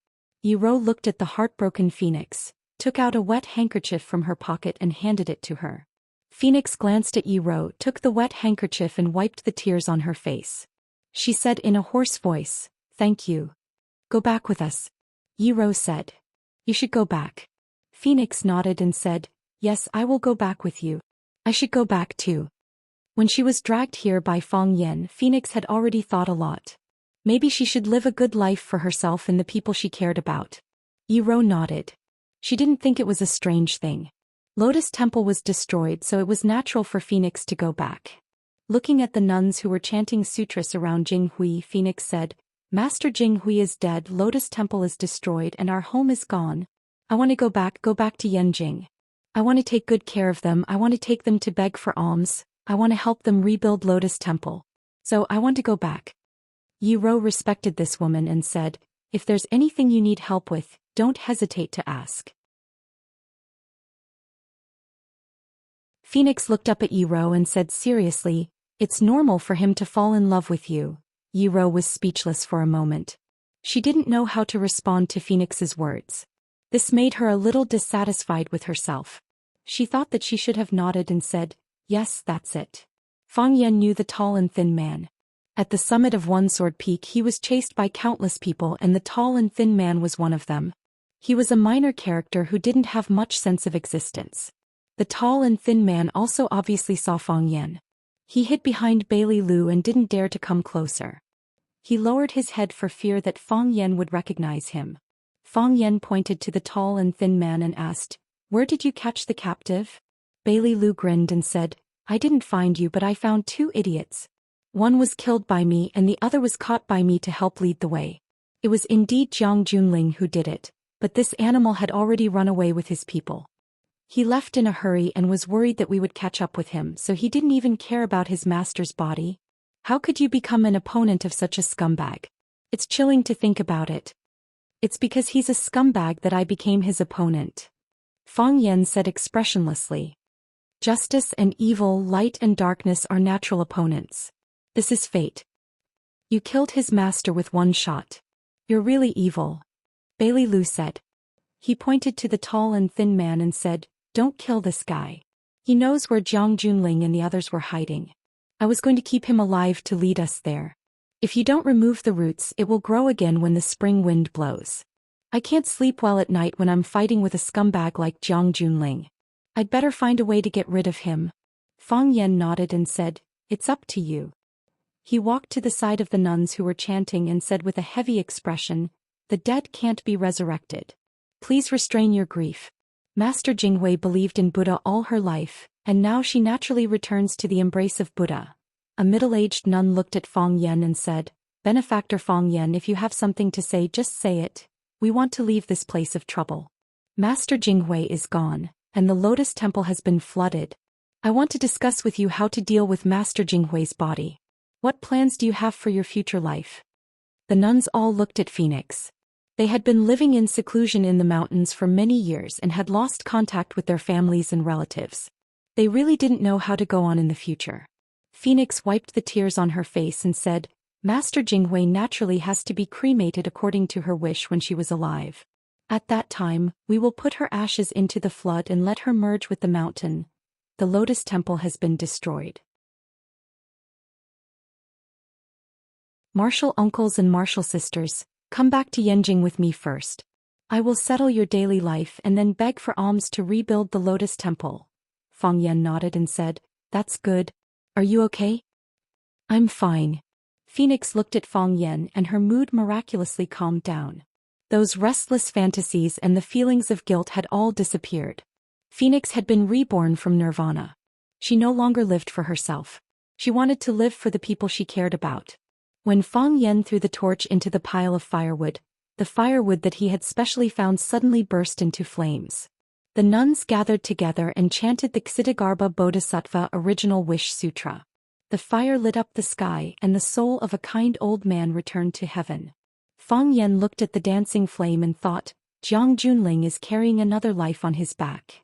Yi-Ro looked at the heartbroken Phoenix, took out a wet handkerchief from her pocket and handed it to her. Phoenix glanced at Yi-Ro, took the wet handkerchief and wiped the tears on her face. She said in a hoarse voice, "Thank you." "Go back with us," Yi-Ro said. "You should go back." Phoenix nodded and said, "Yes, I will go back with you. I should go back too." When she was dragged here by Fang Yan, Phoenix had already thought a lot. Maybe she should live a good life for herself and the people she cared about. Yi-Ro nodded. She didn't think it was a strange thing. Lotus Temple was destroyed, so it was natural for Phoenix to go back. Looking at the nuns who were chanting sutras around Jinghui, Phoenix said, "Master Jinghui is dead, Lotus Temple is destroyed, and our home is gone. I want to go back to Yanjing. I want to take good care of them, I want to take them to beg for alms, I want to help them rebuild Lotus Temple. So I want to go back." Yi-Ro respected this woman and said, "If there's anything you need help with, don't hesitate to ask." Phoenix looked up at Yi-Ro and said seriously, "It's normal for him to fall in love with you." Yi-Ro was speechless for a moment. She didn't know how to respond to Phoenix's words. This made her a little dissatisfied with herself. She thought that she should have nodded and said, "Yes, that's it." Fang Yan knew the tall and thin man. At the summit of One Sword Peak he was chased by countless people and the tall and thin man was one of them. He was a minor character who didn't have much sense of existence. The tall and thin man also obviously saw Fang Yan. He hid behind Bailey Lu and didn't dare to come closer. He lowered his head for fear that Fang Yan would recognize him. Fang Yan pointed to the tall and thin man and asked, "Where did you catch the captive?" Bailey Lu grinned and said, "I didn't find you, but I found 2 idiots. One was killed by me and the other was caught by me to help lead the way." It was indeed Jiang Junling who did it, but this animal had already run away with his people. He left in a hurry and was worried that we would catch up with him, so he didn't even care about his master's body. How could you become an opponent of such a scumbag? It's chilling to think about it. It's because he's a scumbag that I became his opponent. Fang Yan said expressionlessly. Justice and evil, light and darkness are natural opponents. This is fate. You killed his master with one shot. You're really evil. Bailey Lu said. He pointed to the tall and thin man and said, don't kill this guy. He knows where Jiang Junling and the others were hiding. I was going to keep him alive to lead us there. If you don't remove the roots, it will grow again when the spring wind blows. I can't sleep well at night when I'm fighting with a scumbag like Jiang Junling. I'd better find a way to get rid of him. Fang Yan nodded and said, it's up to you. He walked to the side of the nuns who were chanting and said with a heavy expression, the dead can't be resurrected. Please restrain your grief. Master Jinghui believed in Buddha all her life, and now she naturally returns to the embrace of Buddha. A middle-aged nun looked at Fang Yan and said, Benefactor Fang Yan, if you have something to say, just say it. We want to leave this place of trouble. Master Jinghui is gone, and the Lotus Temple has been flooded. I want to discuss with you how to deal with Master Jinghui's body. What plans do you have for your future life? The nuns all looked at Phoenix. They had been living in seclusion in the mountains for many years and had lost contact with their families and relatives. They really didn't know how to go on in the future. Phoenix wiped the tears on her face and said, Master Jinghui naturally has to be cremated according to her wish when she was alive. At that time, we will put her ashes into the flood and let her merge with the mountain. The Lotus Temple has been destroyed. Martial uncles and martial sisters, come back to Yanjing with me first. I will settle your daily life and then beg for alms to rebuild the Lotus Temple. Fang Yan nodded and said, that's good. Are you okay? I'm fine. Phoenix looked at Fang Yan and her mood miraculously calmed down. Those restless fantasies and the feelings of guilt had all disappeared. Phoenix had been reborn from nirvana. She no longer lived for herself. She wanted to live for the people she cared about. When Fang Yan threw the torch into the pile of firewood, the firewood that he had specially found suddenly burst into flames. The nuns gathered together and chanted the Ksitigarbha Bodhisattva Original Wish Sutra. The fire lit up the sky and the soul of a kind old man returned to heaven. Fang Yan looked at the dancing flame and thought, Jiang Junling is carrying another life on his back.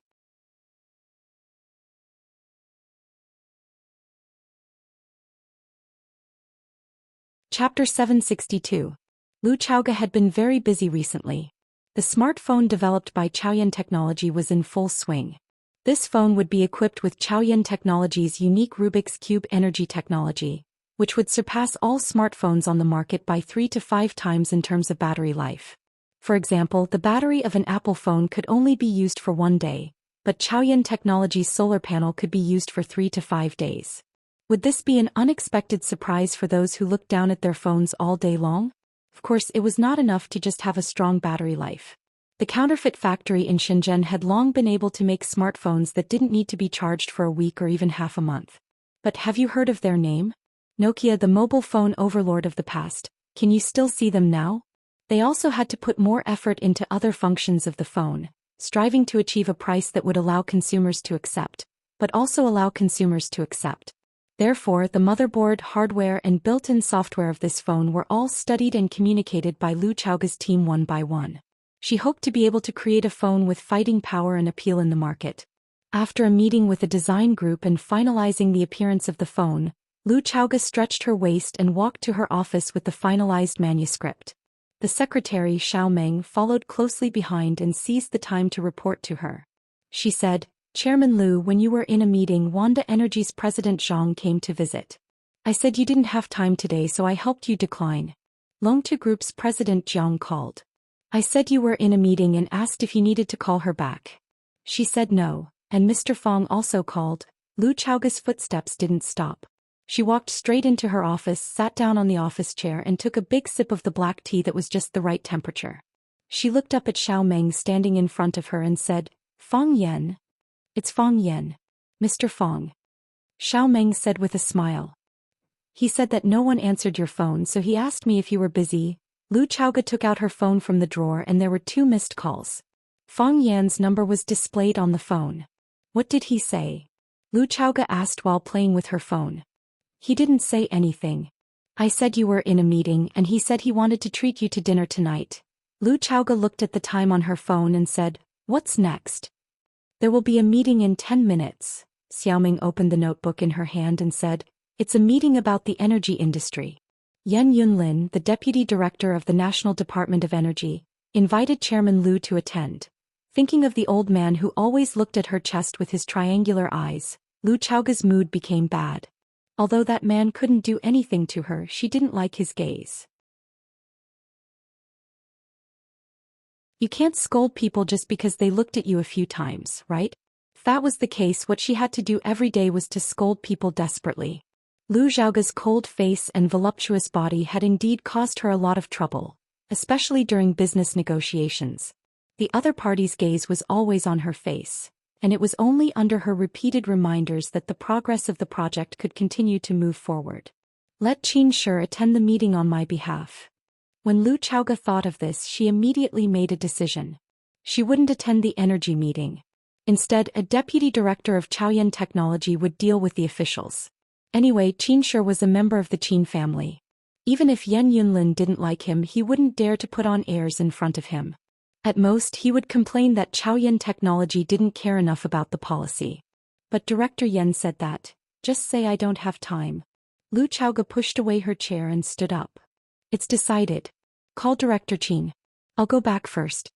Chapter 762. Lu Chaoga had been very busy recently. The smartphone developed by Chaoyan Technology was in full swing. This phone would be equipped with Chaoyan Technology's unique Rubik's Cube energy technology, which would surpass all smartphones on the market by 3 to 5 times in terms of battery life. For example, the battery of an Apple phone could only be used for 1 day, but Chaoyan Technology's solar panel could be used for 3 to 5 days. Would this be an unexpected surprise for those who looked down at their phones all day long? Of course, it was not enough to just have a strong battery life. The counterfeit factory in Shenzhen had long been able to make smartphones that didn't need to be charged for a week or even half a month. But have you heard of their name? Nokia, the mobile phone overlord of the past. Can you still see them now? They also had to put more effort into other functions of the phone, striving to achieve a price that would allow consumers to accept, but also allow consumers to accept. Therefore, the motherboard, hardware and built-in software of this phone were all studied and communicated by Lu Chaoga's team one by one. She hoped to be able to create a phone with fighting power and appeal in the market. After a meeting with a design group and finalizing the appearance of the phone, Lu Chaoga stretched her waist and walked to her office with the finalized manuscript. The secretary, Xiao Meng, followed closely behind and seized the time to report to her. She said, Chairman Lu, when you were in a meeting, Wanda Energy's President Zhang came to visit. I said you didn't have time today, so I helped you decline. Longtu Group's President Jiang called. I said you were in a meeting and asked if you needed to call her back. She said no, and Mr. Fong also called. Lu Chaoga's footsteps didn't stop. She walked straight into her office, sat down on the office chair and took a big sip of the black tea that was just the right temperature. She looked up at Xiao Meng standing in front of her and said, Fong Yan. It's Fong Yan. Mr. Fong. Xiao Meng said with a smile. He said that no one answered your phone, so he asked me if you were busy. Lu Chaoga took out her phone from the drawer and there were 2 missed calls. Fong Yan's number was displayed on the phone. What did he say? Lu Chaoga asked while playing with her phone. He didn't say anything. I said you were in a meeting and he said he wanted to treat you to dinner tonight. Lu Chaoga looked at the time on her phone and said, "What's next?" "There will be a meeting in 10 minutes. Xiaoming opened the notebook in her hand and said, "It's a meeting about the energy industry." Yan Yunlin, the deputy director of the National Department of Energy, invited Chairman Lu to attend. Thinking of the old man who always looked at her chest with his triangular eyes, Lu Chaoga's mood became bad. Although that man couldn't do anything to her, she didn't like his gaze. You can't scold people just because they looked at you a few times, right? If that was the case, what she had to do every day was to scold people desperately. Lu Xiaoga's cold face and voluptuous body had indeed caused her a lot of trouble, especially during business negotiations. The other party's gaze was always on her face, and it was only under her repeated reminders that the progress of the project could continue to move forward. Let Xianxia attend the meeting on my behalf. When Lu Chaoga thought of this, she immediately made a decision. She wouldn't attend the energy meeting. Instead, a deputy director of Chaoyan Technology would deal with the officials. Anyway, Xianxia was a member of the Qin family. Even if Yan Yunlin didn't like him, he wouldn't dare to put on airs in front of him. At most, he would complain that Chaoyan Technology didn't care enough about the policy. But Director Yan said that, "Just say I don't have time." Lu Chaoga pushed away her chair and stood up. "It's decided. Call Director Qin. I'll go back first."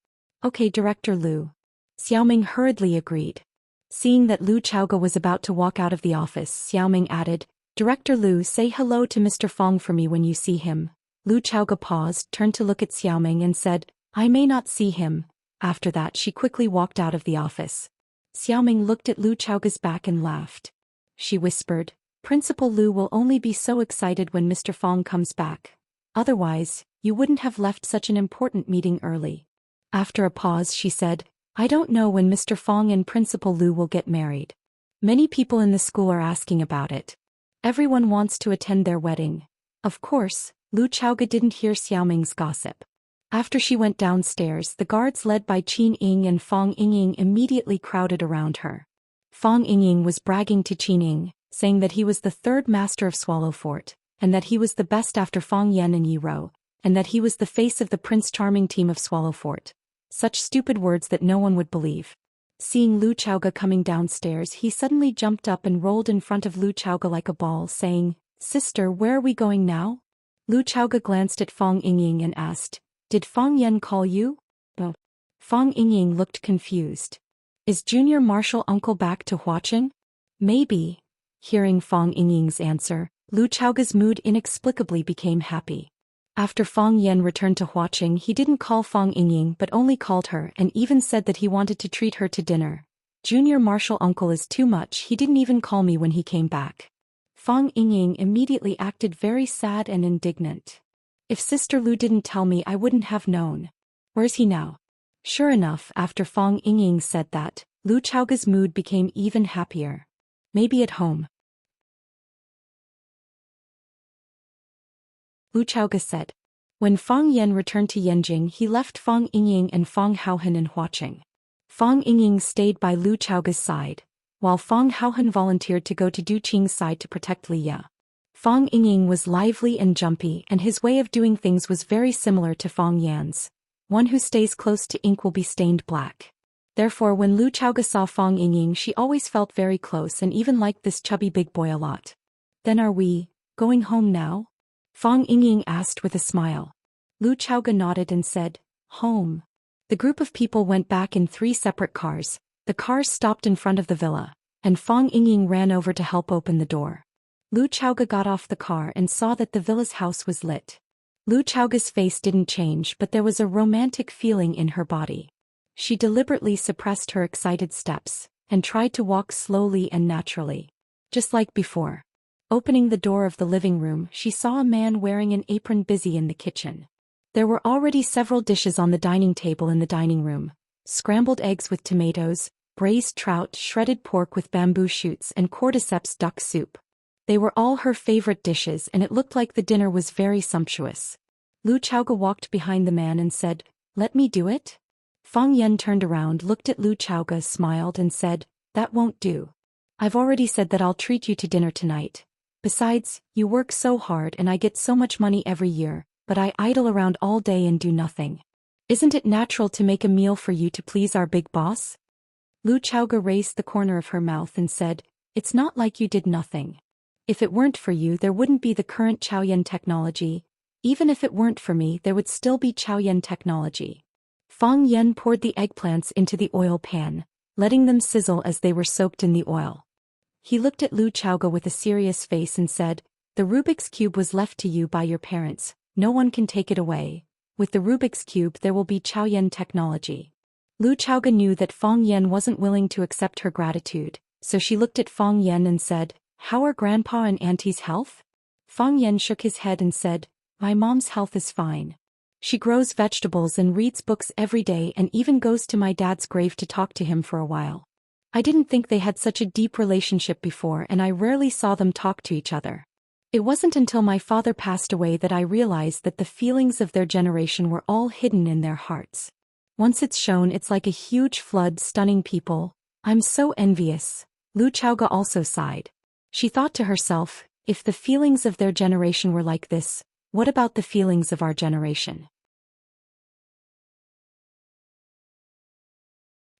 "Okay, Director Lu." Xiaoming hurriedly agreed. Seeing that Lu Chaoga was about to walk out of the office, Xiaoming added, "Director Lu, say hello to Mr. Fong for me when you see him." Lu Chaoga paused, turned to look at Xiaoming and said, "I may not see him." After that, she quickly walked out of the office. Xiaoming looked at Lu Chaoga's back and laughed. She whispered, "Principal Lu will only be so excited when Mr. Fong comes back. Otherwise, you wouldn't have left such an important meeting early." After a pause, she said, "I don't know when Mr. Fong and Principal Lu will get married. Many people in the school are asking about it. Everyone wants to attend their wedding." Of course, Lu Chaoga didn't hear Xiaoming's gossip. After she went downstairs, the guards led by Qin Ying and Fong Yingying immediately crowded around her. Fong Yingying was bragging to Qin Ying, saying that he was the third master of Swallow Fort, and that he was the best after Fong Yan and Yi Rou, and that he was the face of the Prince Charming team of Swallow Fort. Such stupid words that no one would believe. Seeing Lu Chaoga coming downstairs, he suddenly jumped up and rolled in front of Lu Chaoga like a ball, saying, "Sister, where are we going now?" Lu Chaoga glanced at Fong Yingying and asked, "Did Fong Yan call you?" "No." Fong Yingying looked confused. "Is Junior Marshal Uncle back to Huaqing?" "Maybe." Hearing Fong Yingying's answer, Lu Chaoga's mood inexplicably became happy. After Fong Yan returned to Huaqing, he didn't call Fong Yingying but only called her and even said that he wanted to treat her to dinner. "Junior Marshal Uncle is too much, he didn't even call me when he came back." Fong Yingying immediately acted very sad and indignant. "If Sister Lu didn't tell me, I wouldn't have known. Where's he now?" Sure enough, after Fong Yingying said that, Lu Chaoga's mood became even happier. "Maybe at home." Lu Chaoga said. When Fong Yan returned to Yanjing, he left Fong Yingying and Fong Haohan in Huaqing. Fong Yingying stayed by Lu Chaoga's side, while Fong Haohan volunteered to go to Du Qing's side to protect Li Ya. Fong Yingying was lively and jumpy, and his way of doing things was very similar to Fong Yan's. One who stays close to ink will be stained black. Therefore, when Lu Chaoga saw Fong Yingying, she always felt very close and even liked this chubby big boy a lot. "Then are we going home now?" Fong Yingying asked with a smile. Lu Chaoga nodded and said, "Home." The group of people went back in 3 separate cars. The cars stopped in front of the villa, and Fong Yingying ran over to help open the door. Lu Chaoga got off the car and saw that the villa's house was lit. Lu Chaoga's face didn't change, but there was a romantic feeling in her body. She deliberately suppressed her excited steps, and tried to walk slowly and naturally. Just like before. Opening the door of the living room, she saw a man wearing an apron busy in the kitchen. There were already several dishes on the dining table in the dining room. Scrambled eggs with tomatoes, braised trout, shredded pork with bamboo shoots, and cordyceps duck soup. They were all her favorite dishes, and it looked like the dinner was very sumptuous. Lu Chaoga walked behind the man and said, "Let me do it?" Fong Yan turned around, looked at Lu Chaoga, smiled and said, "That won't do. I've already said that I'll treat you to dinner tonight. Besides, you work so hard and I get so much money every year, but I idle around all day and do nothing." Isn't it natural to make a meal for you to please our big boss? Lu Chaoga raised the corner of her mouth and said, It's not like you did nothing. If it weren't for you there wouldn't be the current Chaoyan technology. Even if it weren't for me there would still be Chaoyan technology. Fang Yan poured the eggplants into the oil pan, letting them sizzle as they were soaked in the oil. He looked at Lu Chaoga with a serious face and said, The Rubik's Cube was left to you by your parents, no one can take it away. With the Rubik's Cube there will be Chaoyan technology. Lu Chaoga knew that Fang Yan wasn't willing to accept her gratitude, so she looked at Fang Yan and said, How are Grandpa and Auntie's health? Fang Yan shook his head and said, My mom's health is fine. She grows vegetables and reads books every day and even goes to my dad's grave to talk to him for a while. I didn't think they had such a deep relationship before and I rarely saw them talk to each other. It wasn't until my father passed away that I realized that the feelings of their generation were all hidden in their hearts. Once it's shown it's like a huge flood stunning people. I'm so envious. Lu Chaoga also sighed. She thought to herself, if the feelings of their generation were like this, what about the feelings of our generation?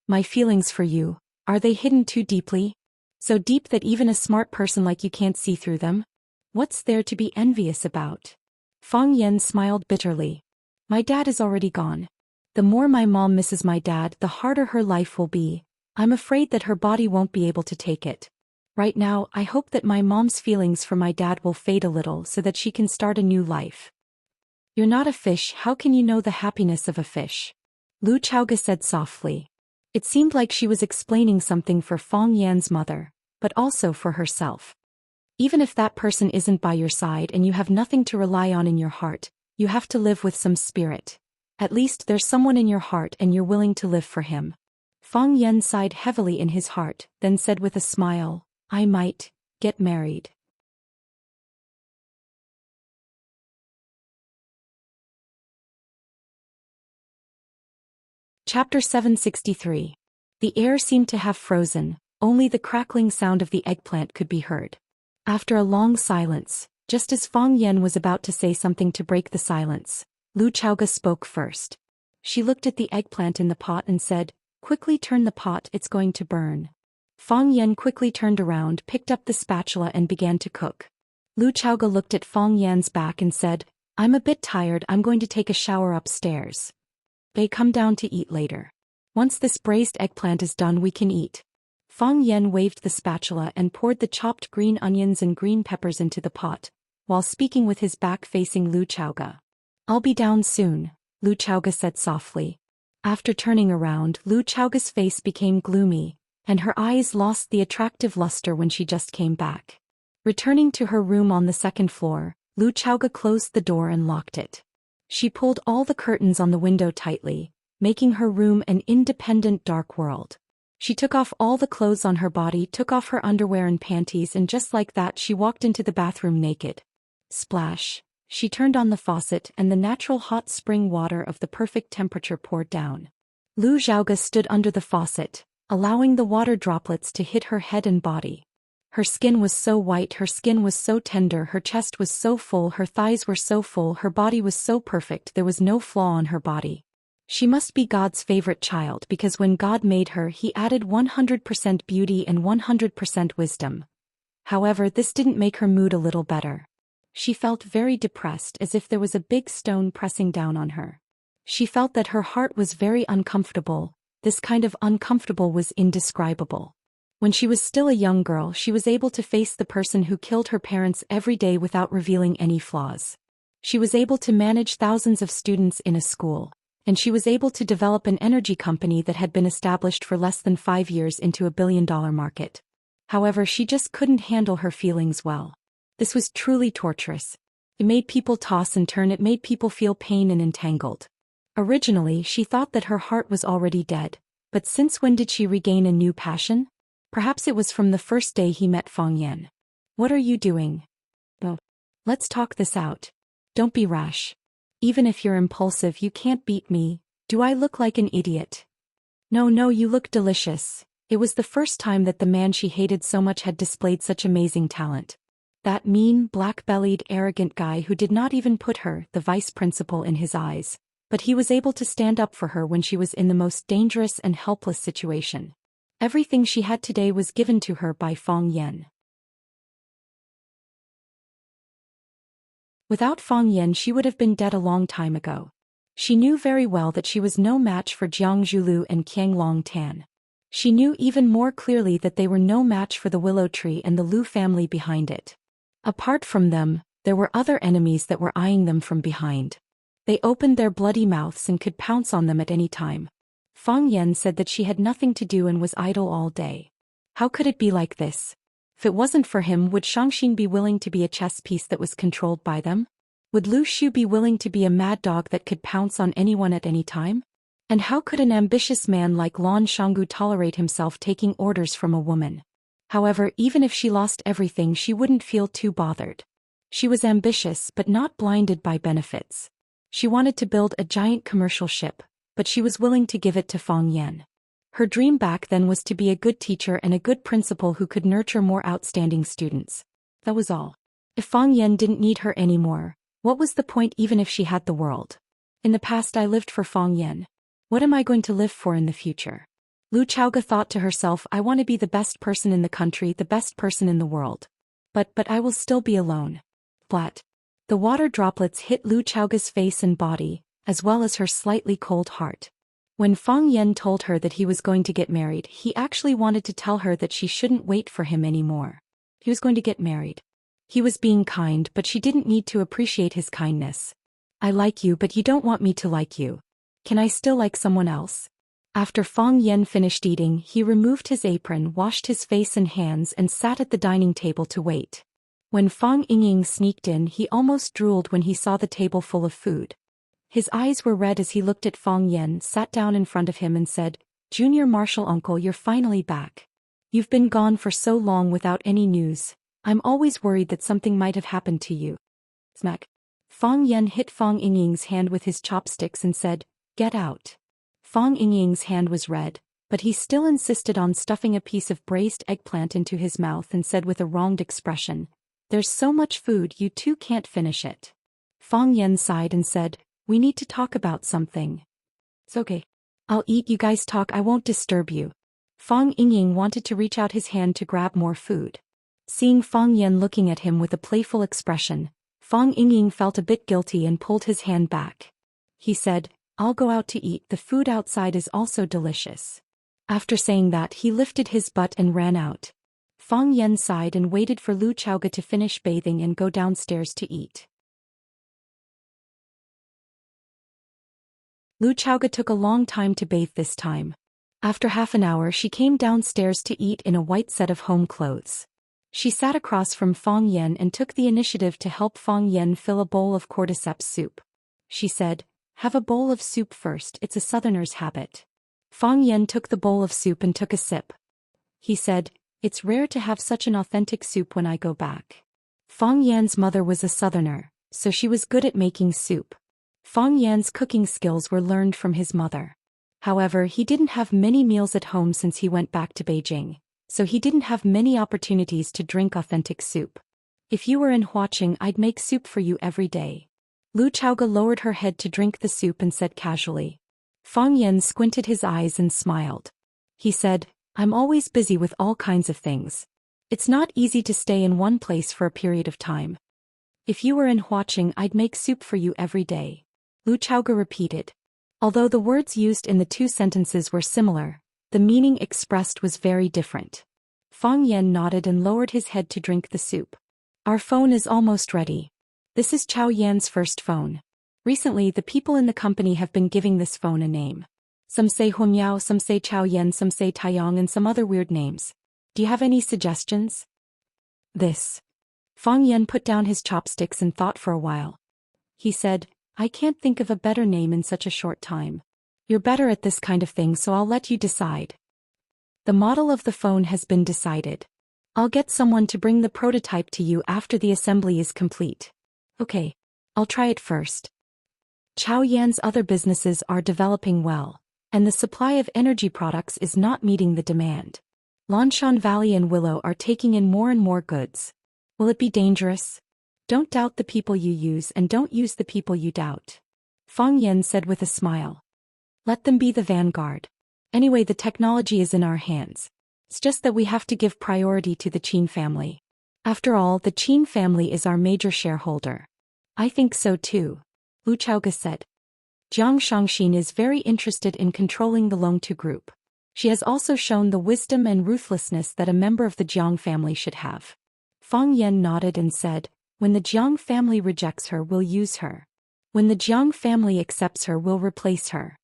My feelings for you, are they hidden too deeply? So deep that even a smart person like you can't see through them? What's there to be envious about? Fang Yan smiled bitterly. My dad is already gone. The more my mom misses my dad, the harder her life will be. I'm afraid that her body won't be able to take it. Right now, I hope that my mom's feelings for my dad will fade a little so that she can start a new life. You're not a fish, how can you know the happiness of a fish? Lu Chaoga said softly. It seemed like she was explaining something for Fang Yan's mother, but also for herself. Even if that person isn't by your side and you have nothing to rely on in your heart, you have to live with some spirit. At least there's someone in your heart and you're willing to live for him. Fang Yan sighed heavily in his heart, then said with a smile, I might get married. Chapter 763. The air seemed to have frozen, only the crackling sound of the eggplant could be heard. After a long silence, just as Fang Yan was about to say something to break the silence, Lu Chaoga spoke first. She looked at the eggplant in the pot and said, Quickly turn the pot, it's going to burn. Fang Yan quickly turned around, picked up the spatula and began to cook. Lu Chaoga looked at Fang Yan's back and said, I'm a bit tired, I'm going to take a shower upstairs. They come down to eat later. Once this braised eggplant is done we can eat. Fang Yan waved the spatula and poured the chopped green onions and green peppers into the pot, while speaking with his back facing Lu Chaoga. I'll be down soon, Lu Chaoga said softly. After turning around, Lu Chaoga's face became gloomy, and her eyes lost the attractive luster when she just came back. Returning to her room on the second floor, Lu Chaoga closed the door and locked it. She pulled all the curtains on the window tightly, making her room an independent dark world. She took off all the clothes on her body, took off her underwear and panties, and just like that she walked into the bathroom naked. Splash! She turned on the faucet and the natural hot spring water of the perfect temperature poured down. Lu Chaoga stood under the faucet, allowing the water droplets to hit her head and body. Her skin was so white, her skin was so tender, her chest was so full, her thighs were so full, her body was so perfect, there was no flaw on her body. She must be God's favorite child because when God made her he added 100% beauty and 100% wisdom. However, this didn't make her mood a little better. She felt very depressed, as if there was a big stone pressing down on her. She felt that her heart was very uncomfortable. This kind of uncomfortable was indescribable. When she was still a young girl she was able to face the person who killed her parents every day without revealing any flaws. She was able to manage thousands of students in a school. And she was able to develop an energy company that had been established for less than 5 years into a billion-dollar market. However, she just couldn't handle her feelings well. This was truly torturous. It made people toss and turn, it made people feel pain and entangled. Originally, she thought that her heart was already dead, but since when did she regain a new passion? Perhaps it was from the first day he met Fang Yan. What are you doing? Oh. Let's talk this out. Don't be rash. Even if you're impulsive you can't beat me. Do I look like an idiot? No, you look delicious. It was the first time that the man she hated so much had displayed such amazing talent. That mean, black-bellied, arrogant guy who did not even put her, the vice principal, in his eyes. But he was able to stand up for her when she was in the most dangerous and helpless situation. Everything she had today was given to her by Fang Yan. Without Fang Yan she would have been dead a long time ago. She knew very well that she was no match for Jiang Zhulu and Qiang Long Tan. She knew even more clearly that they were no match for the willow tree and the Lu family behind it. Apart from them, there were other enemies that were eyeing them from behind. They opened their bloody mouths and could pounce on them at any time. Fang Yan said that she had nothing to do and was idle all day. How could it be like this? If it wasn't for him, would Xianxia be willing to be a chess piece that was controlled by them? Would Lu Xu be willing to be a mad dog that could pounce on anyone at any time? And how could an ambitious man like Lan Shanggu tolerate himself taking orders from a woman? However, even if she lost everything she wouldn't feel too bothered. She was ambitious but not blinded by benefits. She wanted to build a giant commercial ship, but she was willing to give it to Fang Yan. Her dream back then was to be a good teacher and a good principal who could nurture more outstanding students. That was all. If Fang Yan didn't need her anymore, what was the point even if she had the world? In the past I lived for Fang Yan. What am I going to live for in the future? Lu Chaoga thought to herself, I want to be the best person in the country, the best person in the world. But I will still be alone. Flat. The water droplets hit Lu Chaoga's face and body, as well as her slightly cold heart. When Fang Yan told her that he was going to get married, he actually wanted to tell her that she shouldn't wait for him anymore. He was going to get married. He was being kind, but she didn't need to appreciate his kindness. I like you, but you don't want me to like you. Can I still like someone else? After Fang Yan finished eating, he removed his apron, washed his face and hands, and sat at the dining table to wait. When Fang Yingying sneaked in, he almost drooled when he saw the table full of food. His eyes were red as he looked at Fang Yan, sat down in front of him and said, Junior Marshal Uncle, you're finally back. You've been gone for so long without any news. I'm always worried that something might have happened to you. Smack. Fang Yan hit Fang Yingying's hand with his chopsticks and said, Get out. Fang Yingying's hand was red, but he still insisted on stuffing a piece of braised eggplant into his mouth and said with a wronged expression, There's so much food you two can't finish it. Fang Yan sighed and said, We need to talk about something. It's okay. I'll eat, you guys talk, I won't disturb you. Fang Yingying wanted to reach out his hand to grab more food. Seeing Fang Yan looking at him with a playful expression, Fang Yingying felt a bit guilty and pulled his hand back. He said, I'll go out to eat, the food outside is also delicious. After saying that, he lifted his butt and ran out. Fang Yan sighed and waited for Lu Chaoga to finish bathing and go downstairs to eat. Lu Chaoga took a long time to bathe this time. After half an hour she came downstairs to eat in a white set of home clothes. She sat across from Fang Yan and took the initiative to help Fang Yan fill a bowl of cordyceps soup. She said, Have a bowl of soup first, it's a southerner's habit. Fang Yan took the bowl of soup and took a sip. He said, It's rare to have such an authentic soup when I go back. Fang Yan's mother was a southerner, so she was good at making soup. Fang Yan's cooking skills were learned from his mother. However, he didn't have many meals at home since he went back to Beijing, so he didn't have many opportunities to drink authentic soup. If you were in Huaqing, I'd make soup for you every day. Lu Chaoga lowered her head to drink the soup and said casually. Fang Yan squinted his eyes and smiled. He said, I'm always busy with all kinds of things. It's not easy to stay in one place for a period of time. If you were in Huaqing, I'd make soup for you every day. Lu Chaoga repeated. Although the words used in the two sentences were similar, the meaning expressed was very different. Fang Yan nodded and lowered his head to drink the soup. Our phone is almost ready. This is Chao Yan's first phone. Recently the people in the company have been giving this phone a name. Some say Hunyao, some say Chao Yan, some say Taiyang, and some other weird names. Do you have any suggestions? This. Fang Yan put down his chopsticks and thought for a while. He said, I can't think of a better name in such a short time. You're better at this kind of thing, so I'll let you decide. The model of the phone has been decided. I'll get someone to bring the prototype to you after the assembly is complete. Okay. I'll try it first. Chao Yan's other businesses are developing well, and the supply of energy products is not meeting the demand. Lanshan Valley and Willow are taking in more and more goods. Will it be dangerous? Don't doubt the people you use and don't use the people you doubt. Fang Yan said with a smile. Let them be the vanguard. Anyway, the technology is in our hands. It's just that we have to give priority to the Qin family. After all, the Qin family is our major shareholder. I think so too, Lu Chaoge said. Jiang Shangxin is very interested in controlling the Longtu group. She has also shown the wisdom and ruthlessness that a member of the Jiang family should have. Fang Yan nodded and said, when the Jiang family rejects her, we'll use her. When the Jiang family accepts her, we'll replace her.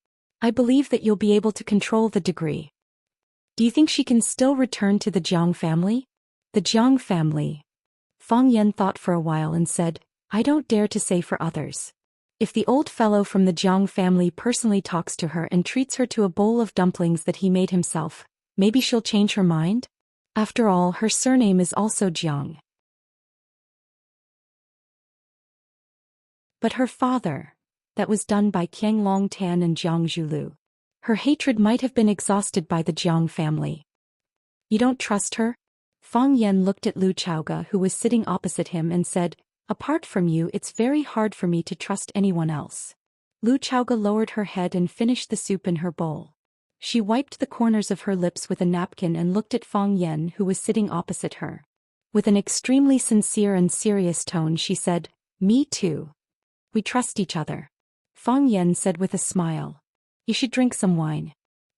I believe that you'll be able to control the degree. Do you think she can still return to the Jiang family? The Jiang family. Fang Yan thought for a while and said, I don't dare to say for others. If the old fellow from the Jiang family personally talks to her and treats her to a bowl of dumplings that he made himself, maybe she'll change her mind? After all, her surname is also Jiang. But her father, that was done by Qiang Longtan and Jiang Zhulu. Her hatred might have been exhausted by the Jiang family. You don't trust her? Fang Yan looked at Lu Chaoge, who was sitting opposite him, and said, apart from you, it's very hard for me to trust anyone else. Lu Chaoge lowered her head and finished the soup in her bowl. She wiped the corners of her lips with a napkin and looked at Fang Yan, who was sitting opposite her. With an extremely sincere and serious tone, she said, me too. We trust each other. Fang Yan said with a smile. You should drink some wine.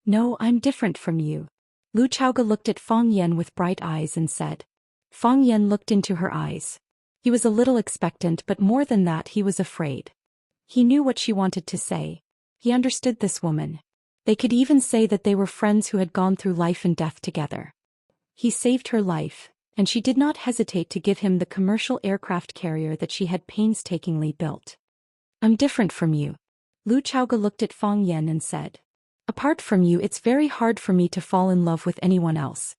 No, I'm different from you. Lu Chaoge looked at Fang Yan with bright eyes and said. Fang Yan looked into her eyes. He was a little expectant, but more than that, he was afraid. He knew what she wanted to say. He understood this woman. They could even say that they were friends who had gone through life and death together. He saved her life, and she did not hesitate to give him the commercial aircraft carrier that she had painstakingly built. I'm different from you. Lu Chaoge looked at Fang Yan and said. Apart from you, it's very hard for me to fall in love with anyone else.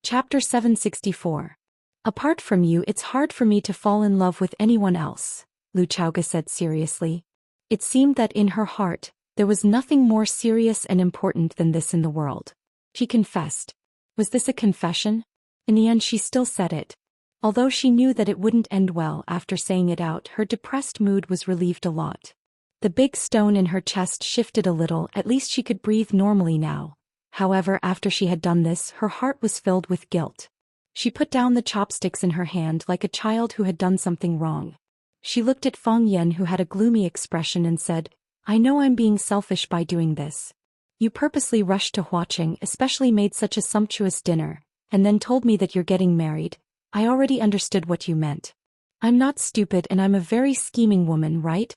Chapter 764. Apart from you, it's hard for me to fall in love with anyone else, Lu Chaoge said seriously. It seemed that in her heart, there was nothing more serious and important than this in the world. She confessed. Was this a confession? In the end, she still said it. Although she knew that it wouldn't end well after saying it out, her depressed mood was relieved a lot. The big stone in her chest shifted a little, at least she could breathe normally now. However, after she had done this, her heart was filled with guilt. She put down the chopsticks in her hand like a child who had done something wrong. She looked at Fang Yan, who had a gloomy expression, and said, I know I'm being selfish by doing this. You purposely rushed to Huaqing, especially made such a sumptuous dinner, and then told me that you're getting married. I already understood what you meant. I'm not stupid, and I'm a very scheming woman, right?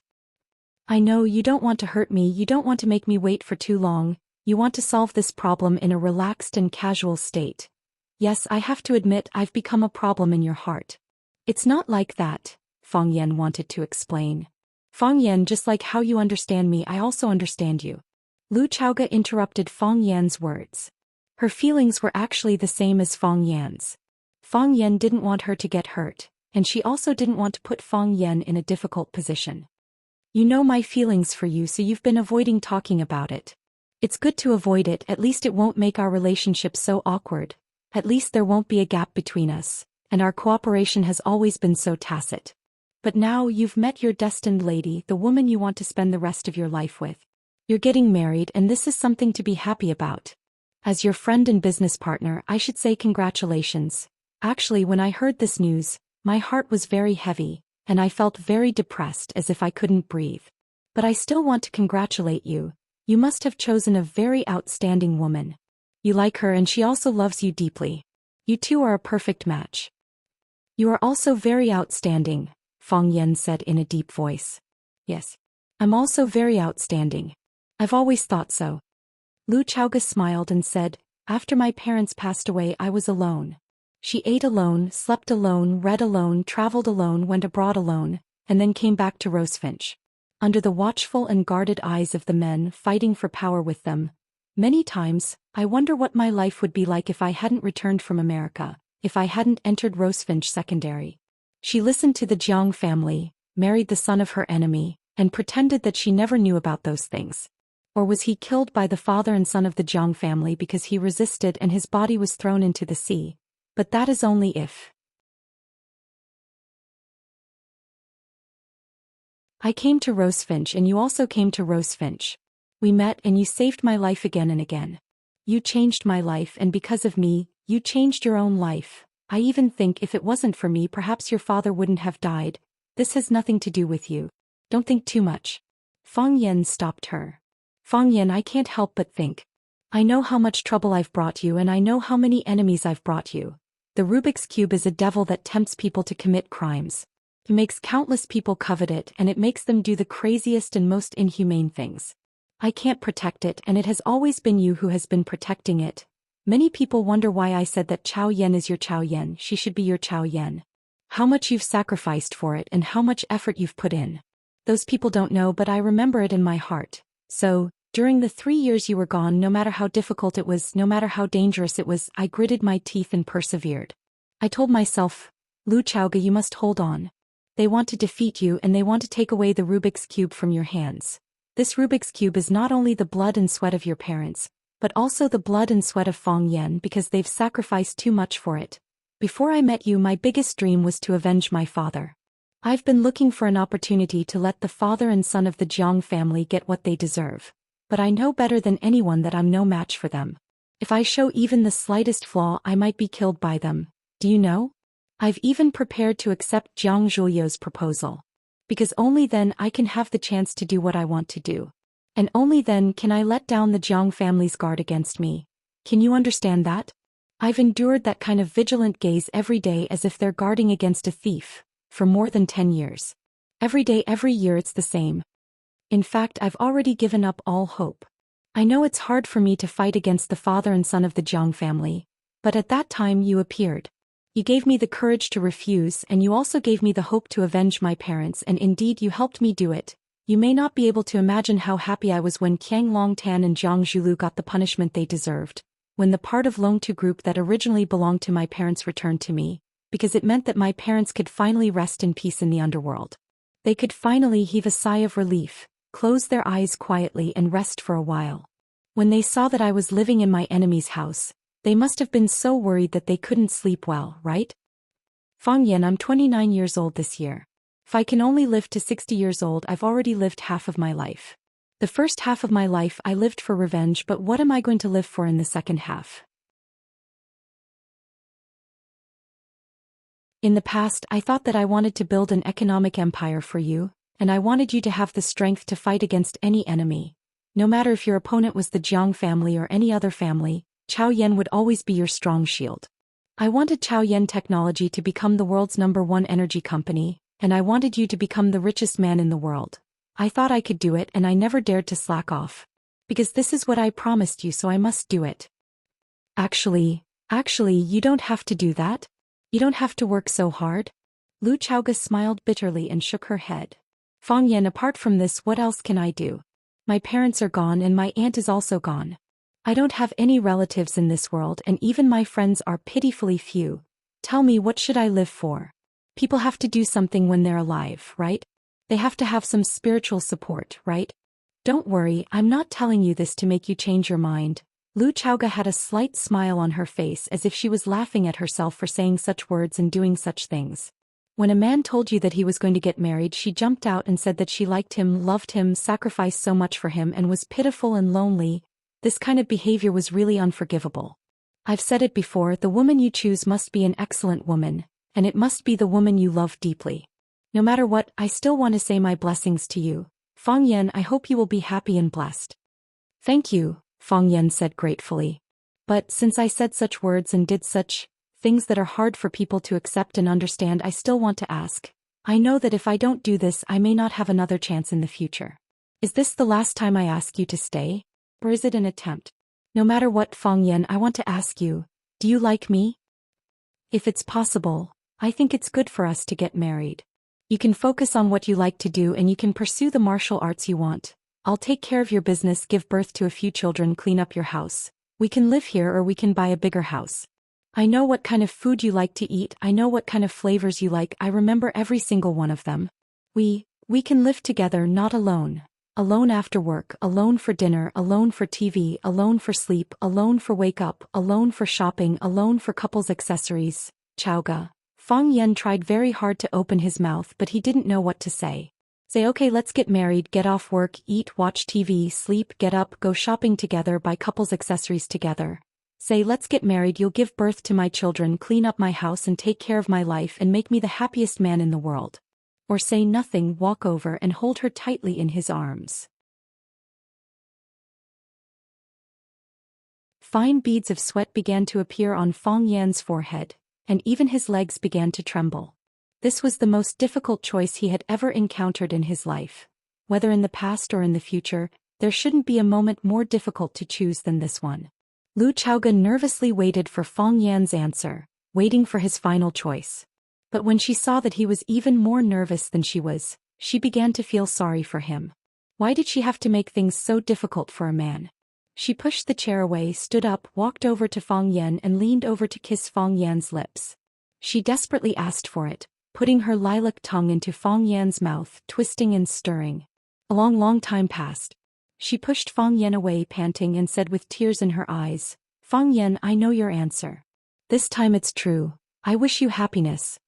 I know you don't want to hurt me, you don't want to make me wait for too long. You want to solve this problem in a relaxed and casual state. Yes, I have to admit I've become a problem in your heart. It's not like that, Fang Yan wanted to explain. Fang Yan, just like how you understand me, I also understand you. Lu Chaoge interrupted Fang Yan's words. Her feelings were actually the same as Fang Yan's. Fang Yan didn't want her to get hurt, and she also didn't want to put Fang Yan in a difficult position. You know my feelings for you, so you've been avoiding talking about it. It's good to avoid it, at least it won't make our relationship so awkward. At least there won't be a gap between us, and our cooperation has always been so tacit. But now you've met your destined lady, the woman you want to spend the rest of your life with. You're getting married, and this is something to be happy about. As your friend and business partner, I should say congratulations. Actually, when I heard this news, my heart was very heavy, and I felt very depressed, as if I couldn't breathe. But I still want to congratulate you. You must have chosen a very outstanding woman. You like her, and she also loves you deeply. You two are a perfect match. You are also very outstanding, Fang Yan said in a deep voice. Yes. I'm also very outstanding. I've always thought so. Lu Chaoge smiled and said, after my parents passed away, I was alone. She ate alone, slept alone, read alone, traveled alone, went abroad alone, and then came back to Rosefinch. Under the watchful and guarded eyes of the men fighting for power with them. Many times, I wonder what my life would be like if I hadn't returned from America, if I hadn't entered Rosefinch Secondary. She listened to the Jiang family, married the son of her enemy, and pretended that she never knew about those things. Or was he killed by the father and son of the Jiang family because he resisted and his body was thrown into the sea, But that is only if. I came to Rosefinch and you also came to Rosefinch. We met and you saved my life again and again. You changed my life and because of me, you changed your own life. I even think if it wasn't for me perhaps your father wouldn't have died. This has nothing to do with you. Don't think too much. Fang Yan stopped her. Fang Yan, I can't help but think. I know how much trouble I've brought you and I know how many enemies I've brought you. The Rubik's Cube is a devil that tempts people to commit crimes. It makes countless people covet it and it makes them do the craziest and most inhumane things. I can't protect it and it has always been you who has been protecting it. Many people wonder why I said that Chao Yan is your Chao Yan, she should be your Chao Yan. How much you've sacrificed for it and how much effort you've put in. Those people don't know but I remember it in my heart. So, during the 3 years you were gone, no matter how difficult it was, no matter how dangerous it was, I gritted my teeth and persevered. I told myself, Lu Chaoga, you must hold on. They want to defeat you and they want to take away the Rubik's Cube from your hands. This Rubik's Cube is not only the blood and sweat of your parents, but also the blood and sweat of Fang Yan because they've sacrificed too much for it. Before I met you, my biggest dream was to avenge my father. I've been looking for an opportunity to let the father and son of the Jiang family get what they deserve. But I know better than anyone that I'm no match for them. If I show even the slightest flaw, I might be killed by them. Do you know? I've even prepared to accept Jiang Zhuliu's proposal. Because only then I can have the chance to do what I want to do. And only then can I let down the Jiang family's guard against me. Can you understand that? I've endured that kind of vigilant gaze every day as if they're guarding against a thief, for more than 10 years. Every day, every year it's the same. In fact, I've already given up all hope. I know it's hard for me to fight against the father and son of the Jiang family, but at that time you appeared. You gave me the courage to refuse and you also gave me the hope to avenge my parents and indeed you helped me do it. You may not be able to imagine how happy I was when Qiang Longtan and Jiang Zhulu got the punishment they deserved, when the part of Longtu group that originally belonged to my parents returned to me, because it meant that my parents could finally rest in peace in the underworld. They could finally heave a sigh of relief, close their eyes quietly and rest for a while. When they saw that I was living in my enemy's house, they must have been so worried that they couldn't sleep well, right? Fang Yan, I'm 29 years old this year. If I can only live to 60 years old, I've already lived half of my life. The first half of my life I lived for revenge, but what am I going to live for in the second half? In the past, I thought that I wanted to build an economic empire for you, and I wanted you to have the strength to fight against any enemy. No matter if your opponent was the Jiang family or any other family, Chao Yan would always be your strong shield. I wanted Chao Yan Technology to become the world's #1 energy company, and I wanted you to become the richest man in the world. I thought I could do it and I never dared to slack off. Because this is what I promised you, so I must do it. Actually, you don't have to do that. You don't have to work so hard. Lu Chaoga smiled bitterly and shook her head. Fang Yan, apart from this, what else can I do? My parents are gone and my aunt is also gone. I don't have any relatives in this world and even my friends are pitifully few. Tell me, what should I live for? People have to do something when they're alive, right? They have to have some spiritual support, right? Don't worry, I'm not telling you this to make you change your mind. Lu Chaoga had a slight smile on her face as if she was laughing at herself for saying such words and doing such things. When a man told you that he was going to get married, she jumped out and said that she liked him, loved him, sacrificed so much for him and was pitiful and lonely. This kind of behavior was really unforgivable. I've said it before, the woman you choose must be an excellent woman, and it must be the woman you love deeply. No matter what, I still want to say my blessings to you. Fang Yan, I hope you will be happy and blessed. Thank you, Fang Yan said gratefully. But since I said such words and did such things that are hard for people to accept and understand, I still want to ask. I know that if I don't do this, I may not have another chance in the future. Is this the last time I ask you to stay? Or is it an attempt? No matter what, Fang Yan, I want to ask you, do you like me? If it's possible, I think it's good for us to get married. You can focus on what you like to do and you can pursue the martial arts you want. I'll take care of your business, give birth to a few children, clean up your house. We can live here or we can buy a bigger house. I know what kind of food you like to eat, I know what kind of flavors you like, I remember every single one of them. We can live together, not alone. Alone after work, alone for dinner, alone for TV, alone for sleep, alone for wake up, alone for shopping, alone for couples accessories. Chowga. Fang Yan tried very hard to open his mouth, but he didn't know what to say. Say okay, let's get married, get off work, eat, watch TV, sleep, get up, go shopping together, buy couples accessories together. Say let's get married, you'll give birth to my children, clean up my house and take care of my life and make me the happiest man in the world. Or say nothing, walk over and hold her tightly in his arms. Fine beads of sweat began to appear on Fang Yan's forehead, and even his legs began to tremble. This was the most difficult choice he had ever encountered in his life. Whether in the past or in the future, there shouldn't be a moment more difficult to choose than this one. Lu Chaoga nervously waited for Fang Yan's answer, waiting for his final choice. But when she saw that he was even more nervous than she was, she began to feel sorry for him. Why did she have to make things so difficult for a man? She pushed the chair away, stood up, walked over to Fang Yan and leaned over to kiss Fang Yan's lips. She desperately asked for it, putting her lilac tongue into Fang Yan's mouth, twisting and stirring. A long time passed. She pushed Fang Yan away, panting, and said with tears in her eyes, Fang Yan, I know your answer. This time it's true. I wish you happiness.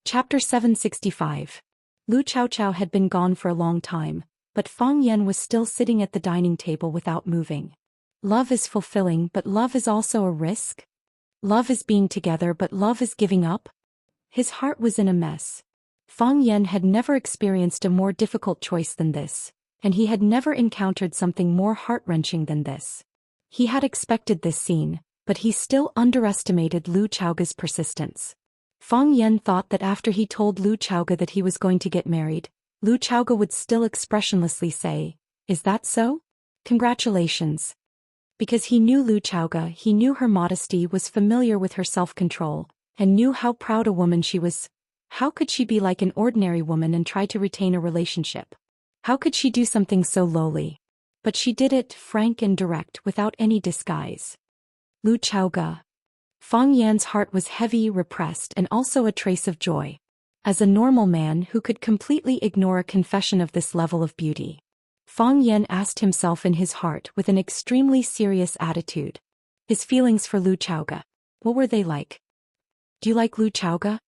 Chapter 765. Lu Chaochao had been gone for a long time, but Fang Yan was still sitting at the dining table without moving. Love is fulfilling, but love is also a risk. Love is being together, but love is giving up. His heart was in a mess. Fang Yan had never experienced a more difficult choice than this, and he had never encountered something more heart-wrenching than this. He had expected this scene, but he still underestimated Lu Chaoga's persistence. Fang Yan thought that after he told Lu Chaoga that he was going to get married, Lu Chaoga would still expressionlessly say, "Is that so? Congratulations." Because he knew Lu Chaoga, he knew her modesty, was familiar with her self-control, and knew how proud a woman she was. How could she be like an ordinary woman and try to retain a relationship? How could she do something so lowly? But she did it, frank and direct, without any disguise. Lu Chaoga. Fang Yan's heart was heavy, repressed, and also a trace of joy. As a normal man who could completely ignore a confession of this level of beauty, Fang Yan asked himself in his heart with an extremely serious attitude. His feelings for Lu Chaoga. What were they like? Do you like Lu Chaoga?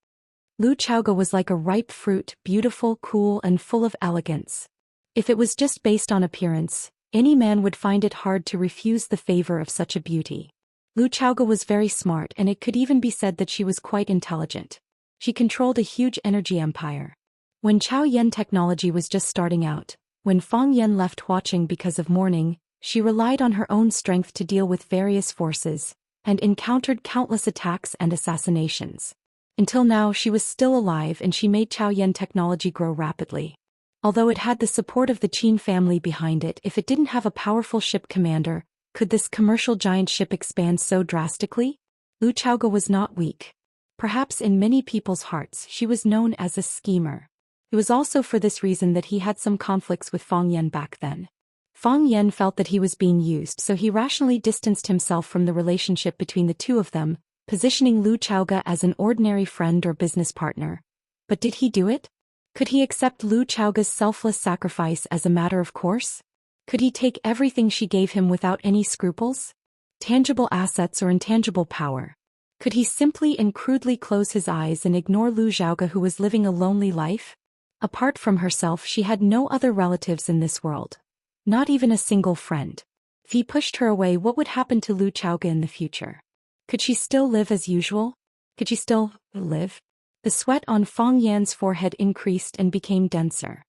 Lu Chaoga was like a ripe fruit, beautiful, cool, and full of elegance. If it was just based on appearance, any man would find it hard to refuse the favor of such a beauty. Lu Chaoga was very smart, and it could even be said that she was quite intelligent. She controlled a huge energy empire. When Chao Yen technology was just starting out, when Fang Yan left watching because of mourning, she relied on her own strength to deal with various forces, and encountered countless attacks and assassinations. Until now she was still alive, and she made Chao Yen technology grow rapidly. Although it had the support of the Qin family behind it, if it didn't have a powerful ship commander, could this commercial giant ship expand so drastically? Lu Chaoga was not weak. Perhaps in many people's hearts she was known as a schemer. It was also for this reason that he had some conflicts with Fang Yan back then. Fang Yan felt that he was being used, so he rationally distanced himself from the relationship between the two of them, positioning Lu Chaoga as an ordinary friend or business partner. But did he do it? Could he accept Lu Chaoga's selfless sacrifice as a matter of course? Could he take everything she gave him without any scruples? Tangible assets or intangible power? Could he simply and crudely close his eyes and ignore Lu Chaoga, who was living a lonely life? Apart from herself, she had no other relatives in this world. Not even a single friend. If he pushed her away, what would happen to Lu Chaoga in the future? Could she still live as usual? Could she still live? The sweat on Fang Yan's forehead increased and became denser.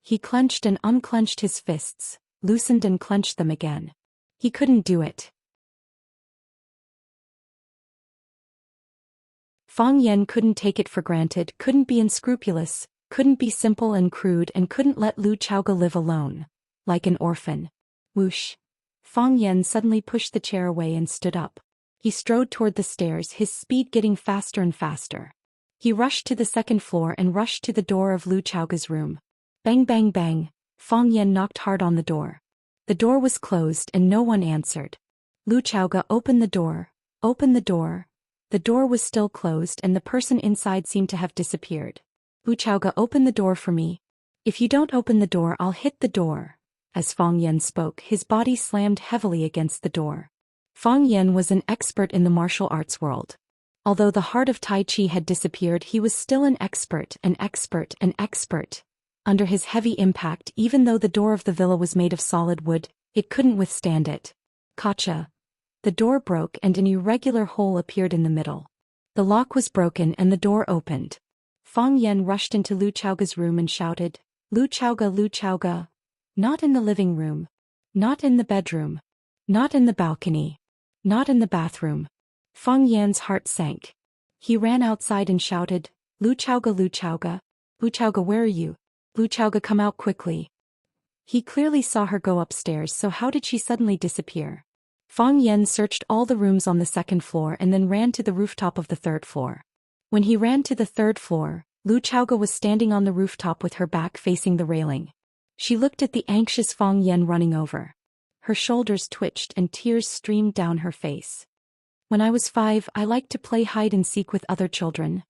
He clenched and unclenched his fists, loosened and clenched them again. He couldn't do it. Fang Yan couldn't take it for granted, couldn't be unscrupulous, couldn't be simple and crude, and couldn't let Lu Chaoga live alone, like an orphan. Whoosh. Fang Yan suddenly pushed the chair away and stood up. He strode toward the stairs, his speed getting faster and faster. He rushed to the second floor and rushed to the door of Lu Chaoga's room. Bang bang bang. Fang Yan knocked hard on the door. The door was closed and no one answered. Lu Chaoga, open the door. Open the door. The door was still closed and the person inside seemed to have disappeared. Wuxiaoge, open the door for me. If you don't open the door, I'll hit the door. As Fang Yan spoke, his body slammed heavily against the door. Fang Yan was an expert in the martial arts world. Although the heart of Tai Chi had disappeared, he was still an expert. Under his heavy impact, even though the door of the villa was made of solid wood, it couldn't withstand it. Gotcha. The door broke and an irregular hole appeared in the middle. The lock was broken and the door opened. Fang Yan rushed into Lu Chaoge's room and shouted, Lu Chaoge, not in the living room. Not in the bedroom. Not in the balcony. Not in the bathroom. Fang Yan's heart sank. He ran outside and shouted, Lu Chaoge, where are you? Lu Chaoge, come out quickly. He clearly saw her go upstairs, so how did she suddenly disappear? Fang Yan searched all the rooms on the second floor and then ran to the rooftop of the third floor. When he ran to the third floor, Lu Chaoge was standing on the rooftop with her back facing the railing. She looked at the anxious Fang Yan running over. Her shoulders twitched and tears streamed down her face. When I was 5, I liked to play hide and seek with other children.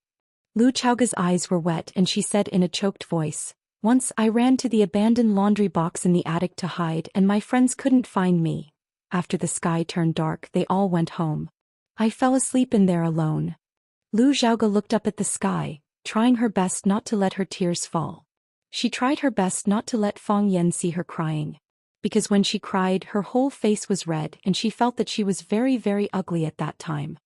Lu Chaoge's eyes were wet and she said in a choked voice, once I ran to the abandoned laundry box in the attic to hide and my friends couldn't find me. After the sky turned dark, they all went home. I fell asleep in there alone. Lu Xiaoge looked up at the sky, trying her best not to let her tears fall. She tried her best not to let Fang Yan see her crying. Because when she cried, her whole face was red and she felt that she was very, very ugly at that time.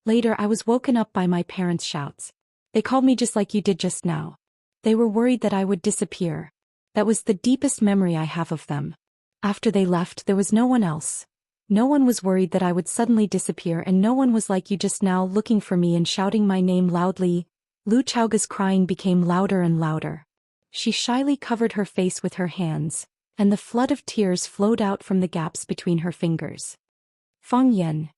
Later, I was woken up by my parents' shouts. They called me just like you did just now. They were worried that I would disappear. That was the deepest memory I have of them. After they left, there was no one else. No one was worried that I would suddenly disappear and no one was like you just now looking for me and shouting my name loudly. Lu Chaoge's crying became louder and louder. She shyly covered her face with her hands, and the flood of tears flowed out from the gaps between her fingers. Fang Yan.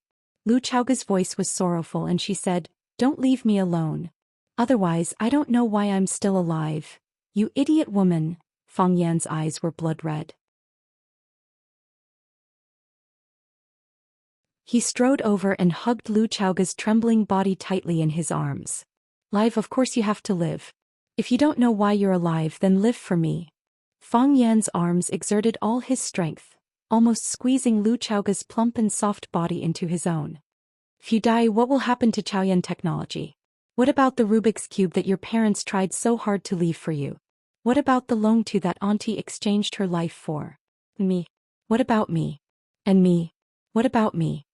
Lu Chaoge's voice was sorrowful and she said, don't leave me alone. Otherwise, I don't know why I'm still alive. You idiot woman. Fang Yan's eyes were blood red. He strode over and hugged Lu Chaoge's trembling body tightly in his arms. Live, of course you have to live. If you don't know why you're alive, then live for me. Fang Yan's arms exerted all his strength, almost squeezing Lu Chaoge's plump and soft body into his own. If you die, what will happen to Chaoyan technology? What about the Rubik's Cube that your parents tried so hard to leave for you? What about the Longtu that auntie exchanged her life for? Me. What about me? And me. What about me?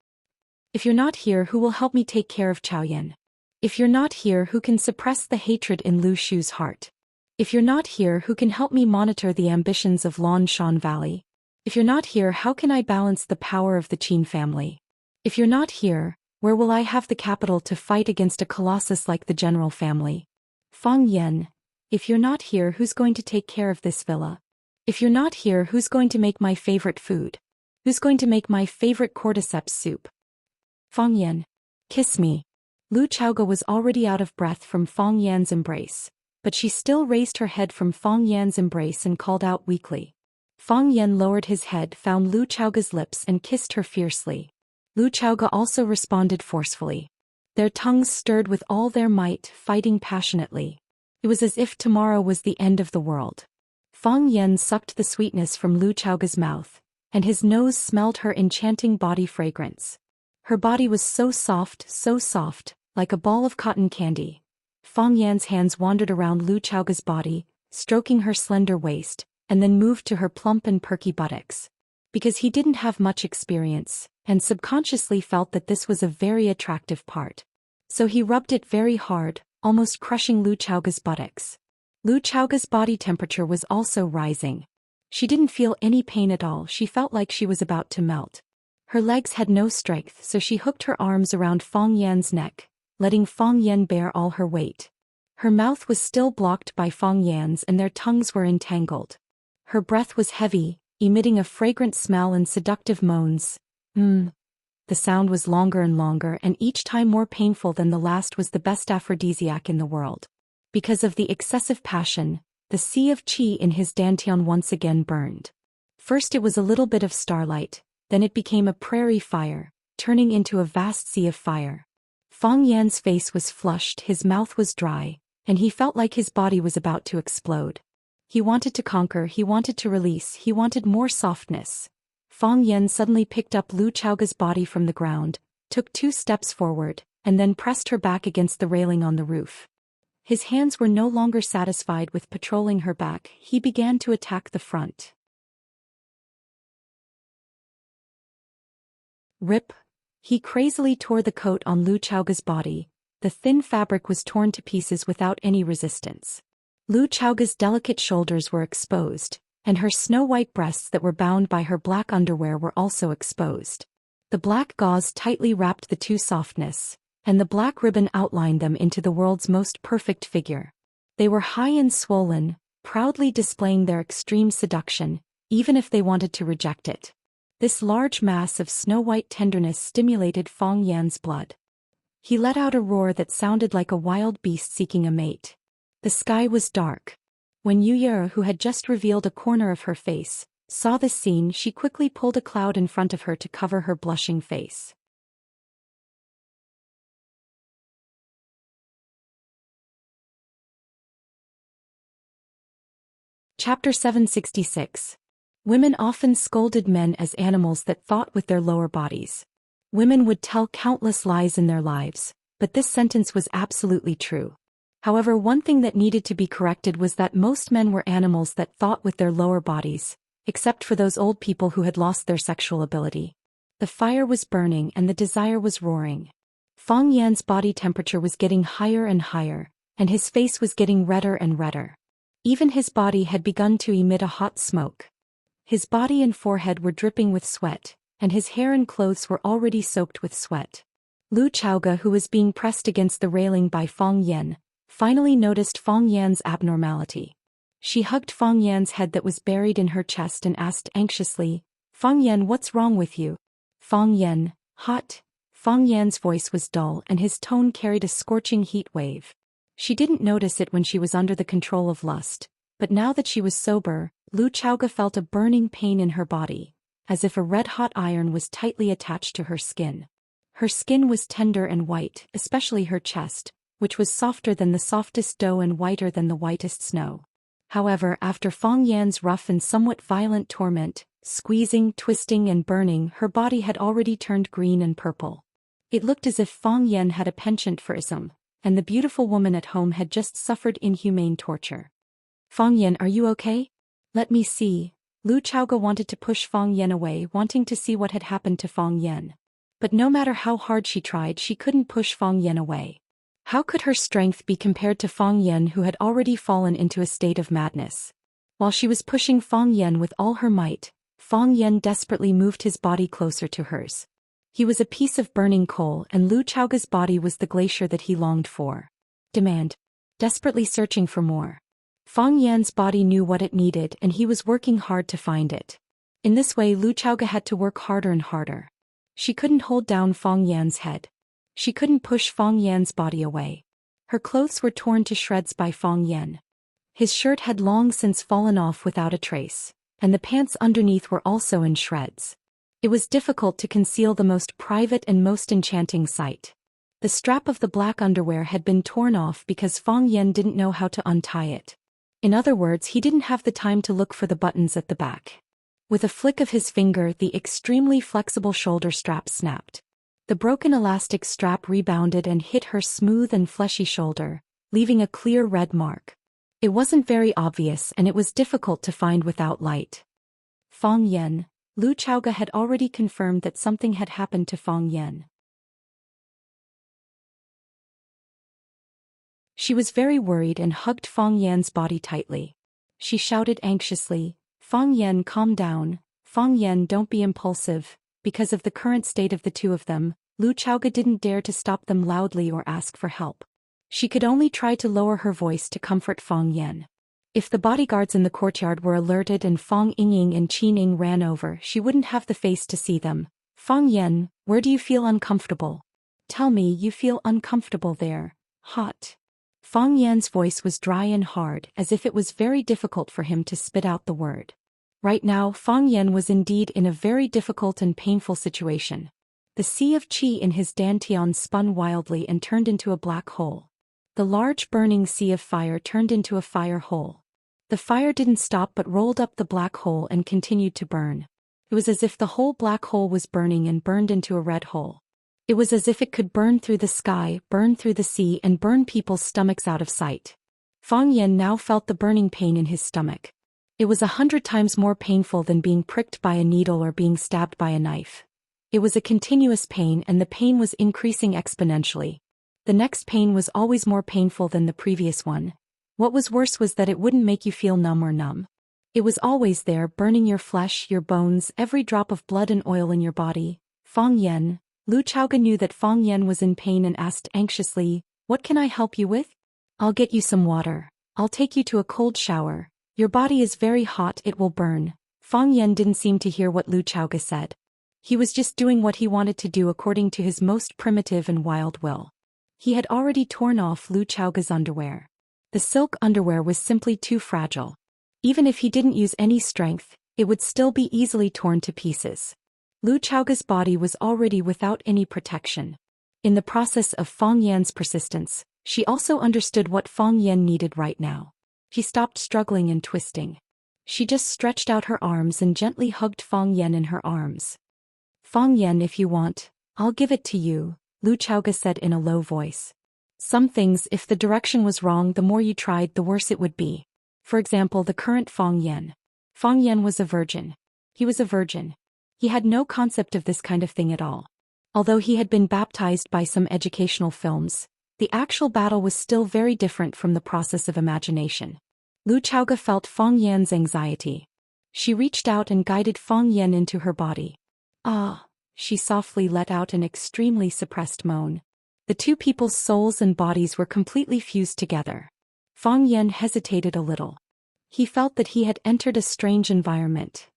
If you're not here, who will help me take care of Chaoyan? If you're not here, who can suppress the hatred in Lu Shu's heart? If you're not here, who can help me monitor the ambitions of Lan Shan Valley? If you're not here, how can I balance the power of the Qin family? If you're not here, where will I have the capital to fight against a colossus like the general family? Fang Yan, if you're not here, who's going to take care of this villa? If you're not here, who's going to make my favorite food? Who's going to make my favorite cordyceps soup? Fang Yan, kiss me. Lu Chaoge was already out of breath from Fang Yan's embrace, but she still raised her head from Fang Yan's embrace and called out weakly. Fang Yan lowered his head, found Lu Chaoge's lips and kissed her fiercely. Lu Chaoge also responded forcefully. Their tongues stirred with all their might, fighting passionately. It was as if tomorrow was the end of the world. Fang Yan sucked the sweetness from Lu Chaoge's mouth, and his nose smelled her enchanting body fragrance. Her body was so soft, like a ball of cotton candy. Fang Yan's hands wandered around Lu Chaoge's body, stroking her slender waist, and then moved to her plump and perky buttocks. Because he didn't have much experience, and subconsciously felt that this was a very attractive part. So he rubbed it very hard, almost crushing Lu Chaoge's buttocks. Lu Chaoge's body temperature was also rising. She didn't feel any pain at all, she felt like she was about to melt. Her legs had no strength, so she hooked her arms around Fang Yan's neck, letting Fang Yan bear all her weight. Her mouth was still blocked by Fang Yan's and their tongues were entangled. Her breath was heavy, emitting a fragrant smell and seductive moans. The sound was longer and longer, and each time more painful than the last. Was the best aphrodisiac in the world. Because of the excessive passion, the sea of qi in his dantian once again burned. First it was a little bit of starlight, then it became a prairie fire, turning into a vast sea of fire. Fang Yan's face was flushed, his mouth was dry, and he felt like his body was about to explode. He wanted to conquer, he wanted to release, he wanted more softness. Fang Yan suddenly picked up Lu Chaoga's body from the ground, took 2 steps forward, and then pressed her back against the railing on the roof. His hands were no longer satisfied with patrolling her back, he began to attack the front. Rip! He crazily tore the coat on Lu Chaoga's body. The thin fabric was torn to pieces without any resistance. Lu Chaoga's delicate shoulders were exposed, and her snow-white breasts that were bound by her black underwear were also exposed. The black gauze tightly wrapped the 2 softness, and the black ribbon outlined them into the world's most perfect figure. They were high and swollen, proudly displaying their extreme seduction, even if they wanted to reject it. This large mass of snow-white tenderness stimulated Fang Yan's blood. He let out a roar that sounded like a wild beast seeking a mate. The sky was dark. When Wuxia, who had just revealed a corner of her face, saw this scene, she quickly pulled a cloud in front of her to cover her blushing face. Chapter 766. Women often scolded men as animals that thought with their lower bodies. Women would tell countless lies in their lives, but this sentence was absolutely true. However, one thing that needed to be corrected was that most men were animals that thought with their lower bodies, except for those old people who had lost their sexual ability. The fire was burning and the desire was roaring. Fang Yan's body temperature was getting higher and higher, and his face was getting redder and redder. Even his body had begun to emit a hot smoke. His body and forehead were dripping with sweat, and his hair and clothes were already soaked with sweat. Lu Chaoga, who was being pressed against the railing by Fang Yan, finally noticed Fang Yan's abnormality. She hugged Fang Yan's head that was buried in her chest and asked anxiously, "Fang Yan, what's wrong with you?" "Fang Yan, hot." Fang Yan's voice was dull and his tone carried a scorching heat wave. She didn't notice it when she was under the control of lust, but now that she was sober, Lu Chaoga felt a burning pain in her body, as if a red-hot iron was tightly attached to her skin. Her skin was tender and white, especially her chest, which was softer than the softest dough and whiter than the whitest snow. However, after Fang Yan's rough and somewhat violent torment, squeezing, twisting and burning, her body had already turned green and purple. It looked as if Fang Yan had a penchant for ism, and the beautiful woman at home had just suffered inhumane torture. "Fang Yan, are you okay? Let me see." Lu Chaoga wanted to push Fang Yan away, wanting to see what had happened to Fang Yan. But no matter how hard she tried, she couldn't push Fang Yan away. How could her strength be compared to Fang Yan, who had already fallen into a state of madness? While she was pushing Fang Yan with all her might, Fang Yan desperately moved his body closer to hers. He was a piece of burning coal, and Lu Chaoga's body was the glacier that he longed for. Demand. Desperately searching for more. Fang Yan's body knew what it needed, and he was working hard to find it. In this way, Lu Chaoga had to work harder and harder. She couldn't hold down Fang Yan's head. She couldn't push Fang Yan's body away. Her clothes were torn to shreds by Fang Yan. His shirt had long since fallen off without a trace, and the pants underneath were also in shreds. It was difficult to conceal the most private and most enchanting sight. The strap of the black underwear had been torn off because Fang Yan didn't know how to untie it. In other words, he didn't have the time to look for the buttons at the back. With a flick of his finger, the extremely flexible shoulder strap snapped. The broken elastic strap rebounded and hit her smooth and fleshy shoulder, leaving a clear red mark. It wasn't very obvious and it was difficult to find without light. Fang Yan. Lu Chaoga had already confirmed that something had happened to Fang Yan. She was very worried and hugged Fang Yan's body tightly. She shouted anxiously, "Fang Yan, calm down. Fang Yan, don't be impulsive." Because of the current state of the two of them, Lu Chaoga didn't dare to stop them loudly or ask for help. She could only try to lower her voice to comfort Fang Yan. If the bodyguards in the courtyard were alerted and Fang Yingying and Qin Ying ran over, she wouldn't have the face to see them. "Fang Yan, where do you feel uncomfortable? Tell me you feel uncomfortable there. Hot." Fang Yan's voice was dry and hard, as if it was very difficult for him to spit out the word. Right now, Fang Yan was indeed in a very difficult and painful situation. The sea of qi in his dantian spun wildly and turned into a black hole. The large burning sea of fire turned into a fire hole. The fire didn't stop but rolled up the black hole and continued to burn. It was as if the whole black hole was burning and burned into a red hole. It was as if it could burn through the sky, burn through the sea, and burn people's stomachs out of sight. Fang Yan now felt the burning pain in his stomach. It was 100 times more painful than being pricked by a needle or being stabbed by a knife. It was a continuous pain, and the pain was increasing exponentially. The next pain was always more painful than the previous one. What was worse was that it wouldn't make you feel numb or numb. It was always there, burning your flesh, your bones, every drop of blood and oil in your body. Fang Yan. Lu Chaoga knew that Fang Yan was in pain and asked anxiously, "What can I help you with?" "I'll get you some water. I'll take you to a cold shower. Your body is very hot, it will burn." Fang Yan didn't seem to hear what Lu Chaoga said. He was just doing what he wanted to do according to his most primitive and wild will. He had already torn off Lu Chaoga's underwear. The silk underwear was simply too fragile. Even if he didn't use any strength, it would still be easily torn to pieces. Lu Chaoga's body was already without any protection. In the process of Fang Yan's persistence, she also understood what Fang Yan needed right now. She stopped struggling and twisting. She just stretched out her arms and gently hugged Fang Yan in her arms. "Fang Yan, if you want, I'll give it to you," Lu Chaoga said in a low voice. "Some things, if the direction was wrong, the more you tried, the worse it would be. For example, the current Fang Yan. Fang Yan was a virgin. He was a virgin. He had no concept of this kind of thing at all. Although he had been baptized by some educational films, the actual battle was still very different from the process of imagination. Lu Chaoga felt Fang Yan's anxiety. She reached out and guided Fang Yan into her body. "Ah," she softly let out an extremely suppressed moan. The two people's souls and bodies were completely fused together. Fang Yan hesitated a little. He felt that he had entered a strange environment.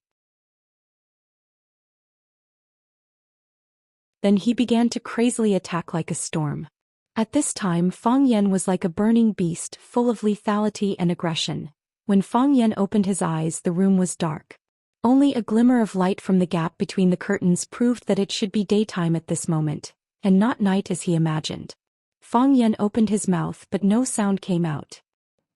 Then he began to crazily attack like a storm. At this time, Fang Yan was like a burning beast, full of lethality and aggression. When Fang Yan opened his eyes, the room was dark. Only a glimmer of light from the gap between the curtains proved that it should be daytime at this moment, and not night as he imagined. Fang Yan opened his mouth, but no sound came out.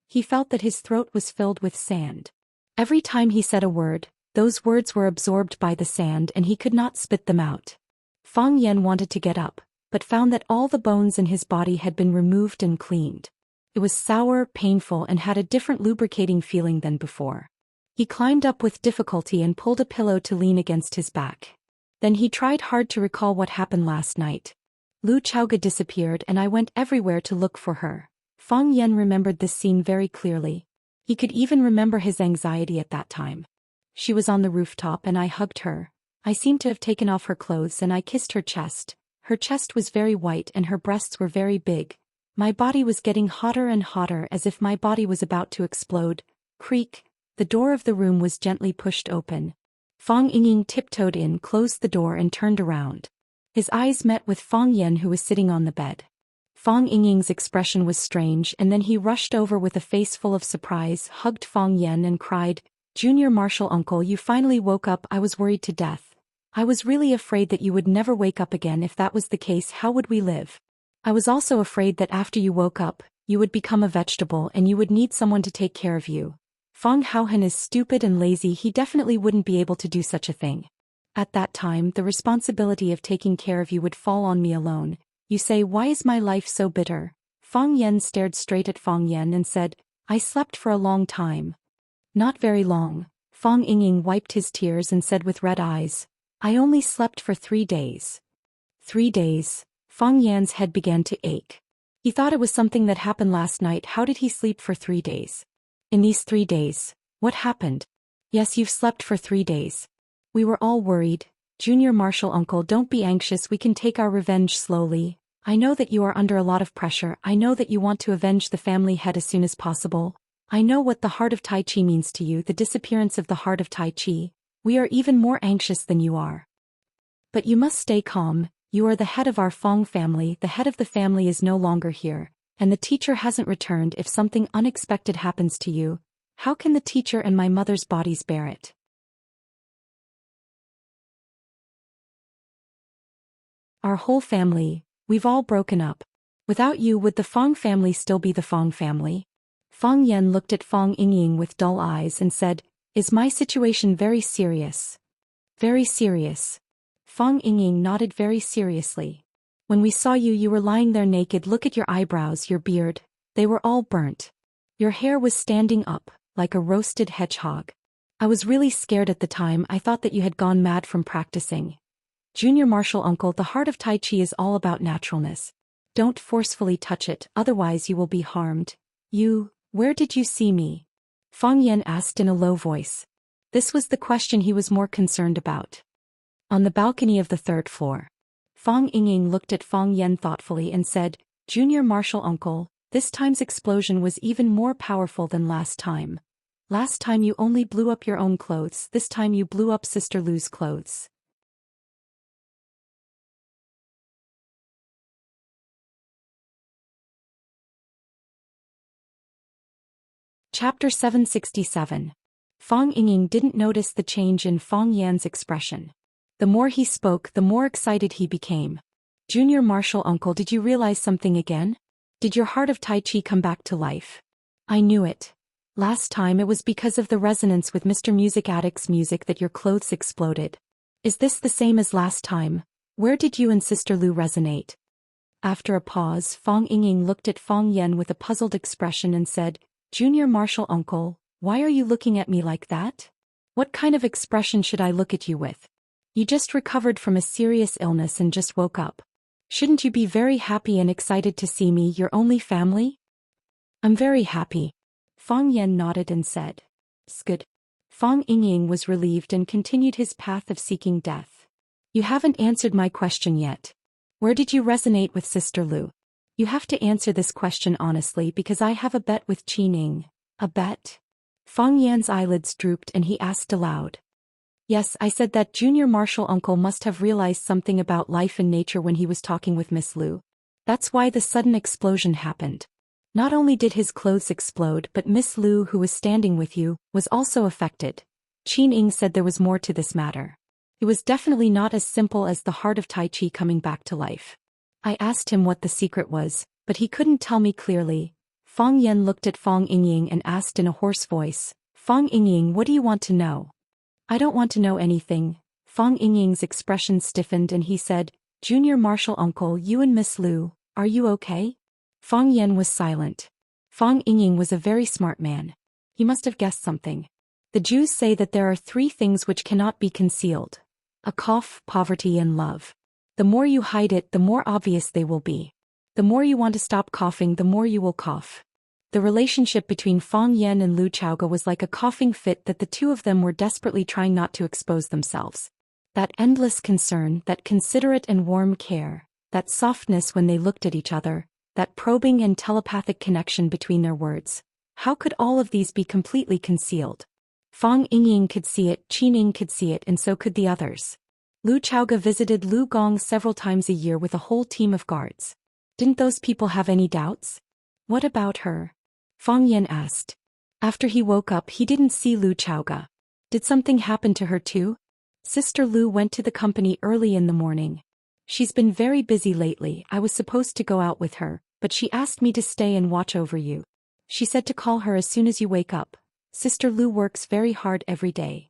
He felt that his throat was filled with sand. Every time he said a word, those words were absorbed by the sand and he could not spit them out. Fang Yan wanted to get up, but found that all the bones in his body had been removed and cleaned. It was sour, painful, and had a different lubricating feeling than before. He climbed up with difficulty and pulled a pillow to lean against his back. Then he tried hard to recall what happened last night. Lu Chaoga disappeared and I went everywhere to look for her. Fang Yan remembered this scene very clearly. He could even remember his anxiety at that time. She was on the rooftop and I hugged her. I seemed to have taken off her clothes and I kissed her chest. Her chest was very white and her breasts were very big. My body was getting hotter and hotter as if my body was about to explode. Creak. The door of the room was gently pushed open. Fang Ying tiptoed in, closed the door and turned around. His eyes met with Fang Yan, who was sitting on the bed. Fang Ying's expression was strange and then he rushed over with a face full of surprise, hugged Fang Yan and cried, "Junior Marshal Uncle, you finally woke up. I was worried to death. I was really afraid that you would never wake up again. If that was the case, how would we live? I was also afraid that after you woke up, you would become a vegetable and you would need someone to take care of you. Fang Haohan is stupid and lazy. He definitely wouldn't be able to do such a thing. At that time, the responsibility of taking care of you would fall on me alone. You say, why is my life so bitter?" Fang Yan stared straight at Fang Yan and said, "I slept for a long time." "Not very long." Fang Ying wiped his tears and said with red eyes, "I only slept for 3 days." 3 days. Fang Yan's head began to ache. He thought it was something that happened last night. How did he sleep for 3 days? In these 3 days, what happened? "Yes, you've slept for 3 days. We were all worried. Junior Marshal Uncle, don't be anxious. We can take our revenge slowly. I know that you are under a lot of pressure. I know that you want to avenge the family head as soon as possible. I know what the heart of Tai Chi means to you, the disappearance of the heart of Tai Chi. We are even more anxious than you are. But you must stay calm. You are the head of our Fang family. The head of the family is no longer here, and the teacher hasn't returned. If something unexpected happens to you, how can the teacher and my mother's bodies bear it?" Our whole family, we've all broken up. Without you, would the Fong family still be the Fong family? Fong Yan looked at Fong Yingying with dull eyes and said, "Is my situation very serious?" "Very serious." Fong Yingying nodded very seriously. "When we saw you, you were lying there naked. Look at your eyebrows, your beard. They were all burnt. Your hair was standing up, like a roasted hedgehog. I was really scared at the time. I thought that you had gone mad from practicing. Junior martial uncle, the heart of Tai Chi is all about naturalness. Don't forcefully touch it, otherwise you will be harmed. Where did you see me?" Fong Yan asked in a low voice. This was the question he was more concerned about. "On the balcony of the third floor." Fong Yingying looked at Fong Yan thoughtfully and said, "Junior martial uncle, this time's explosion was even more powerful than last time. Last time you only blew up your own clothes, this time you blew up Sister Lu's clothes." Chapter 767. Fong Yingying didn't notice the change in Fong Yan's expression. The more he spoke, the more excited he became. "Junior martial uncle, did you realize something again? Did your heart of Tai Chi come back to life?" "I knew it. Last time it was because of the resonance with Mr. Music Addict's music that your clothes exploded. Is this the same as last time? Where did you and Sister Lu resonate?" After a pause, Fong Yingying looked at Fong Yan with a puzzled expression and said, "Junior martial uncle, why are you looking at me like that? What kind of expression should I look at you with? You just recovered from a serious illness and just woke up. Shouldn't you be very happy and excited to see me, your only family?" "I'm very happy." Fong Yan nodded and said, "Good." Fong Yingying was relieved and continued his path of seeking death. "You haven't answered my question yet. Where did you resonate with Sister Lu? You have to answer this question honestly because I have a bet with Qining." "A bet?" Fong Yan's eyelids drooped and he asked aloud. "Yes, I said that Junior martial uncle must have realized something about life and nature when he was talking with Miss Lu. That's why the sudden explosion happened. Not only did his clothes explode, but Miss Lu, who was standing with you, was also affected." Qining said there was more to this matter. It was definitely not as simple as the heart of Tai Chi coming back to life. I asked him what the secret was, but he couldn't tell me clearly. Fong Yan looked at Fong Yingying and asked in a hoarse voice, "Fong Yingying, what do you want to know?" "I don't want to know anything." Fong Yingying's expression stiffened and he said, "Junior martial uncle, you and Miss Lu, are you okay?" Fong Yan was silent. Fong Yingying was a very smart man. He must have guessed something. The Jews say that there are three things which cannot be concealed: a cough, poverty, and love. The more you hide it, the more obvious they will be. The more you want to stop coughing, the more you will cough. The relationship between Fong Yan and Lu Chaoga was like a coughing fit that the two of them were desperately trying not to expose themselves. That endless concern, that considerate and warm care, that softness when they looked at each other, that probing and telepathic connection between their words. How could all of these be completely concealed? Fong Yingying could see it, Qining could see it, and so could the others. Lu Chaoga visited Lu Gong several times a year with a whole team of guards. Didn't those people have any doubts? "What about her?" Fong Yan asked. After he woke up, he didn't see Lu Chaoga. Did something happen to her too? Sister Lu went to the company early in the morning. She's been very busy lately. I was supposed to go out with her, but she asked me to stay and watch over you. She said to call her as soon as you wake up. Sister Lu works very hard every day.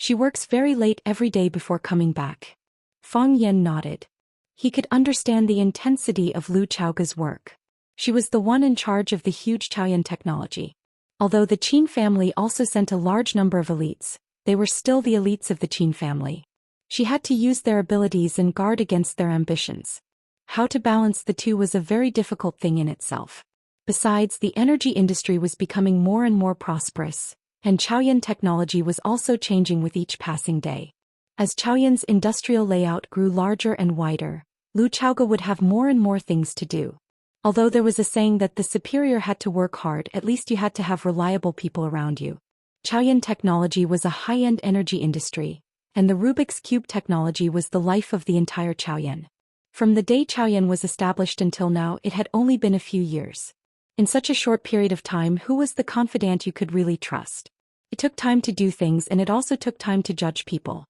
She works very late every day before coming back. Fong Yan nodded. He could understand the intensity of Lu Chaoga's work. She was the one in charge of the huge Chaoyan technology. Although the Qin family also sent a large number of elites, they were still the elites of the Qin family. She had to use their abilities and guard against their ambitions. How to balance the two was a very difficult thing in itself. Besides, the energy industry was becoming more and more prosperous, and Chaoyan technology was also changing with each passing day. As Chaoyan's industrial layout grew larger and wider, Lu Chaoga would have more and more things to do. Although there was a saying that the superior had to work hard, at least you had to have reliable people around you. Chaoyan technology was a high-end energy industry, and the Rubik's Cube technology was the life of the entire Chaoyan. From the day Chaoyan was established until now, it had only been a few years. In such a short period of time, who was the confidant you could really trust? It took time to do things and it also took time to judge people.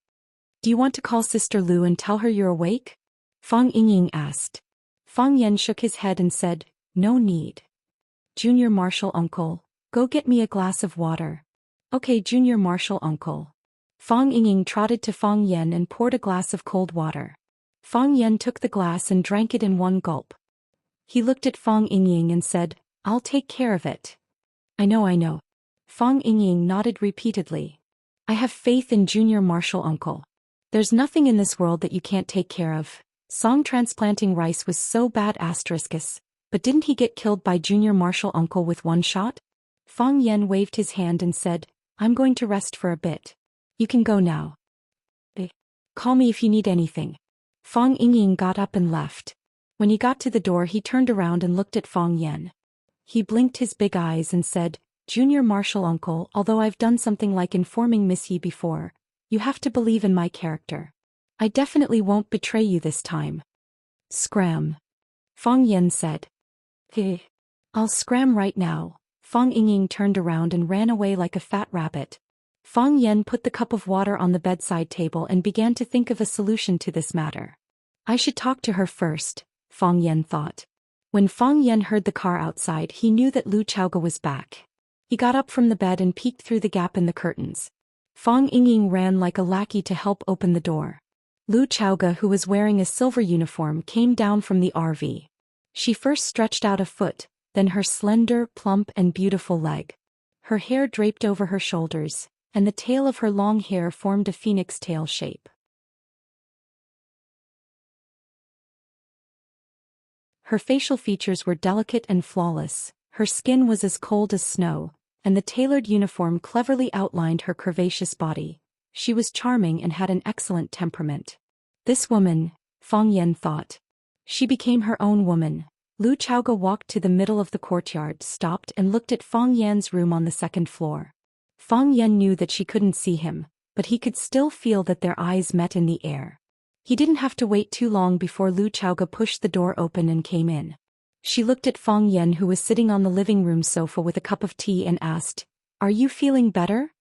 Do you want to call Sister Lu and tell her you're awake? Fang Yingying asked. Fang Yan shook his head and said, no need. Junior Marshal Uncle, go get me a glass of water. Okay, Junior Marshal Uncle. Fang Yingying trotted to Fang Yan and poured a glass of cold water. Fang Yan took the glass and drank it in one gulp. He looked at Fang Yingying and said, I'll take care of it. I know. Fang Yingying nodded repeatedly. I have faith in Junior Marshal Uncle. There's nothing in this world that you can't take care of. Song transplanting rice was so bad asteriskis, but didn't he get killed by Junior Marshal Uncle with one shot? Fang Yan waved his hand and said, I'm going to rest for a bit. You can go now. Call me if you need anything. Fang Yingying got up and left. When he got to the door he turned around and looked at Fang Yan. He blinked his big eyes and said, Junior Marshal Uncle, although I've done something like informing Miss Yi before, you have to believe in my character. I definitely won't betray you this time. Scram. Fang Yan said. I'll scram right now. Fang Yingying turned around and ran away like a fat rabbit. Fang Yan put the cup of water on the bedside table and began to think of a solution to this matter. I should talk to her first, Fang Yan thought. When Fang Yan heard the car outside he knew that Lu Chaoge was back. He got up from the bed and peeked through the gap in the curtains. Fang Yingying ran like a lackey to help open the door. Lu Chaoge, who was wearing a silver uniform, came down from the RV. She first stretched out a foot, then her slender, plump and beautiful leg. Her hair draped over her shoulders, and the tail of her long hair formed a phoenix tail shape. Her facial features were delicate and flawless, her skin was as cold as snow, and the tailored uniform cleverly outlined her curvaceous body. She was charming and had an excellent temperament. This woman, Fang Yan thought. She became her own woman. Lu Chaoge walked to the middle of the courtyard, stopped and looked at Fang Yan's room on the second floor. Fang Yan knew that she couldn't see him, but he could still feel that their eyes met in the air. He didn't have to wait too long before Lu Chaoge pushed the door open and came in. She looked at Fang Yan, who was sitting on the living room sofa with a cup of tea, and asked, Are you feeling better?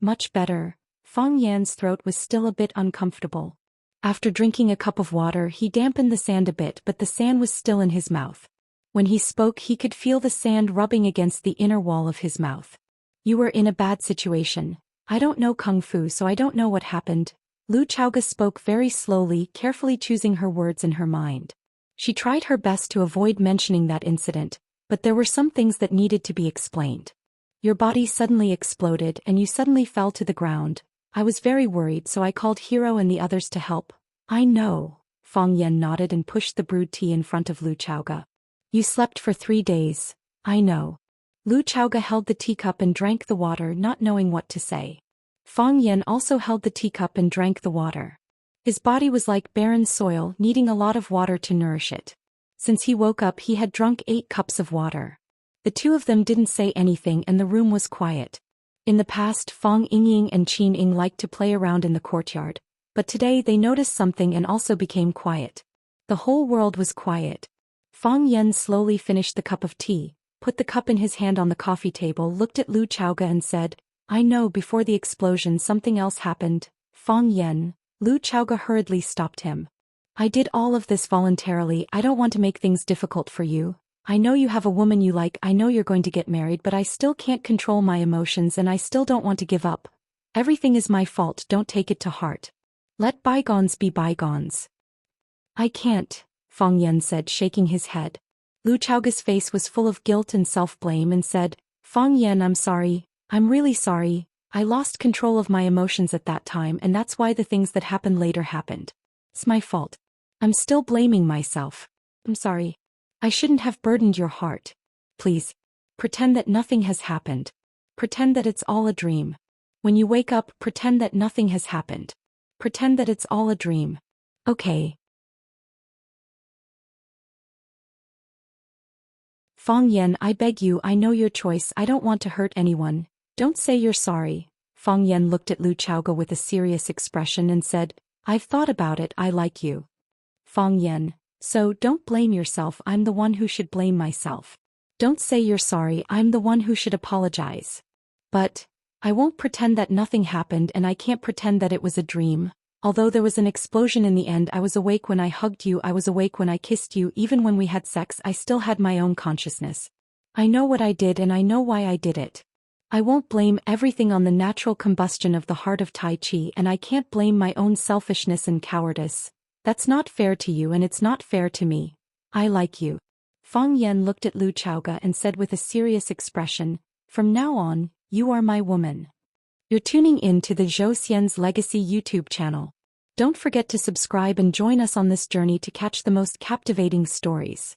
Much better. Fang Yan's throat was still a bit uncomfortable. After drinking a cup of water he dampened the sand a bit, but the sand was still in his mouth. When he spoke he could feel the sand rubbing against the inner wall of his mouth. You were in a bad situation. I don't know Kung Fu, so I don't know what happened. Lu Chaoge spoke very slowly, carefully choosing her words in her mind. She tried her best to avoid mentioning that incident, but there were some things that needed to be explained. Your body suddenly exploded and you suddenly fell to the ground. I was very worried, so I called Hero and the others to help. I know. Fang Yan nodded and pushed the brewed tea in front of Lu Chaoge. You slept for 3 days. I know. Lu Chaoge held the teacup and drank the water, not knowing what to say. Fang Yan also held the teacup and drank the water. His body was like barren soil, needing a lot of water to nourish it. Since he woke up he had drunk 8 cups of water. The two of them didn't say anything and the room was quiet. In the past Fang Yingying and Qin Ying liked to play around in the courtyard, but today they noticed something and also became quiet. The whole world was quiet. Fang Yan slowly finished the cup of tea, put the cup in his hand on the coffee table, looked at Lu Chaoge and said, I know before the explosion something else happened. Fang Yan. Lu Chaoge hurriedly stopped him. I did all of this voluntarily. I don't want to make things difficult for you. I know you have a woman you like, I know you're going to get married, but I still can't control my emotions and I still don't want to give up. Everything is my fault, don't take it to heart. Let bygones be bygones. I can't, Fang Yan said, shaking his head. Lu Chaoge's face was full of guilt and self-blame and said, Fang Yan, I'm sorry. I'm really sorry. I lost control of my emotions at that time and that's why the things that happened later happened. It's my fault. I'm still blaming myself. I'm sorry. I shouldn't have burdened your heart. Please. Pretend that nothing has happened. Pretend that it's all a dream. When you wake up, pretend that nothing has happened. Pretend that it's all a dream. Okay. Fang Yan, I beg you, I know your choice, I don't want to hurt anyone. Don't say you're sorry. Fang Yan looked at Lu Chaoge with a serious expression and said, I've thought about it, I like you. Fang Yan, so don't blame yourself, I'm the one who should blame myself. Don't say you're sorry, I'm the one who should apologize. But, I won't pretend that nothing happened and I can't pretend that it was a dream. Although there was an explosion in the end, I was awake when I hugged you, I was awake when I kissed you, even when we had sex I still had my own consciousness. I know what I did and I know why I did it. I won't blame everything on the natural combustion of the heart of Tai Chi, and I can't blame my own selfishness and cowardice. That's not fair to you and it's not fair to me. I like you. Fang Yan looked at Lu Chaoga and said with a serious expression, "From now on, you are my woman." You're tuning in to the Zhou Xian's Legacy YouTube channel. Don't forget to subscribe and join us on this journey to catch the most captivating stories.